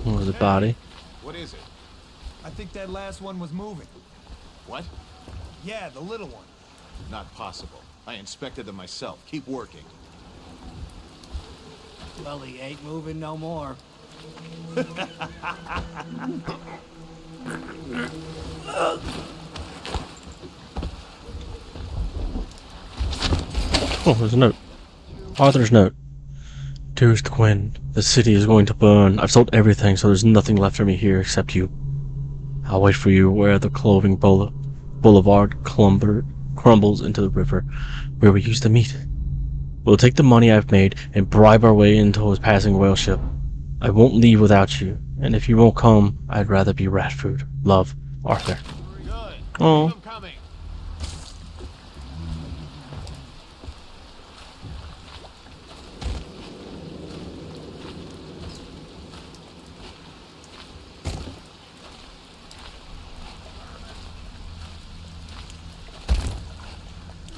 What was the body? What is it? I think that last one was moving. What? Yeah, the little one. Not possible. I inspected them myself. Keep working. Well, he ain't moving no more. Oh, there's a note. Arthur's note. Dearest Gwen, the city is going to burn. I've sold everything, so there's nothing left for me here except you. I'll wait for you where the cloving boulevard crumbles into the river where we used to meet. We'll take the money I've made and bribe our way into a passing whale ship. I won't leave without you, and if you won't come, I'd rather be rat food. Love, Arthur. Oh.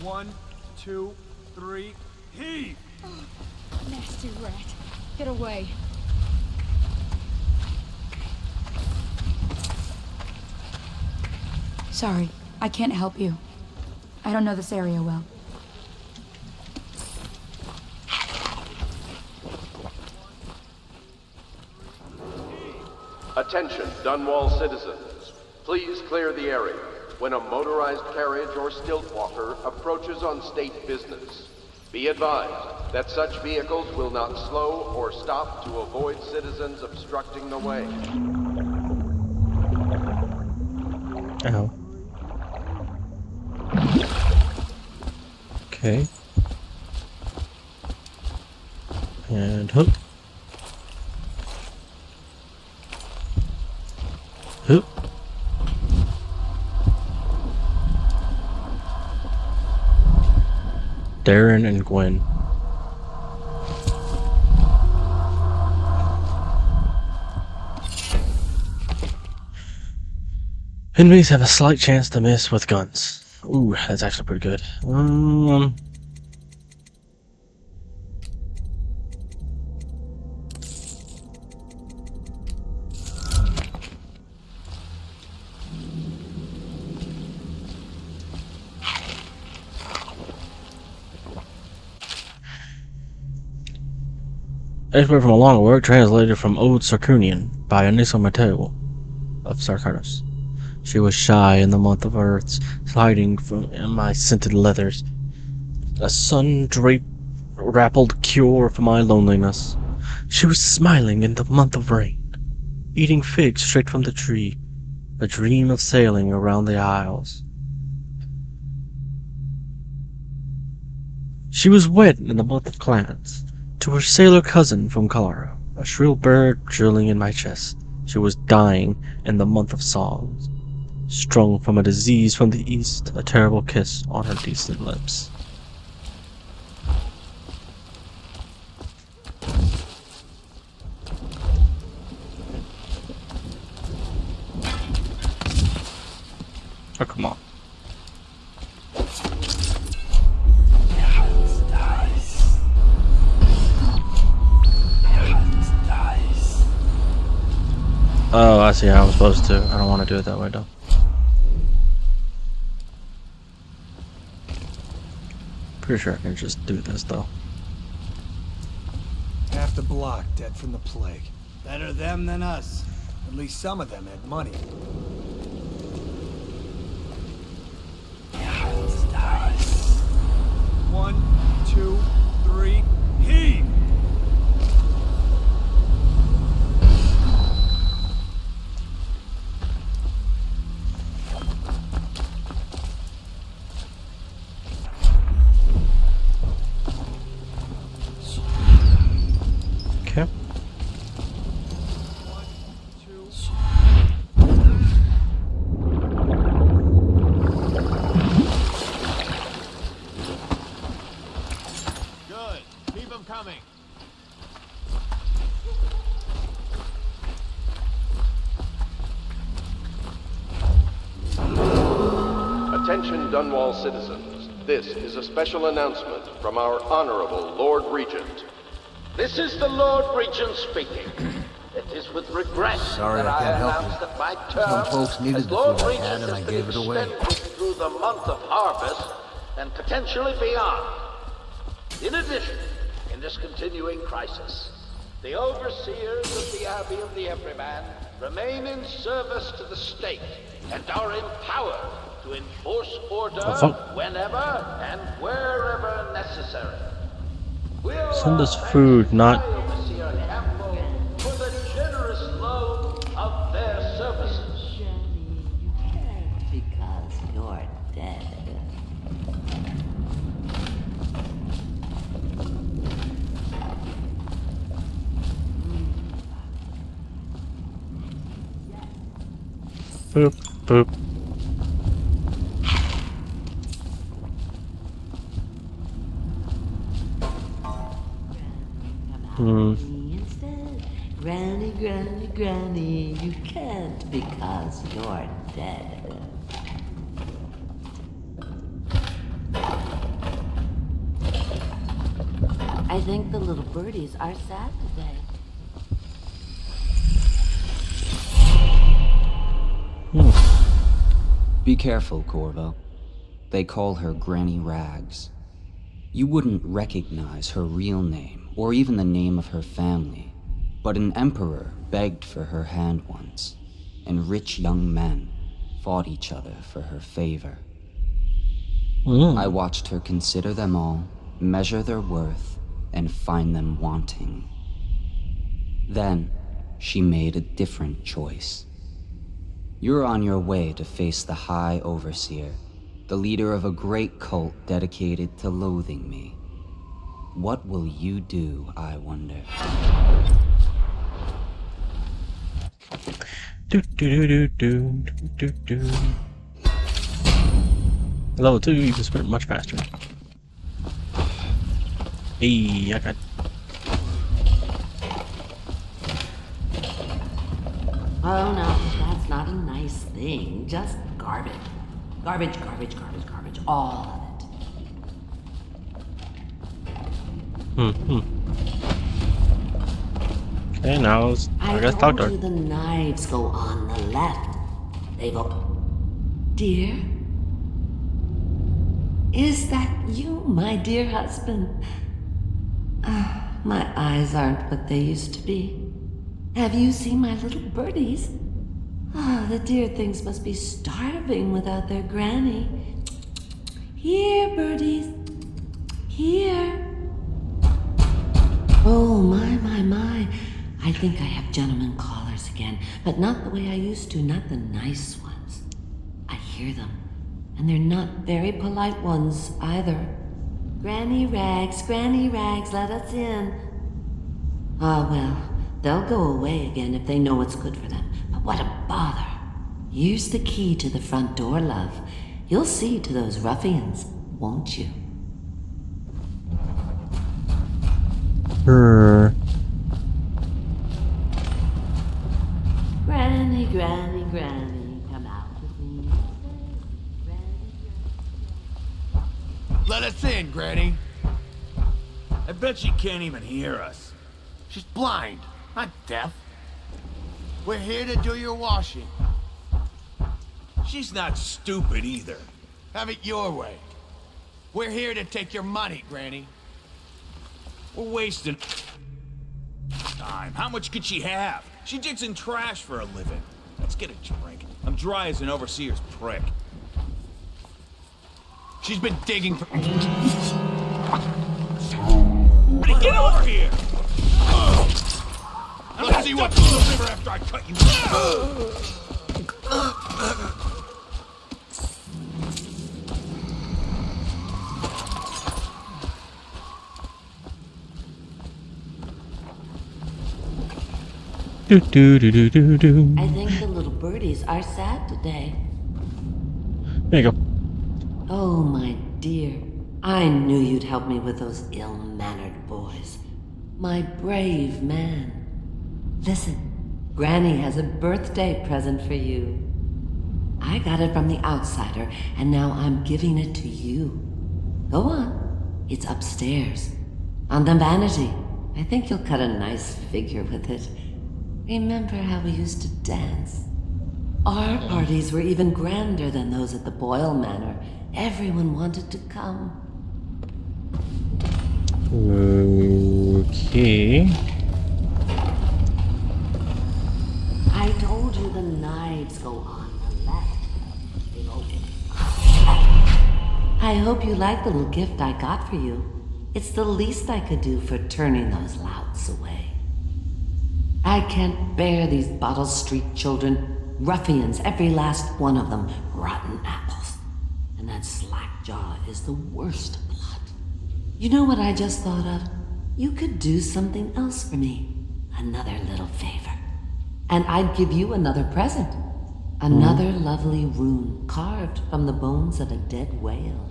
One, two, three, heave! Nasty rat. Get away. Sorry, I can't help you. I don't know this area well. Attention, Dunwall citizens. Please clear the area when a motorized carriage or stilt walker approaches on state business. Be advised that such vehicles will not slow or stop to avoid citizens obstructing the way. Ow. Okay. And hook. Hook. Darren and Gwen. Enemies have a slight chance to miss with guns. Ooh, that's actually pretty good. Expert from a long work translated from Old Sarkunian by Anissa Mateo of Sarkarnos. She was shy in the month of Earths, hiding in my scented leathers. A sun-draped, rappled cure for my loneliness. She was smiling in the month of rain, eating figs straight from the tree, a dream of sailing around the isles. She was wed in the month of clans, to her sailor cousin from Colorado, a shrill bird drilling in my chest. She was dying in the month of songs, strung from a disease from the east, a terrible kiss on her decent lips. Oh, come on. Oh, I see how I'm supposed to. I don't want to do it that way, though. Pretty sure I can just do this, though. Half the block dead from the plague. Better them than us. At least some of them had money. One, two, three, heave! Okay. Good. Keep them coming. Attention, Dunwall citizens. This is a special announcement from our Honorable Lord Regent. This is the Lord Regent speaking. It is with regret Sorry, that I can't help announce you. that my Some term folks needed as the Lord food I Regent had, and I has been gave it away. extended through the month of harvest and potentially beyond. In addition, in this continuing crisis, the overseers of the Abbey of the Everyman remain in service to the state and are empowered to enforce order whenever and wherever necessary. Send us food, not... Overseer Campbell for the generous loan of their services. Because you're dead. Boop, boop. Instead, Granny, Granny, Granny, you can't because you're dead. I think the little birdies are sad today. Be careful, Corvo. They call her Granny Rags. You wouldn't recognize her real name, or even the name of her family, but an emperor begged for her hand once, and rich young men fought each other for her favor. I watched her consider them all, measure their worth, and find them wanting. Then, she made a different choice. You're on your way to face the High Overseer, the leader of a great cult dedicated to loathing me. What will you do, I wonder? Level 2, you can sprint much faster. Hey, I got... Oh no, that's not a nice thing. Just garbage. Garbage, garbage, garbage, garbage. All of it. Okay, now I guess talk to her. I told you the knives go on the left. They go... Dear? Is that you, my dear husband? My eyes aren't what they used to be. Have you seen my little birdies? The dear things must be starving without their granny. Here, birdies. Here. Oh, my. I think I have gentlemen callers again, but not the way I used to, not the nice ones. I hear them, and they're not very polite ones either. Granny Rags, let us in. Ah, well, they'll go away again if they know what's good for them. But what a bother. Here's the key to the front door, love. You'll see to those ruffians, won't you? Granny, come out with me. Let us in, Granny. I bet she can't even hear us. She's blind, not deaf. We're here to do your washing. She's not stupid either. Have it your way. We're here to take your money, Granny. We're wasting time. How much could she have? She digs in trash for a living. Let's get a drink. I'm dry as an overseer's prick. She's been digging for... Get over here! Let's see what's in the river after I cut you. I think the little birdies are sad today. There you go. Oh, my dear. I knew you'd help me with those ill-mannered boys. My brave man. Listen, Granny has a birthday present for you. I got it from the outsider, and now I'm giving it to you. Go on. It's upstairs. On the vanity. I think you'll cut a nice figure with it. Remember how we used to dance? Our parties were even grander than those at the Boyle Manor. Everyone wanted to come. Okay. I told you the knives go on the left. They go in. I hope you like the little gift I got for you. It's the least I could do for turning those louts away. I can't bear these Bottle Street children. Ruffians, every last one of them. Rotten apples. And that slackjaw is the worst lot. You know what I just thought of? You could do something else for me. Another little favor. And I'd give you another present. Another lovely rune carved from the bones of a dead whale.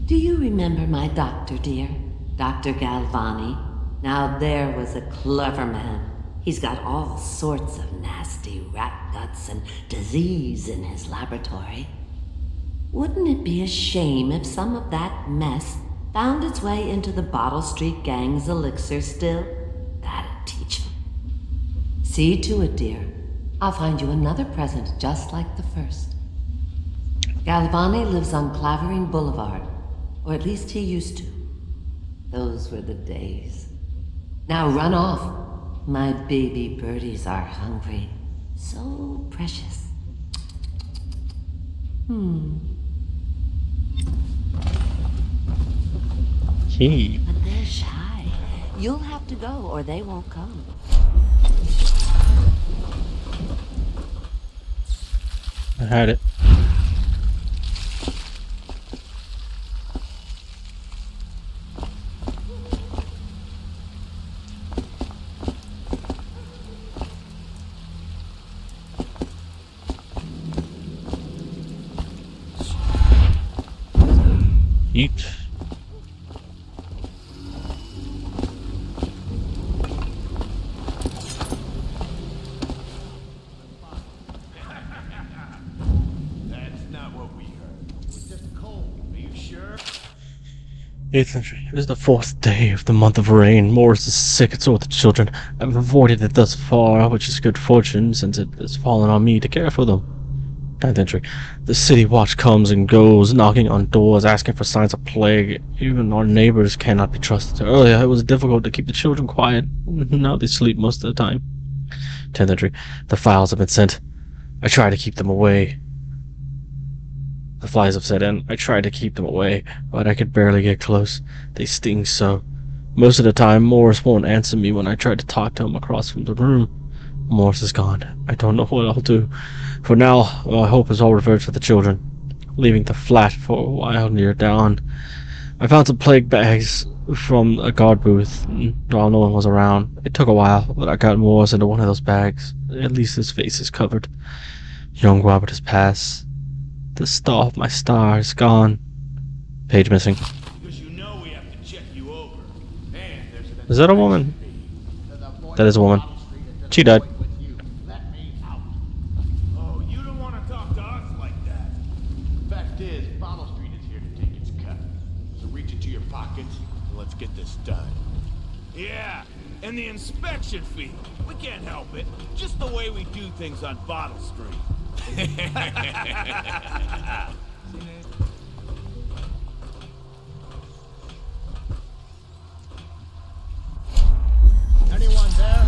Do you remember my doctor, dear? Dr. Galvani? Now there was a clever man. He's got all sorts of nasty rat guts and disease in his laboratory. Wouldn't it be a shame if some of that mess found its way into the Bottle Street Gang's elixir still? That'd teach him. See to it, dear. I'll find you another present just like the first. Galvani lives on Clavering Boulevard, or at least he used to. Those were the days. Now run off. My baby birdies are hungry. So precious. Hey. But they're shy. You'll have to go or they won't come. I had it. Eat. That's not what we heard. It was just cold. Are you sure? 8th entry. It is the 4th day of the month of rain. Morris is sick, and so with the children. I've avoided it thus far, which is good fortune, since it has fallen on me to care for them. 9th entry. The city watch comes and goes, knocking on doors, asking for signs of plague. Even our neighbors cannot be trusted. Earlier, it was difficult to keep the children quiet. Now they sleep most of the time. 10th entry. The files have been sent. I try to keep them away. The flies have set in. I tried to keep them away, but I could barely get close. They sting so. Most of the time, Morris won't answer me when I try to talk to him across from the room. Morris is gone. I don't know what I'll do. For now, my hope is all reversed for the children. Leaving the flat for a while near dawn, I found some plague bags from a guard booth while no one was around. It took a while, but I got Morris into one of those bags. At least his face is covered. Young Robert has passed. The star of my star is gone. Page missing. Because you know we have to check you over. Man, there's an Is that a woman? That is a woman. She died. Oh, you don't want to talk to us like that. Fact is, Bottle Street is here to take its cut. So reach into your pockets and let's get this done. Yeah, and the inspection fee. We can't help it. Just the way we do things on Bottle Street. Anyone there?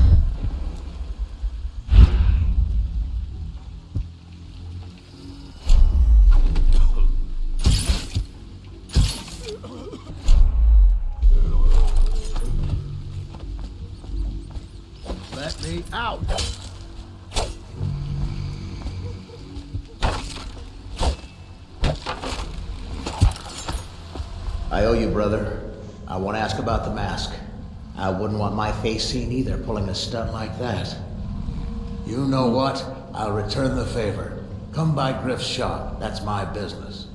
Let me out. I owe you, brother. I won't ask about the mask. I wouldn't want my face seen either, pulling a stunt like that. You know what? I'll return the favor. Come by Griff's shop. That's my business.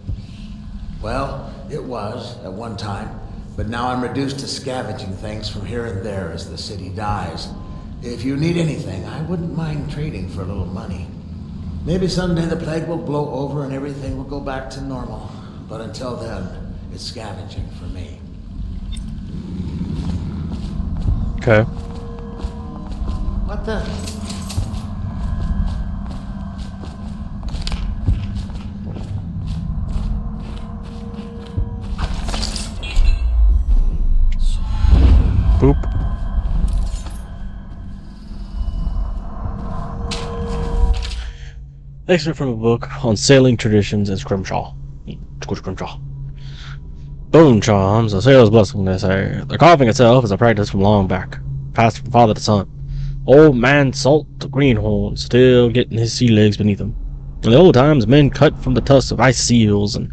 Well, it was at one time, but now I'm reduced to scavenging things from here and there as the city dies. If you need anything, I wouldn't mind trading for a little money. Maybe someday the plague will blow over and everything will go back to normal. But until then, it's scavenging for me. Okay. What the? Excerpt from a book on sailing traditions in Scrimshaw. Scrimshaw. Bone charms, a sailor's blessing, they say. The carving itself is a practice from long back, passed from father to son. Old man Salt the Greenhorn still getting his sea legs beneath him. In the old times, men cut from the tusks of ice seals and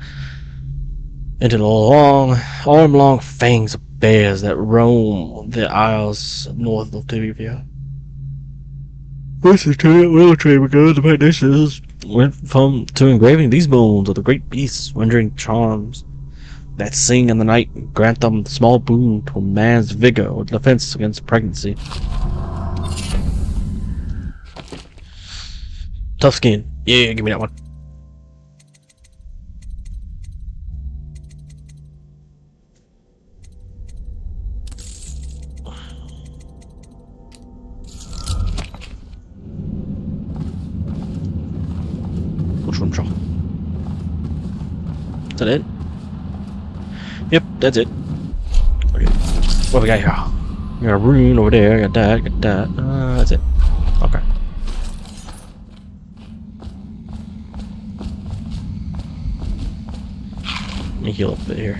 into the long, arm-long fangs of bears that roam the isles north of Tibia. Once the railway trade began, the technicians went to engraving these bones of the great beasts, rendering charms that sing in the night and grant them small boon to a man's vigor or defense against pregnancy. Tough skin. Yeah, give me that one. Which one, Shaw? Is that it? Yep, that's it. Okay. What we got here? We got a rune over there. Got that. Got that. That's it. Okay. Let me heal up a bit here.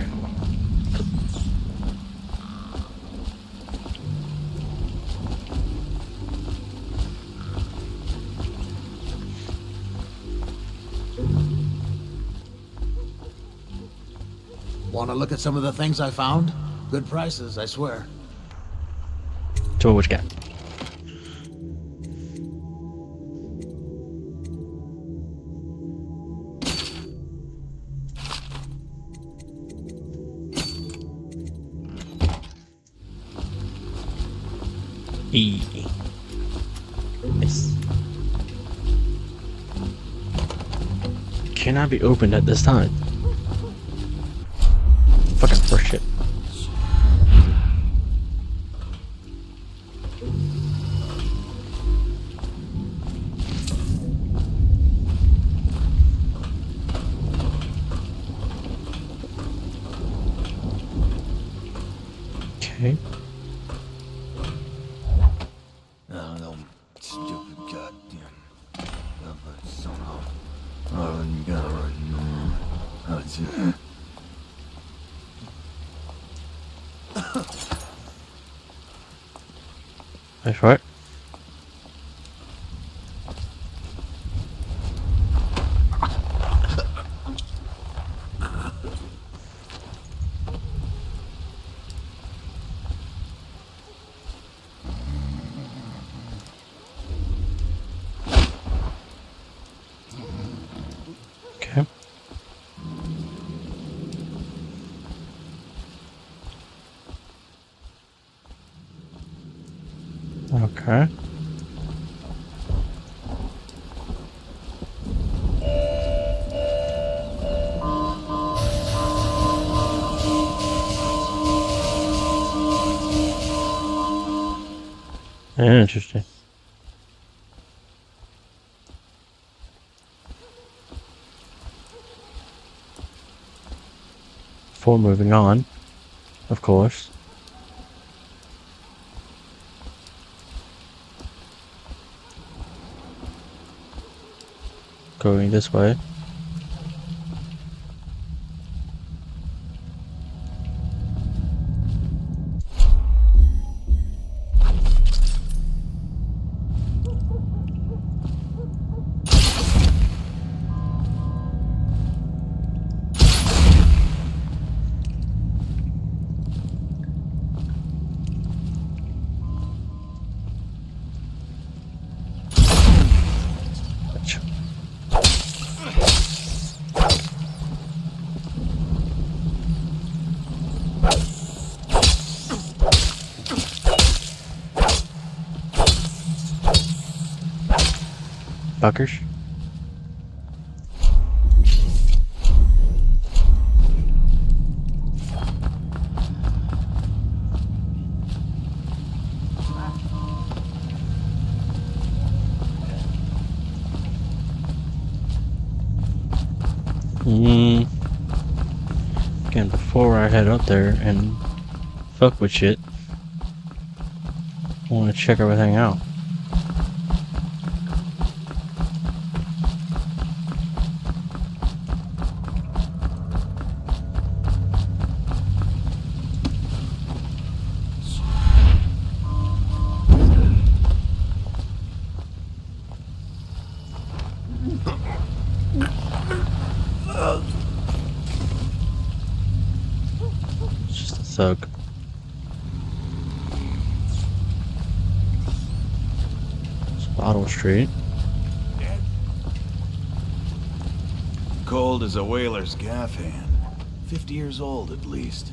Want to look at some of the things I found? Good prices, I swear. Tell me what you got. Nice. Cannot be opened at this time. Fucking first shit. Okay. Oh, no stupid goddamn. Somehow. Oh, you got it right. Oh, it's it. That's right. Okay. Okay. Interesting. Before moving on, of course. Going this way. Fuckers. Again, before I head up there and fuck with shit, I want to check everything out. It's just a thug. It's Bottle Street. Cold as a whaler's gaff hand. 50 years old at least.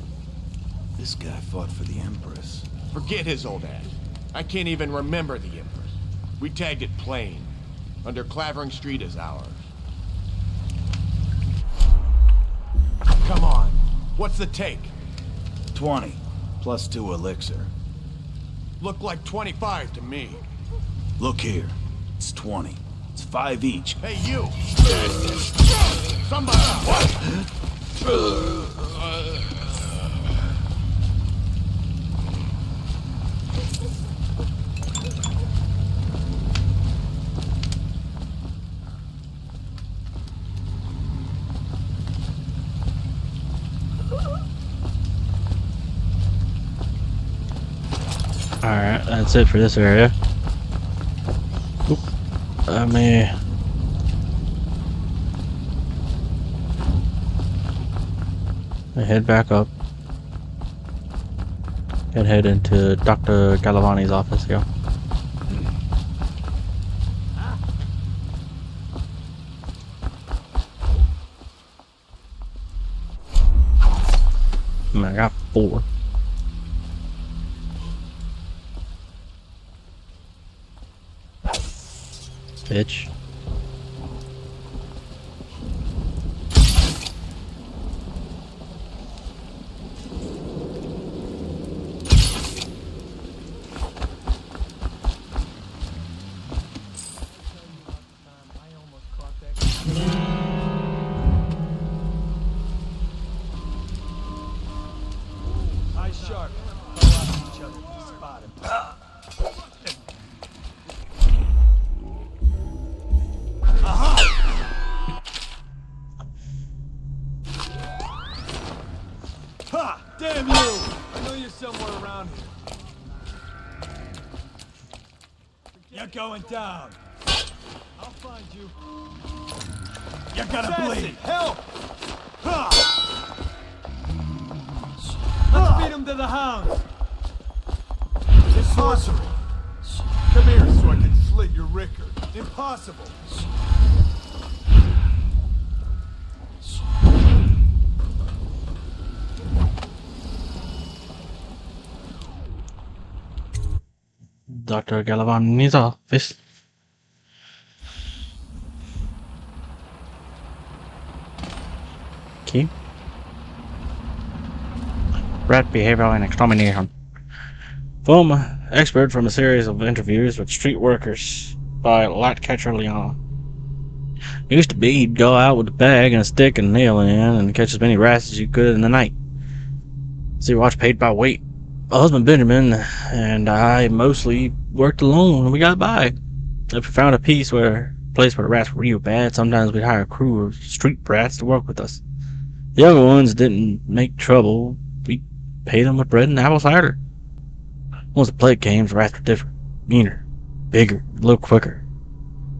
This guy fought for the Empress. Forget his old ass. I can't even remember the Empress. We tagged it plain. Under Clavering Street is ours. Come on. What's the take? 20, plus 2 elixir. Looked like 25 to me. Look here. It's 20. It's 5 each. Hey, you! Somebody! What? Alright, that's it for this area. Oop. Let me... head back up. And head into Dr. Galavani's office here. I got 4. Bitch. Eyes sharp. Follow each other. Spot him. Ha! Damn you! I know you're somewhere around here. You're going down. I'll find you. You're gonna bleed. Help! Ha! Let's beat him to the hounds. It's sorcery. Come here so I can slit your ricker. Impossible. Dr. Galavani's office. Okay. Rat behavioral and extermination. Former expert from a series of interviews with street workers by Lightcatcher Leon. It used to be he'd go out with a bag and a stick and nail in and catch as many rats as you could in the night. So you watch paid by weight. My husband Benjamin and I mostly worked alone and we got by. If we found a place where the rats were real bad, sometimes we'd hire a crew of street brats to work with us. The younger ones didn't make trouble. We paid them with bread and apple cider. Once the plague came, the rats were different. Meaner, bigger, a little quicker.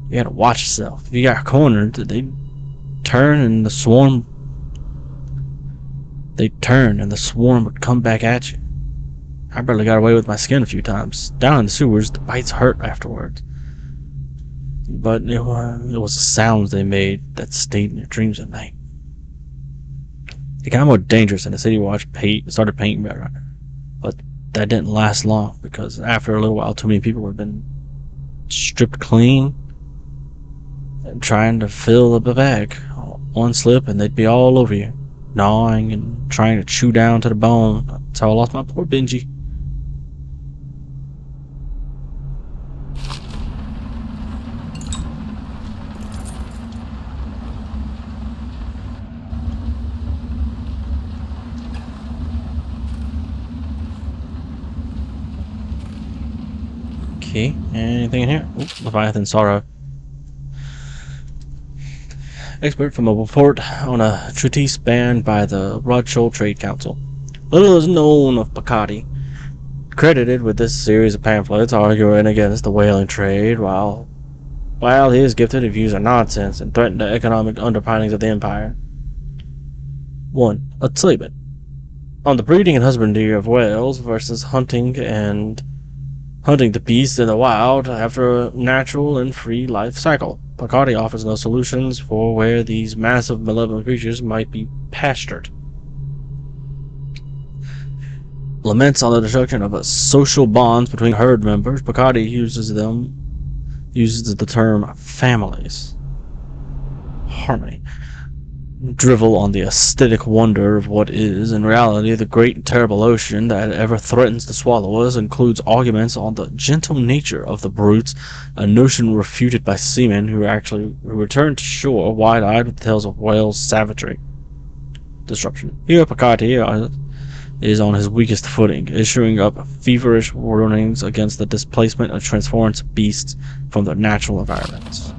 You had to watch yourself. If you got cornered, they'd turn and the swarm would come back at you. I barely got away with my skin a few times. Down in the sewers, the bites hurt afterwards. But it was the sounds they made that stayed in your dreams at night. It got more dangerous and the city watch started painting better. But that didn't last long because after a little while, too many people were been stripped clean and trying to fill the bag. One slip and they'd be all over you, gnawing and trying to chew down to the bone. That's how I lost my poor Benji. Okay, anything in here? Ooh, Leviathan Sorrow. Expert from a report on a treatise banned by the Rothschild Trade Council. Little is known of Picardy. Credited with this series of pamphlets arguing against the whaling trade while While he is gifted, he views are nonsense and threaten the economic underpinnings of the empire. 1. A statement on the breeding and husbandry of whales versus hunting the beasts in the wild after a natural and free life cycle. Picardy offers no solutions for where these massive malevolent creatures might be pastured. Laments on the destruction of social bonds between herd members. Picardy uses the term families. Harmony. Drivel on the aesthetic wonder of what is, in reality, the great and terrible ocean that ever threatens to swallow us, includes arguments on the gentle nature of the brutes, a notion refuted by seamen who return to shore wide-eyed with tales of whales' savagery. Disruption. Here, Picardy is on his weakest footing, issuing up feverish warnings against the displacement of transformed beasts from their natural environments.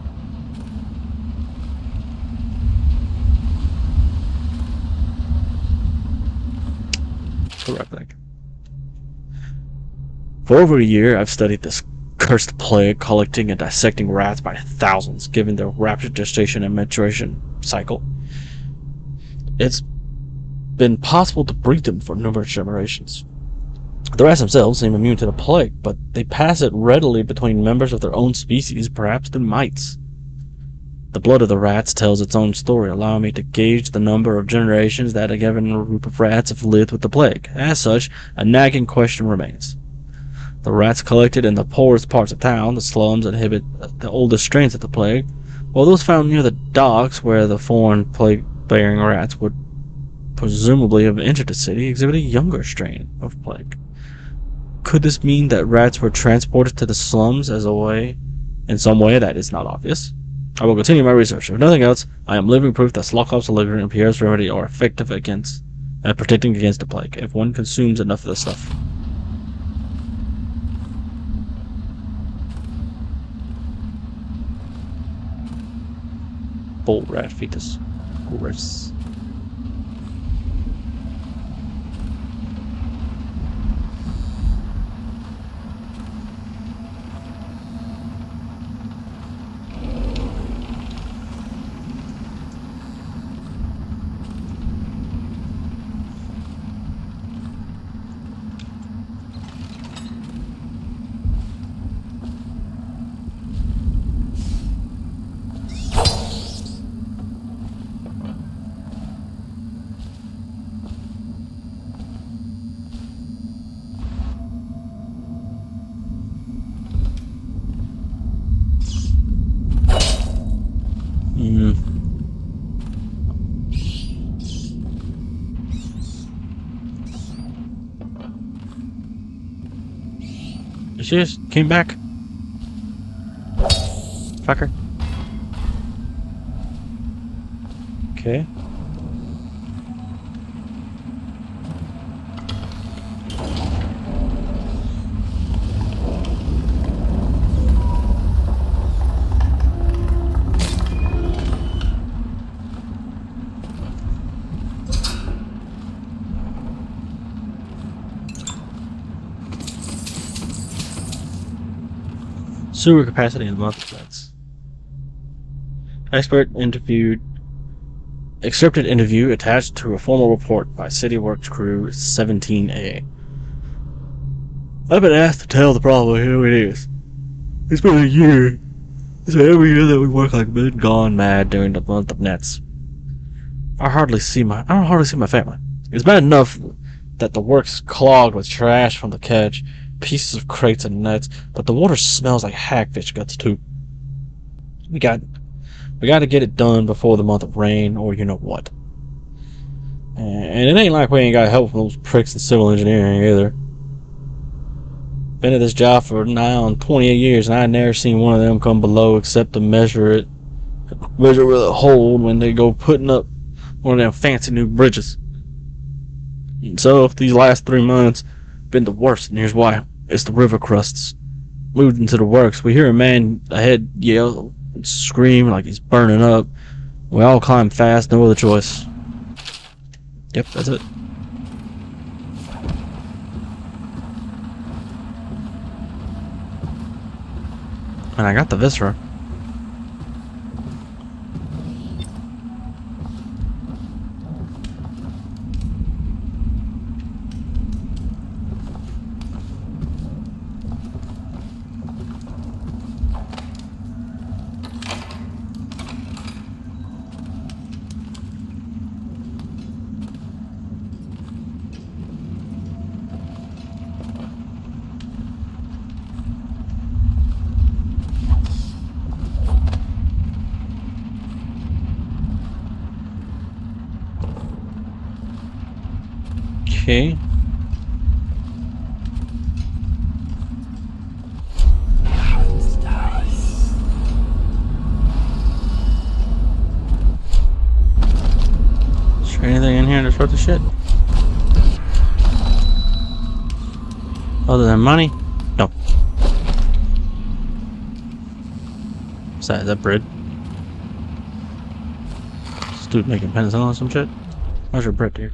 Correct. For over a year, I've studied this cursed plague, collecting and dissecting rats by thousands, given their rapid gestation and maturation cycle. It's been possible to breed them for numerous generations. The rats themselves seem immune to the plague, but they pass it readily between members of their own species, perhaps through mites. The blood of the rats tells its own story, allowing me to gauge the number of generations that a given group of rats have lived with the plague. As such, a nagging question remains. The rats collected in the poorest parts of town, the slums, inhibit the oldest strains of the plague, while those found near the docks, where the foreign plague-bearing rats would presumably have entered the city, exhibit a younger strain of plague. Could this mean that rats were transported to the slums in some way that is not obvious? I will continue my research. If nothing else, I am living proof that Slocum's liquor and Pierre's remedy are effective at protecting against the plague, if one consumes enough of the stuff. Bull rat fetus. Gross. She just came back. Fucker. Okay. Sewer capacity in the month of beds. Excerpted interview attached to a formal report by City Works Crew 17A. I've been asked to tell the problem who it is. It's been a year. So every year that we work like men gone mad during the month of nets. I don't hardly see my family. It's bad enough that the work's clogged with trash from the catch, pieces of crates and nets, but the water smells like hagfish guts too. We got to get it done before the month of rain, or you know what. And it ain't like we ain't got help from those pricks in civil engineering either. Been at this job for nigh on 28 years, and I never seen one of them come below except to measure with a hole when they go putting up one of them fancy new bridges. And so these last 3 months been the worst, and here's why. It's the river crusts. Moved into the works. We hear a man ahead yell and scream like he's burning up. We all climb fast, no other choice. Yep, that's it. And I got the viscera. Okay. Is there anything in here that's worth the shit? Other than money? No. What's that? Is that bread? This dude making penicillin or some shit? How's your bread here?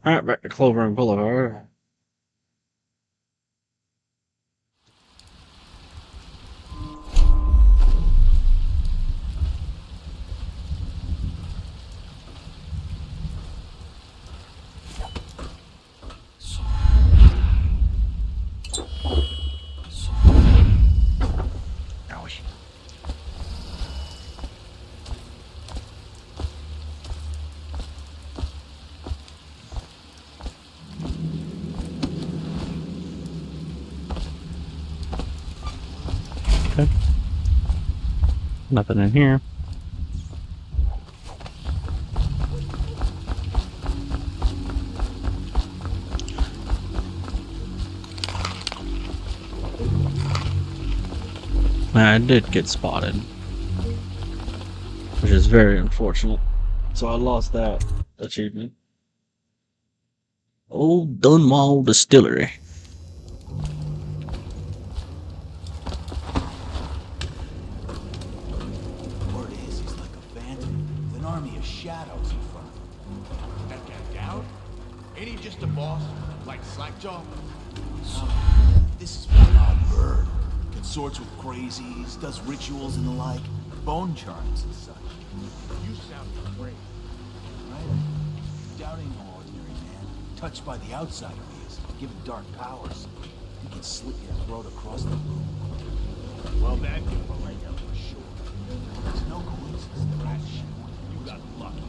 Alright, back to Clover and Boulevard. Okay. Nothing in here. I did get spotted, which is very unfortunate. So I lost that achievement. Old Dunwall Distillery. Word is he's like a phantom with an army of shadows in front of him. That guy down? Ain't he just a boss? Like Slackjaw? This is one odd bird. Consorts with crazies, does rituals and the like, bone charms and such. You sound great. Right? Doubting no ordinary man. Touched by the outsider he is, given dark powers. He can slit your throat across the room. Well, that give a leg up for sure. There's no coincidence that rat shit. You got lucky.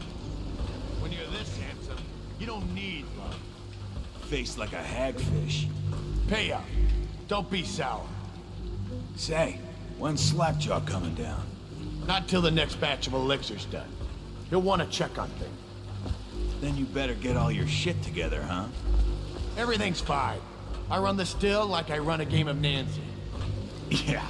When you're this handsome, you don't need love. Face like a hagfish. Pay up. Don't be sour. Say, when's Slackjaw coming down? Not till the next batch of elixirs done. He'll want to check on things. Then you better get all your shit together, huh? Everything's fine. I run the still like I run a game of Nancy. Yeah.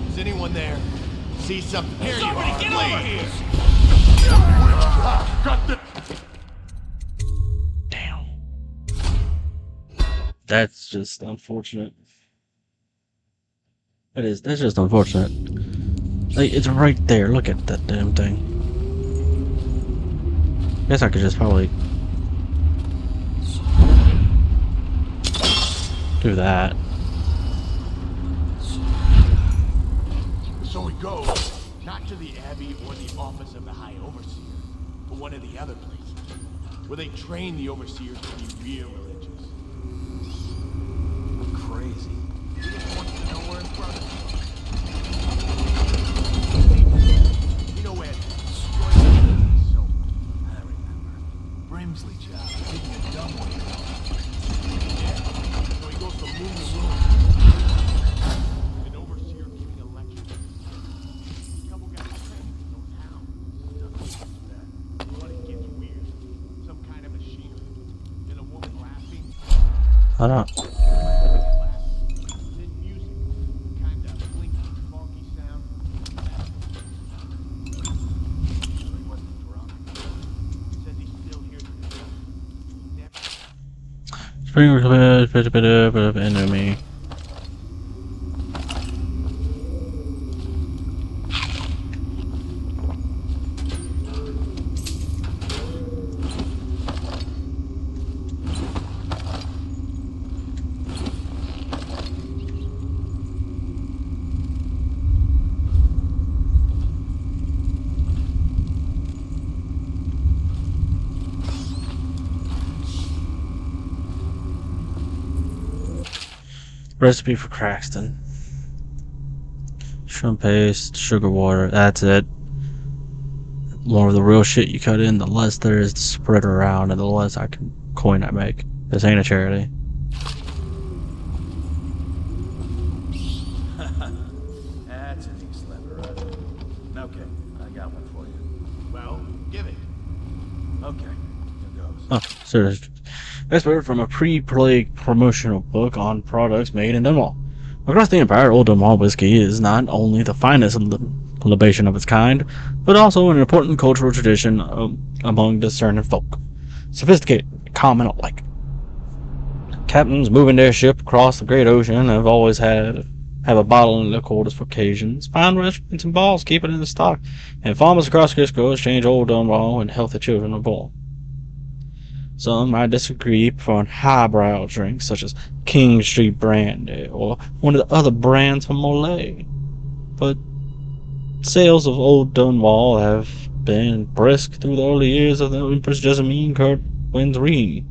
Is anyone there? See something? Here you Somebody are, get please. over here! Got the... That's just unfortunate. It is. That's just unfortunate. Like, it's right there. Look at that damn thing. Guess I could just probably do that. So we go, not to the Abbey or the office of the High Overseer, but one of the other places, where they train the Overseers to be real religious. Crazy. He just wants to know where in front of him. You know where? So, I remember. Brimsley job, taking a dumb one. Yeah, so he goes from room to room. An overseer giving a lecture. A couple guys training in those hounds. But it gets weird. Some kind of machinery. And a woman laughing. Hold on. Then music. Kinda blinky, funky sound. So he wasn't drunk. Says he's still here today. Spring bit of enemy. Recipe for Craxton. Shrimp paste, sugar water, that's it. More of the real shit you cut in, the less there is to spread around, and the less coin I make. This ain't a charity. That's an ink sliver, okay, I got one for you. Well, give it. Okay, here goes. Oh, seriously. Expert from a pre-play promotional book on products made in Dunwall. Across the Empire, Old Dunwall whiskey is not only the finest libation of its kind, but also an important cultural tradition among discerning folk. Sophisticated, common alike. Captains moving their ship across the great ocean have always have a bottle in their quarters for occasions. Fine restaurants and balls keep it in the stock, and farmers across Crisco exchange Old Dunwall and healthy children are born. Some might disagree, preferring highbrow drinks such as King Street Brandy or one of the other brands from Molay. But sales of Old Dunwall have been brisk through the early years of the Empress Jessamine Curtwin's reign,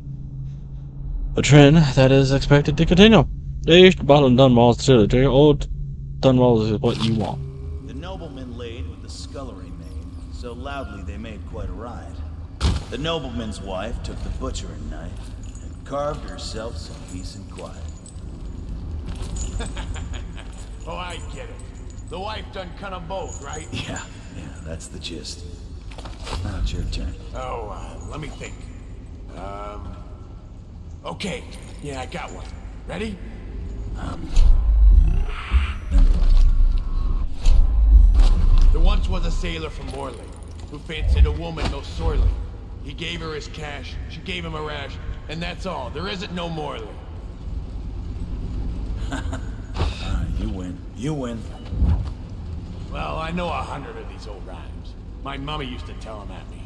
a trend that is expected to continue. The aged bottle of Dunwall's distillery, Old Dunwall is what you want. The nobleman laid with the scullery maid, so loudly they made quite a ride. The nobleman's wife took the butchering knife and carved herself some peace and quiet. Oh, I get it. The wife done cut them both, right? Yeah, that's the gist. Now it's your turn. Oh, let me think. Okay. Yeah, I got one. Ready? There once was a sailor from Morley who fancied a woman most sorely. He gave her his cash, she gave him a rash, and that's all. There isn't no Morley. You win. You win. Well, I know 100 of these old rhymes. My mummy used to tell them at me.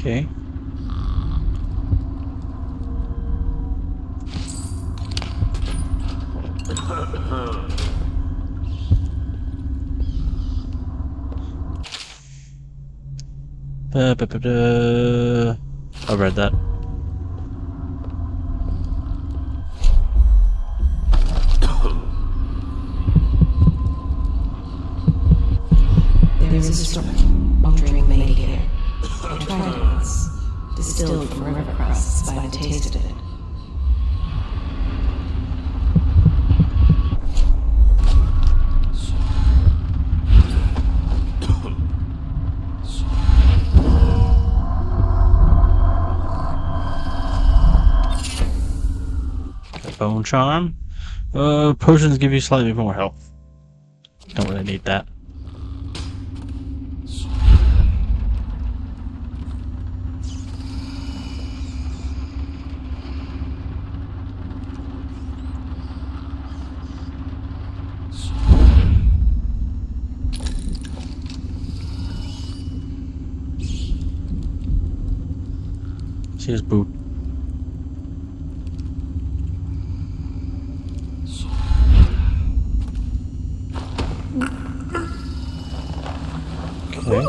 Okay. I read that. There is a story of drink made here. I tried it once. Distilled from river crusts by the taste of it. Bone charm. Potions give you slightly more health. Don't really need that. See his boot. Okay.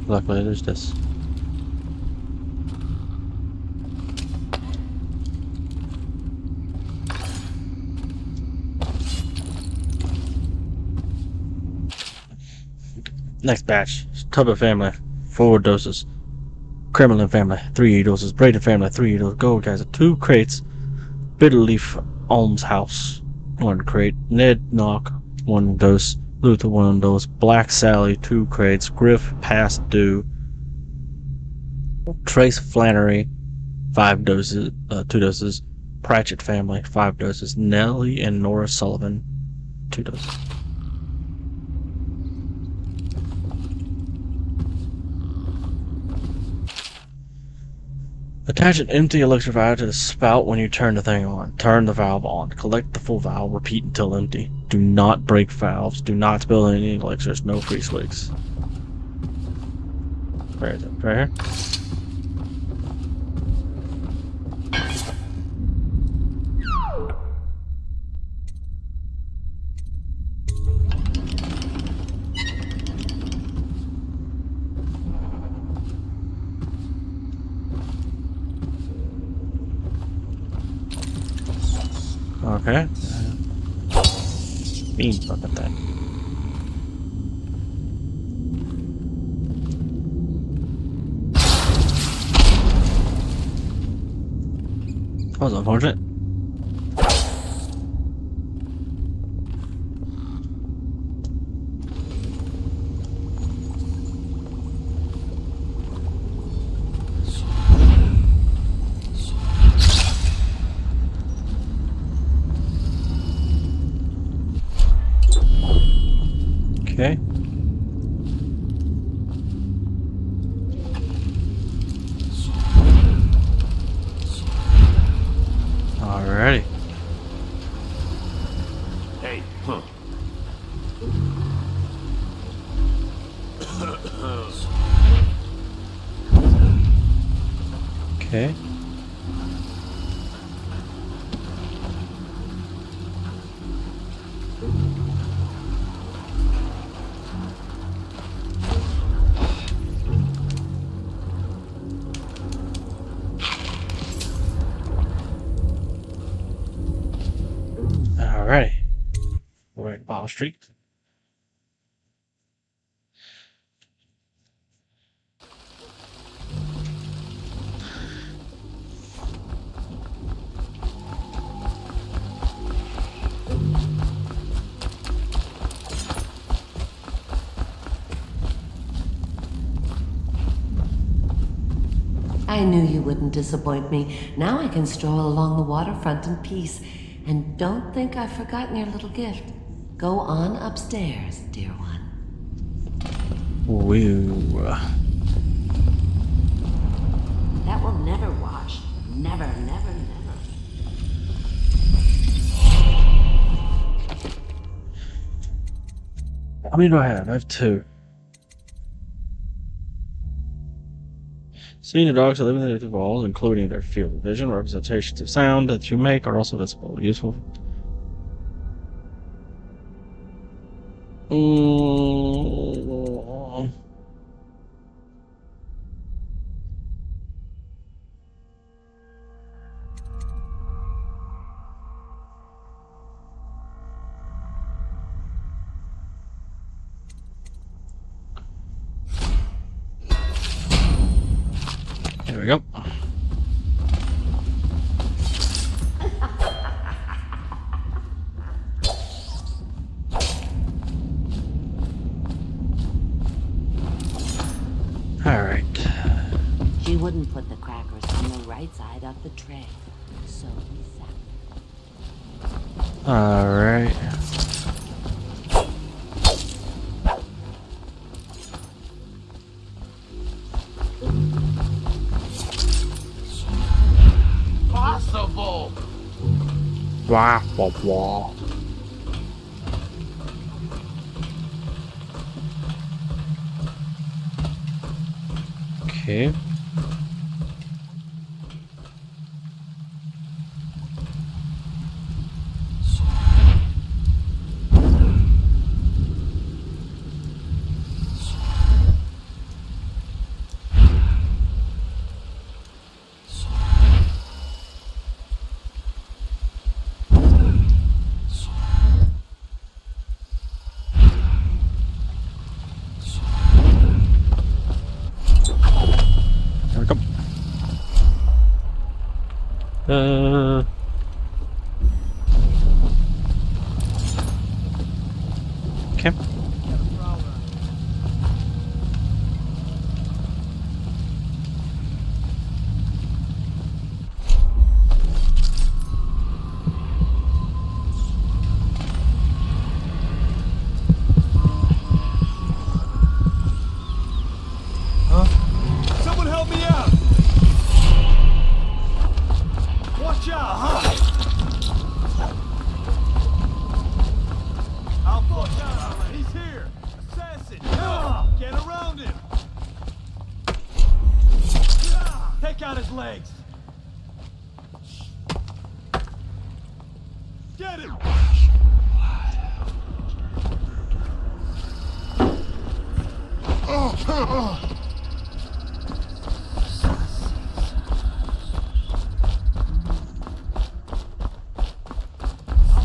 Luckily there's this. Next batch. Tubber family, 4 doses. Kremlin family, 3 doses. Braden family, 3 doses. Gold guys, 2 crates. Bitterleaf Almshouse, 1 crate. Ned Knock, 1 dose. Luther, 1 dose. Black Sally, 2 crates. Griff, past due. Trace Flannery, 5 doses, 2 doses. Pratchett family, 5 doses. Nellie and Nora Sullivan, 2 doses. Attach an empty elixir vial to the spout when you turn the thing on. Turn the valve on. Collect the full vial. Repeat until empty. Do not break valves. Do not spill any elixirs. No free swigs. Where is it? Right here? Okay. Mean fucking thing. That was unfortunate. Okay. Alrighty. Hey, huh. Okay. Alrighty. We're at Ball Street. I knew you wouldn't disappoint me. Now I can stroll along the waterfront in peace. And don't think I've forgotten your little gift. Go on upstairs, dear one. Woo. That will never wash. Never, never, never. How many do I have? I have 2. Seeing the dogs that live in the walls, including their field of vision, representations of sound that you make are also visible. Useful. There we go. All right. She wouldn't put the crackers on the right side of the tray, so we sat. All right. Possible. Blah blah blah. Okay. Okay. Get him! I'll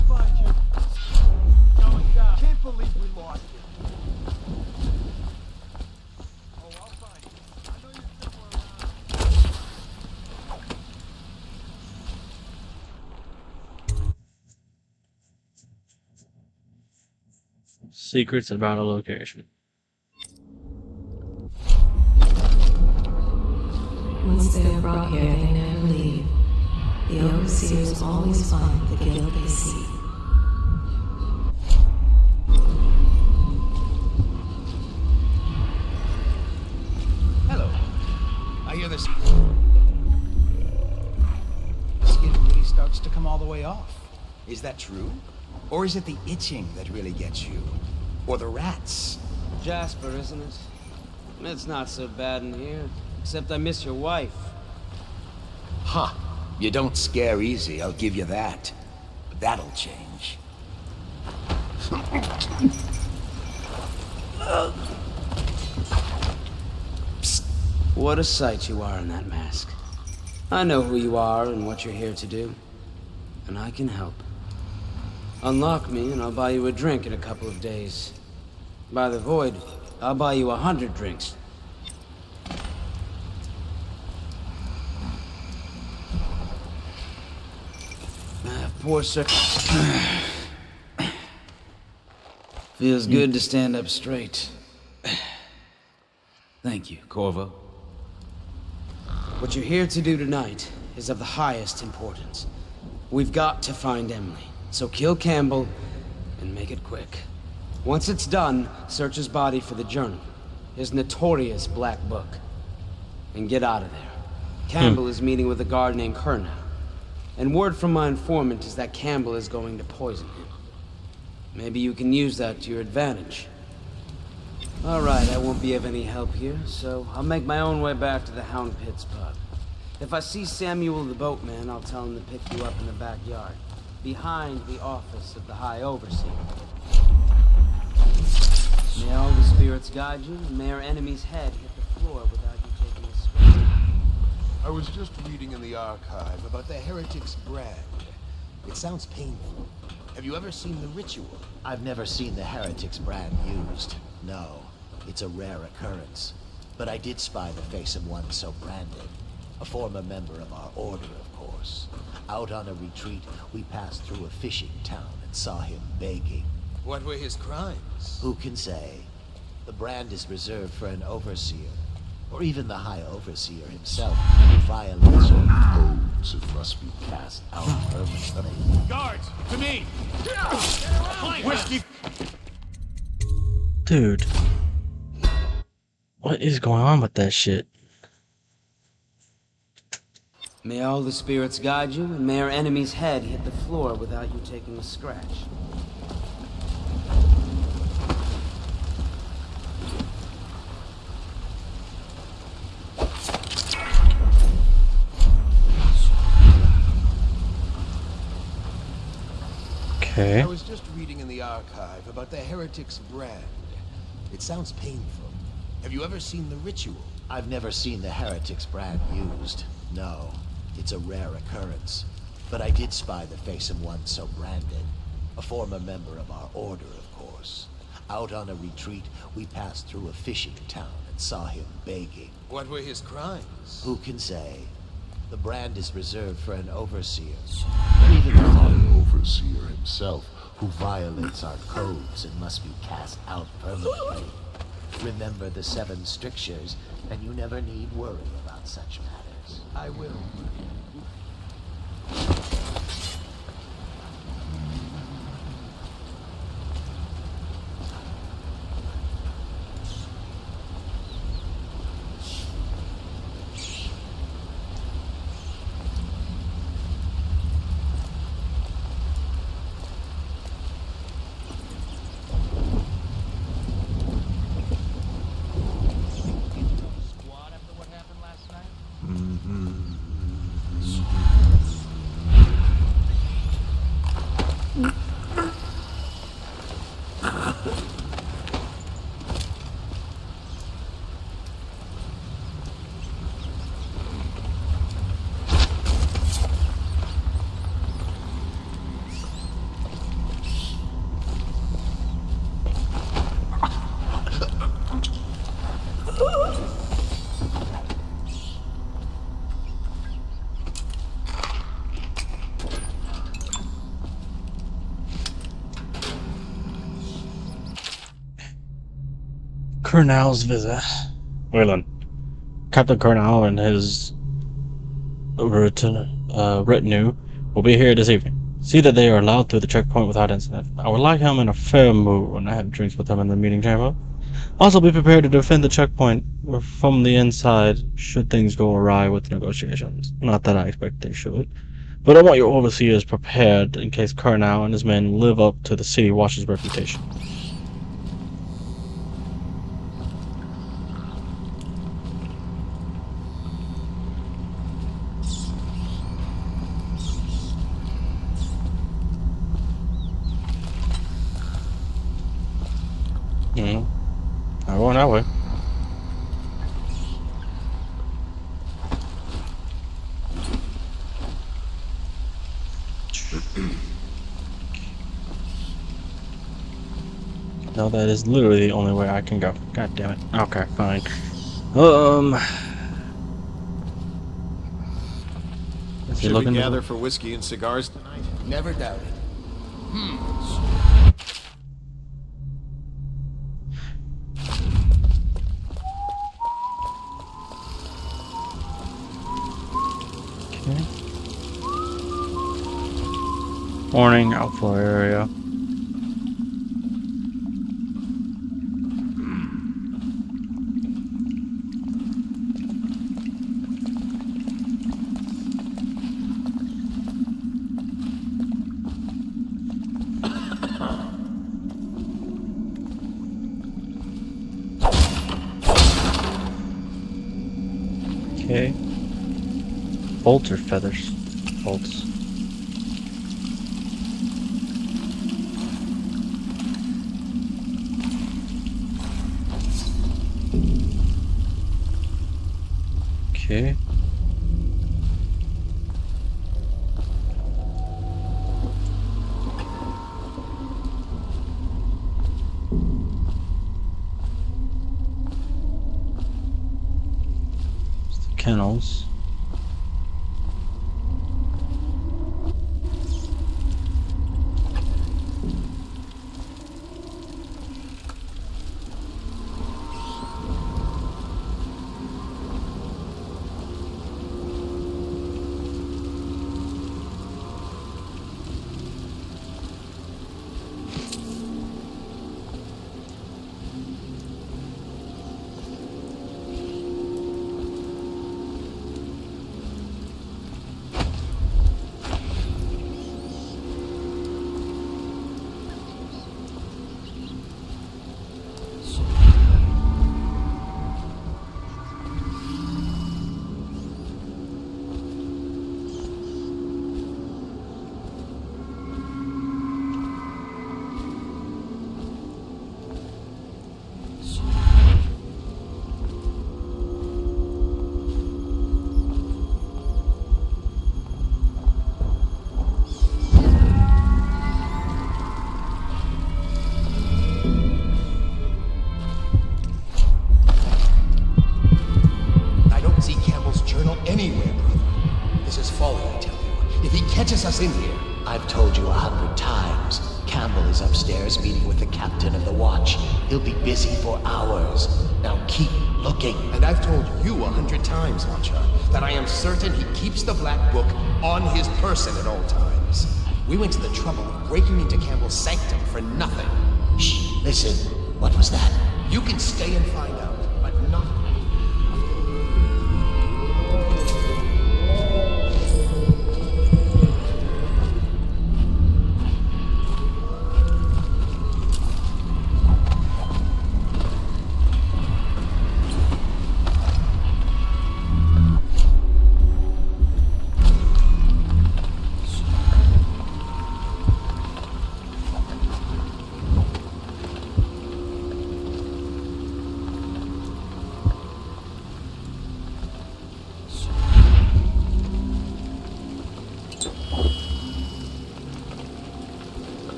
find you. Going down. Can't believe we lost you. Oh, I'll find you. I know you're somewhere around. Secrets about a location. Once they are brought here, they never leave. The overseers always find the guilt they see. Hello. I hear this skin really starts to come all the way off. Is that true? Or is it the itching that really gets you? Or the rats? Jasper, isn't it? It's not so bad in here. Except I miss your wife. Huh. You don't scare easy, I'll give you that. But that'll change. Psst. What a sight you are in that mask. I know who you are and what you're here to do. And I can help. Unlock me and I'll buy you a drink in a couple of days. By the Void, I'll buy you 100 drinks. Poor sir. Feels good to stand up straight. Thank you, Corvo. What you're here to do tonight is of the highest importance. We've got to find Emily, so kill Campbell and make it quick. Once it's done, search his body for the journal, his notorious black book, and get out of there. Campbell is meeting with a guard named Kernow. And word from my informant is that Campbell is going to poison him. Maybe you can use that to your advantage. All right, I won't be of any help here, so I'll make my own way back to the Hound Pits pub. If I see Samuel the boatman, I'll tell him to pick you up in the backyard, behind the office of the High Overseer. May all the spirits guide you, and may our enemy's head hit the floor without you taking a swing. I was just reading in the archive about the heretic's brand. It sounds painful. Have you ever seen the ritual? I've never seen the heretic's brand used. No, it's a rare occurrence. But I did spy the face of one so branded. A former member of our order, of course. Out on a retreat, we passed through a fishing town and saw him begging. What were his crimes? Who can say? The brand is reserved for an overseer. Or even the High Overseer himself, who violates all codes and must be cast out permanently. Guards, to me! Whiskey! Dude. What is going on with that shit? May all the spirits guide you, and may our enemy's head hit the floor without you taking a scratch. Okay. I was just reading in the archive about the heretic's brand. It sounds painful. Have you ever seen the ritual? I've never seen the heretic's brand used. No, it's a rare occurrence. But I did spy the face of one so branded. A former member of our order, of course. Out on a retreat, we passed through a fishing town and saw him begging. What were his crimes? Who can say? The brand is reserved for an overseer. Or even the High Overseer himself, who violates our codes and must be cast out permanently. Remember the 7 strictures, and you never need worry about such matters. I will. Colonel's visit. Wayland. Captain Colonel and his retinue will be here this evening. See that they are allowed through the checkpoint without incident. I would like him in a fair mood when I have drinks with him in the meeting chamber. Also be prepared to defend the checkpoint from the inside should things go awry with negotiations. Not that I expect they should. But I want your overseers prepared in case Colonel and his men live up to the City Watch's reputation. I'm going that way. No, that is literally the only way I can go. God damn it. Okay, fine. Should we gather for whiskey and cigars tonight? Never doubted. Okay. Warning, outflow area. Okay. Bolts or feathers? Bolts. Okay. It's the kennels. Catches us in here. I've told you 100 times. Campbell is upstairs meeting with the captain of the watch. He'll be busy for hours. Now keep looking. And I've told you 100 times, Archer, that I am certain he keeps the Black Book on his person at all times. We went to the trouble of breaking into Campbell's sanctum for nothing. Shh, listen. What was that? You can stay and find out, but not...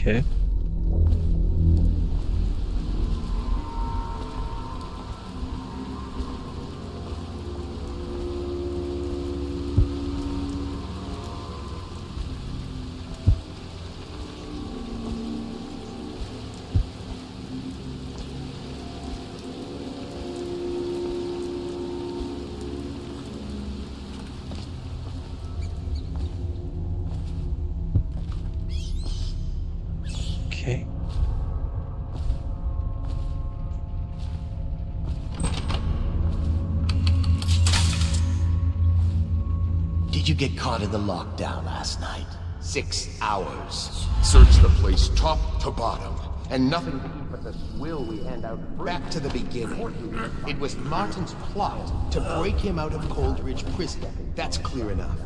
Okay. Okay. Did you get caught in the lockdown last night? 6 hours. Search the place top to bottom, and nothing to keep us a swill we hand out. Back to the beginning. It was Martin's plot to break him out of Coldridge Prison. That's clear enough.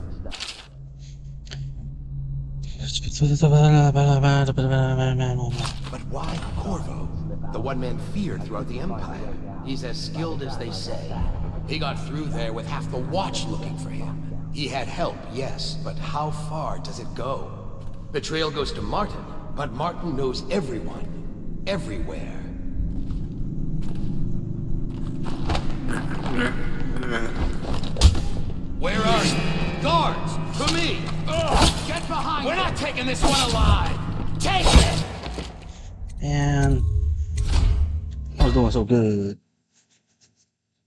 But why Corvo? The one man feared throughout the Empire. He's as skilled as they say. He got through there with half the watch looking for him. He had help, yes, but how far does it go? The trail goes to Martin, but Martin knows everyone. Everywhere. Where are you? Guards! To me! Get behind! We're not taking this one alive! Take it! And I was doing so good.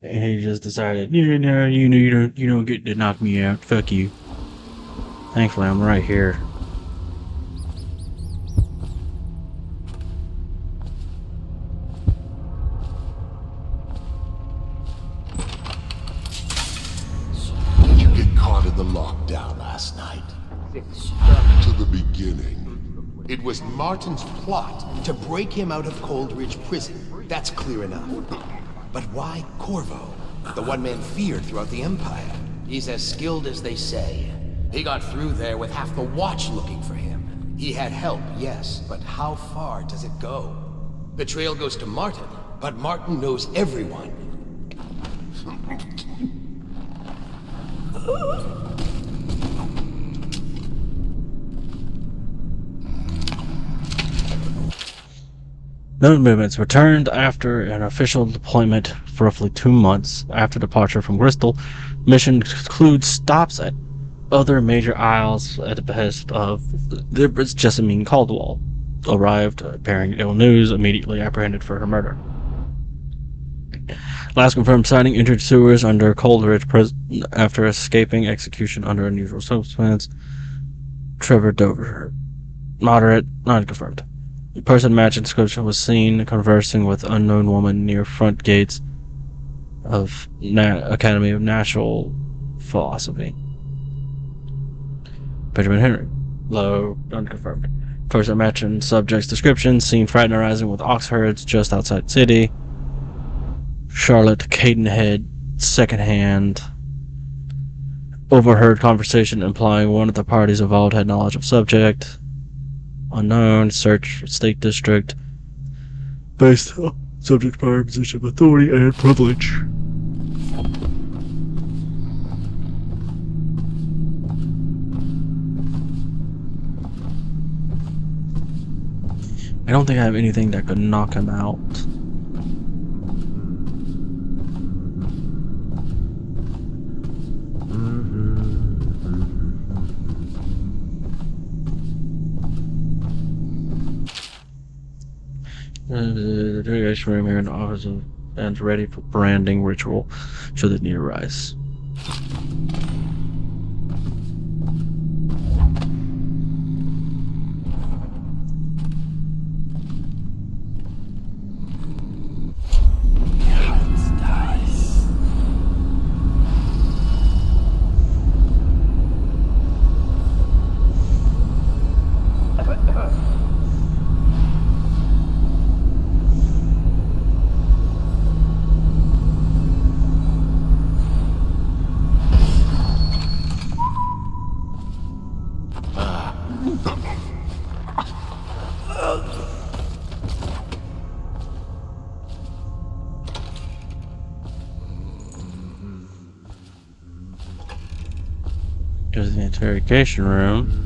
And he just decided, you don't get to knock me out. Fuck you. Thankfully, I'm right here. Did you get caught in the lockdown last night? Back to the beginning. It was Martin's plot to break him out of Coldridge Prison. That's clear enough. But why Corvo? The one man feared throughout the Empire. He's as skilled as they say. He got through there with half the watch looking for him. He had help, yes, but how far does it go? The trail goes to Martin, but Martin knows everyone. No movements returned after an official deployment for roughly 2 months after departure from Bristol. Mission includes stops at other major isles at the behest of the Jessamine Caldwell. Arrived, bearing ill news, immediately apprehended for her murder. Last confirmed sighting entered sewers under Coldridge Prison after escaping execution under unusual circumstances. Trevor Dover. Moderate, not confirmed. Person matching description was seen conversing with unknown woman near front gates of Academy of Natural Philosophy. Benjamin Henry. Low, unconfirmed. Person matching subject's description seen fraternizing with ox herds just outside city. Charlotte Cadenhead, secondhand. Overheard conversation implying one of the parties involved had knowledge of subject. Unknown, search state district. Based on subject prior position of authority and privilege. I don't think I have anything that could knock him out. The interrogation room here in the office and ready for branding ritual should the need arise. There's the interrogation room.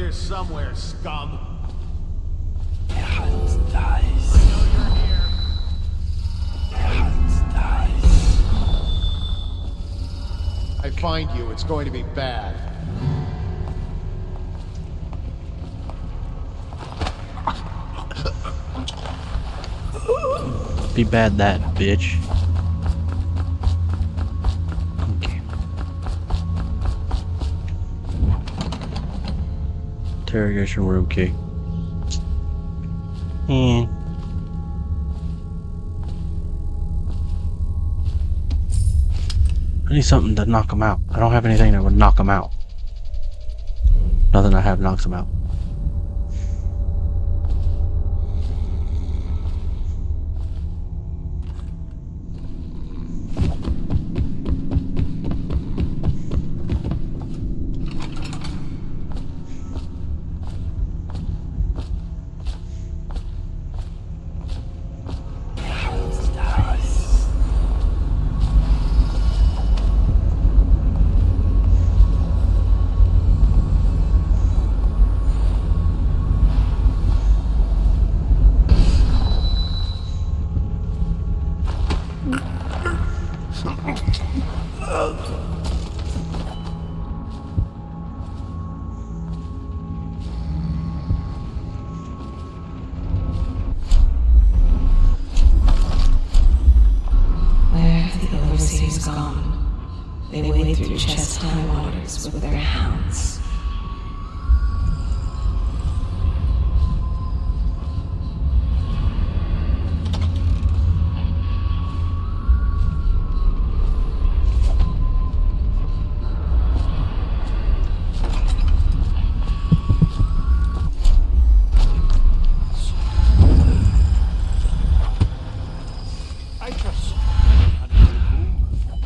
here somewhere, scum. I find you, it's going to be bad. Be bad that, bitch. Okay. Interrogation room key. And I need something to knock him out. I don't have anything that would knock him out. Nothing I have knocks him out. Where have the overseers gone? They wade through chest-high waters with their hounds.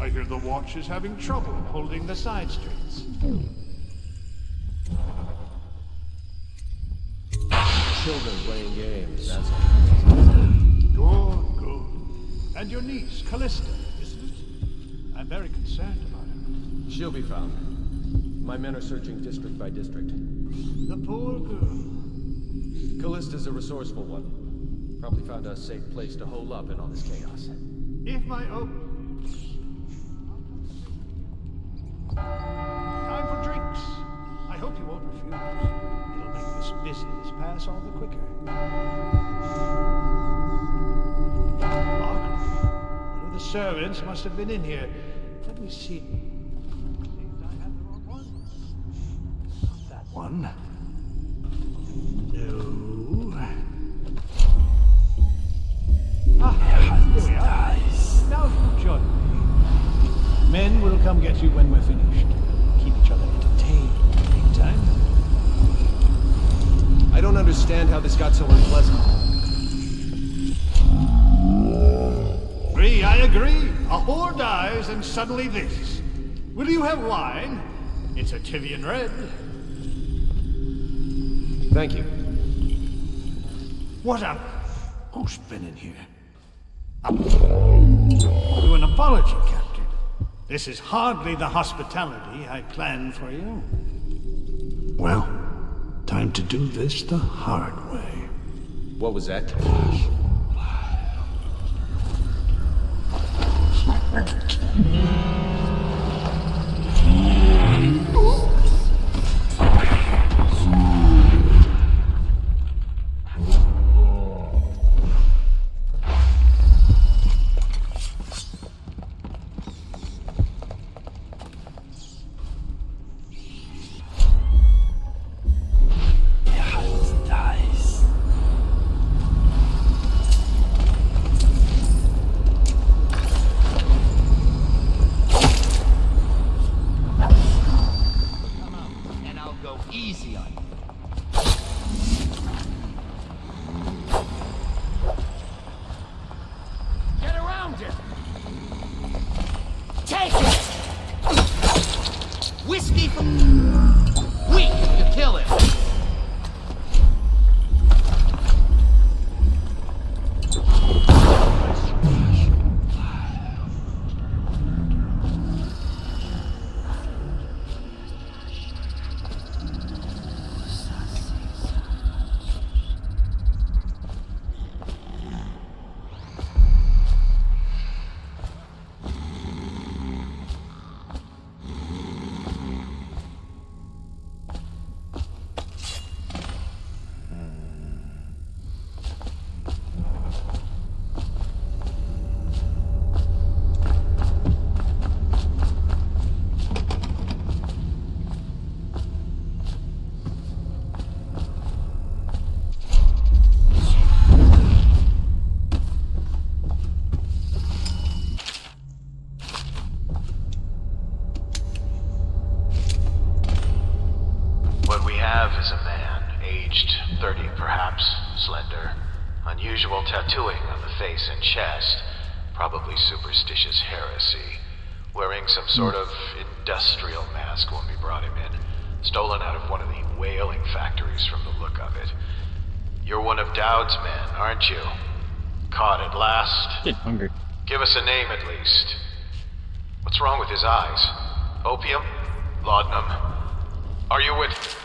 I hear the watch is having trouble holding the side streets. Children playing games, that's Good. And your niece, Callista, isn't it? I'm very concerned about her. She'll be found. My men are searching district by district. The poor girl. Callista's a resourceful one. Probably found a safe place to hole up in all this chaos. If my time for drinks. I hope you won't refuse. It'll make this business pass all the quicker. Locked. One of the servants must have been in here. Let me see. Seems I have the wrong one. Not that one. No. Here we are. Now join me. Men will come get you when we're finished. Keep each other entertained. Big time. I don't understand how this got so unpleasant. I agree. A whore dies and suddenly this. Will you have wine? It's a Tivian red. Thank you. What up? Who's been in here? To an apology, Captain. This is hardly the hospitality I planned for you. Well, time to do this the hard way. What was that? Easy on you. Get around him! Take it! Whiskey for... Weak, you kill him. slender. Unusual tattooing on the face and chest. Probably superstitious heresy. Wearing some sort of industrial mask when we brought him in. Stolen out of one of the whaling factories from the look of it. You're one of Dowd's men, aren't you? Caught at last? Get hungry. Give us a name at least. What's wrong with his eyes? Opium? Laudanum? Are you with...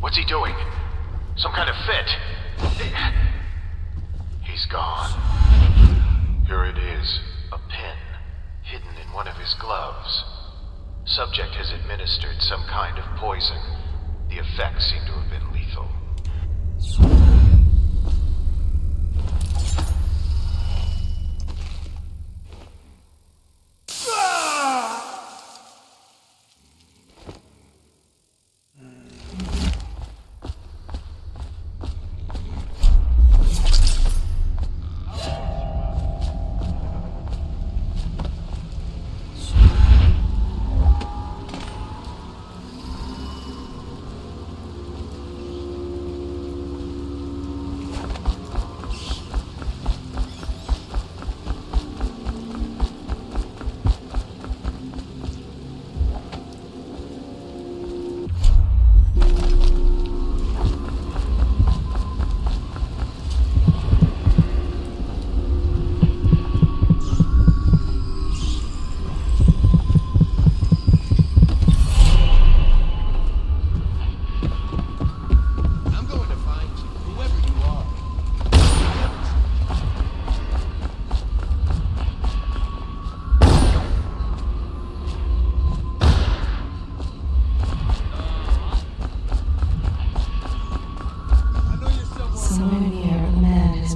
What's he doing? Some kind of fit? He's gone. Here it is. A pen. Hidden in one of his gloves. Subject has administered some kind of poison. The effects seem to have been lethal.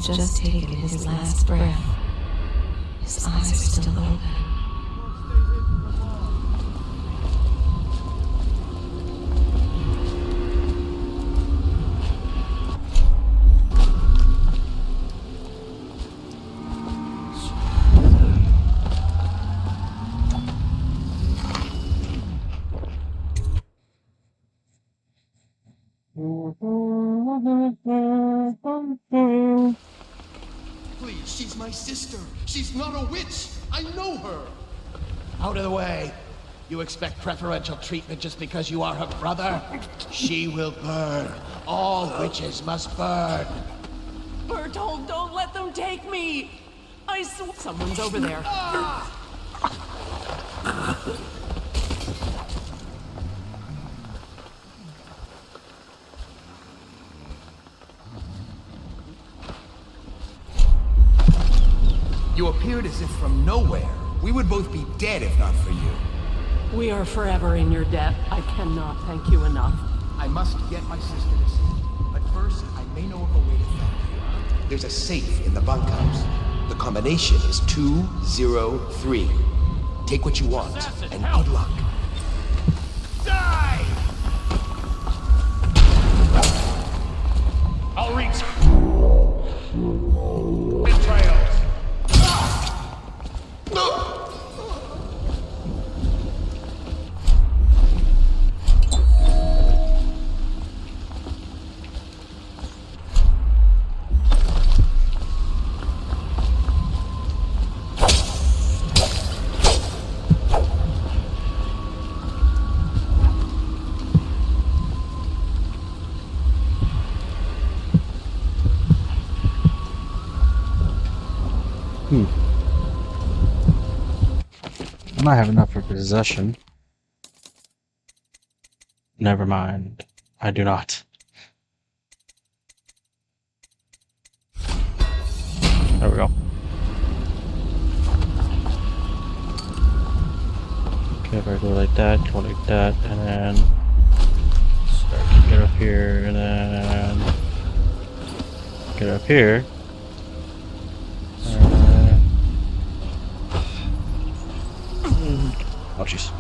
Just taken his last breath. His eyes are still open. Please, she's my sister. She's not a witch. I know her. Out of the way. You expect preferential treatment just because you are her brother? She will burn. All witches must burn. Bertold, don't let them take me. I saw someone's over there. You appeared as if from nowhere. We would both be dead if not for you. We are forever in your debt. I cannot thank you enough. I must get my sister to safety. But first, I may know of a way to thank you. There's a safe in the bunkhouse. The combination is 203. Take what you want, and good luck. Die! I'll reach. Betrayals. I might have enough for possession. Never mind. I do not. There we go. Okay, if I go like that, go like that, and then start to get up here, and then get up here. Oh, jeez.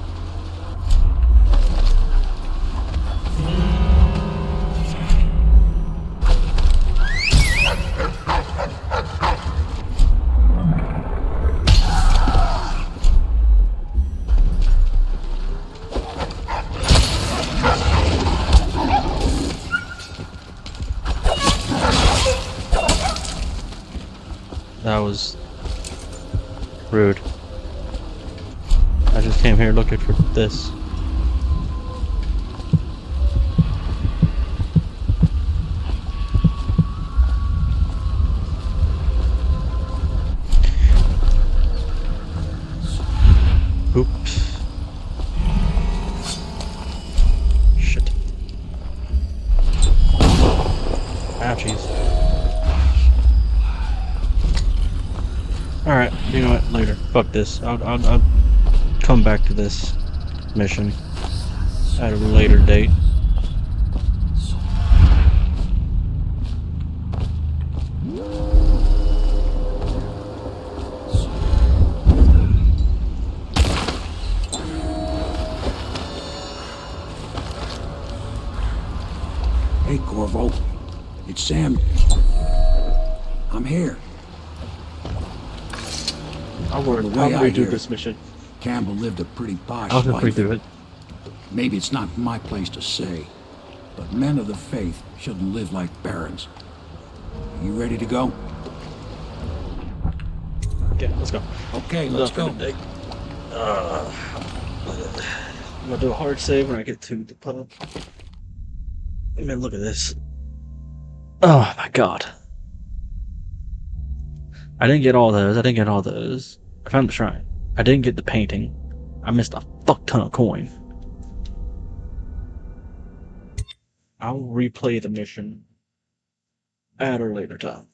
That was rude. I just came here looking for this. Oops. Shit. Ouchies. Alright, you know what? Later. Fuck this. I'll come back to this mission at a later date. Hey, Corvo. It's Sam. I'm here. I'll redo this mission. Campbell lived a pretty posh I'll life. redo it. Maybe it's not my place to say, but men of the faith shouldn't live like barons. You ready to go? Okay, let's go. Okay, let's go. I'm gonna do a hard save when I get to the pub. Man, look at this. Oh my god. I didn't get all those. I found the shrine. I didn't get the painting. I missed a fuck ton of coin. I'll replay the mission at a later time.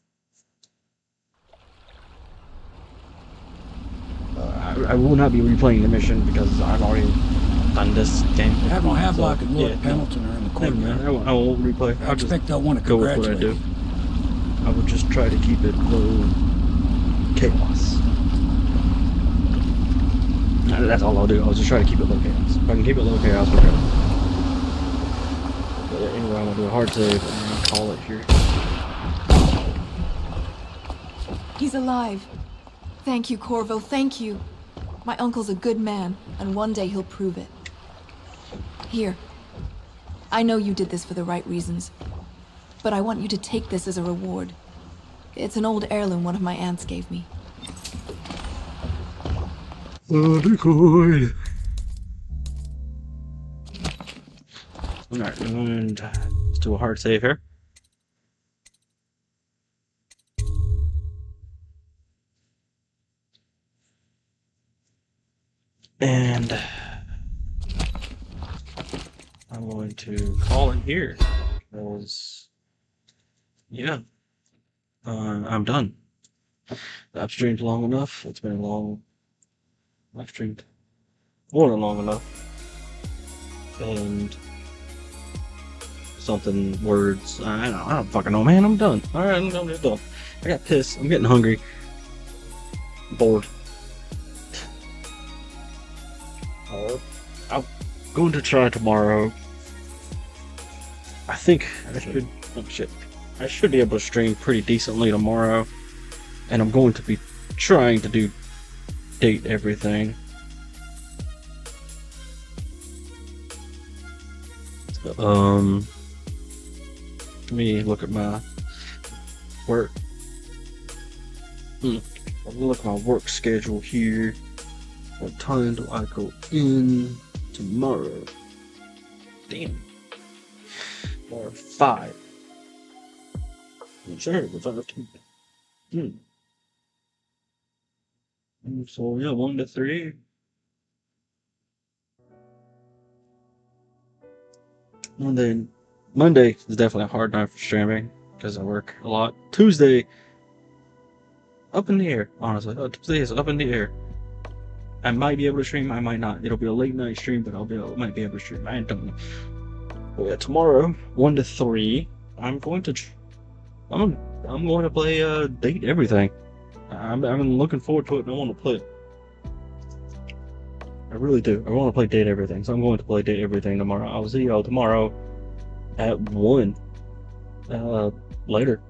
I will not be replaying the mission because I've already done this game. Admiral Havelock and Lord yeah, Pendleton are in the Never courtyard. mind, I won't replay. I expect they'll want to go with what I congratulate do. you. I will just try to keep it low chaos. That's all I'll do. I'll just try to keep it low chaos. If I can keep it low chaos, we're good. But anyway, I'm gonna do a hard save and then call it here. He's alive. Thank you, Corvo, thank you. My uncle's a good man, and one day he'll prove it. Here. I know you did this for the right reasons, but I want you to take this as a reward. It's an old heirloom one of my aunts gave me. Decoy. Alright, and let's do a hard save here. And I'm going to call it here because, yeah, I'm done. I've streamed long enough. It's been long. I've streamed more than long enough. And something, words, I don't fucking know, man. I'm done. Alright, I'm just done. I got pissed. I'm getting hungry. Bored. I'm going to try tomorrow. I think I should. Oh shit! I should be able to stream pretty decently tomorrow, and I'm going to be trying to date everything. Let me look at my work. Look at my work schedule here. What time do I go in tomorrow? Damn. Or 5. I'm sure it was 5 to. So yeah, 1 to 3. Monday is definitely a hard night for streaming because I work a lot. Tuesday, up in the air, honestly. Tuesday is up in the air. I might be able to stream, I might not. It'll be a late night stream, but might be able to stream. I don't know. But yeah, tomorrow, 1 to 3, I'm going to play Date Everything. I'm looking forward to it, and I want to play it. I really do. I want to play Date Everything, so I'm going to play Date Everything tomorrow. I'll see y'all tomorrow at 1. Later.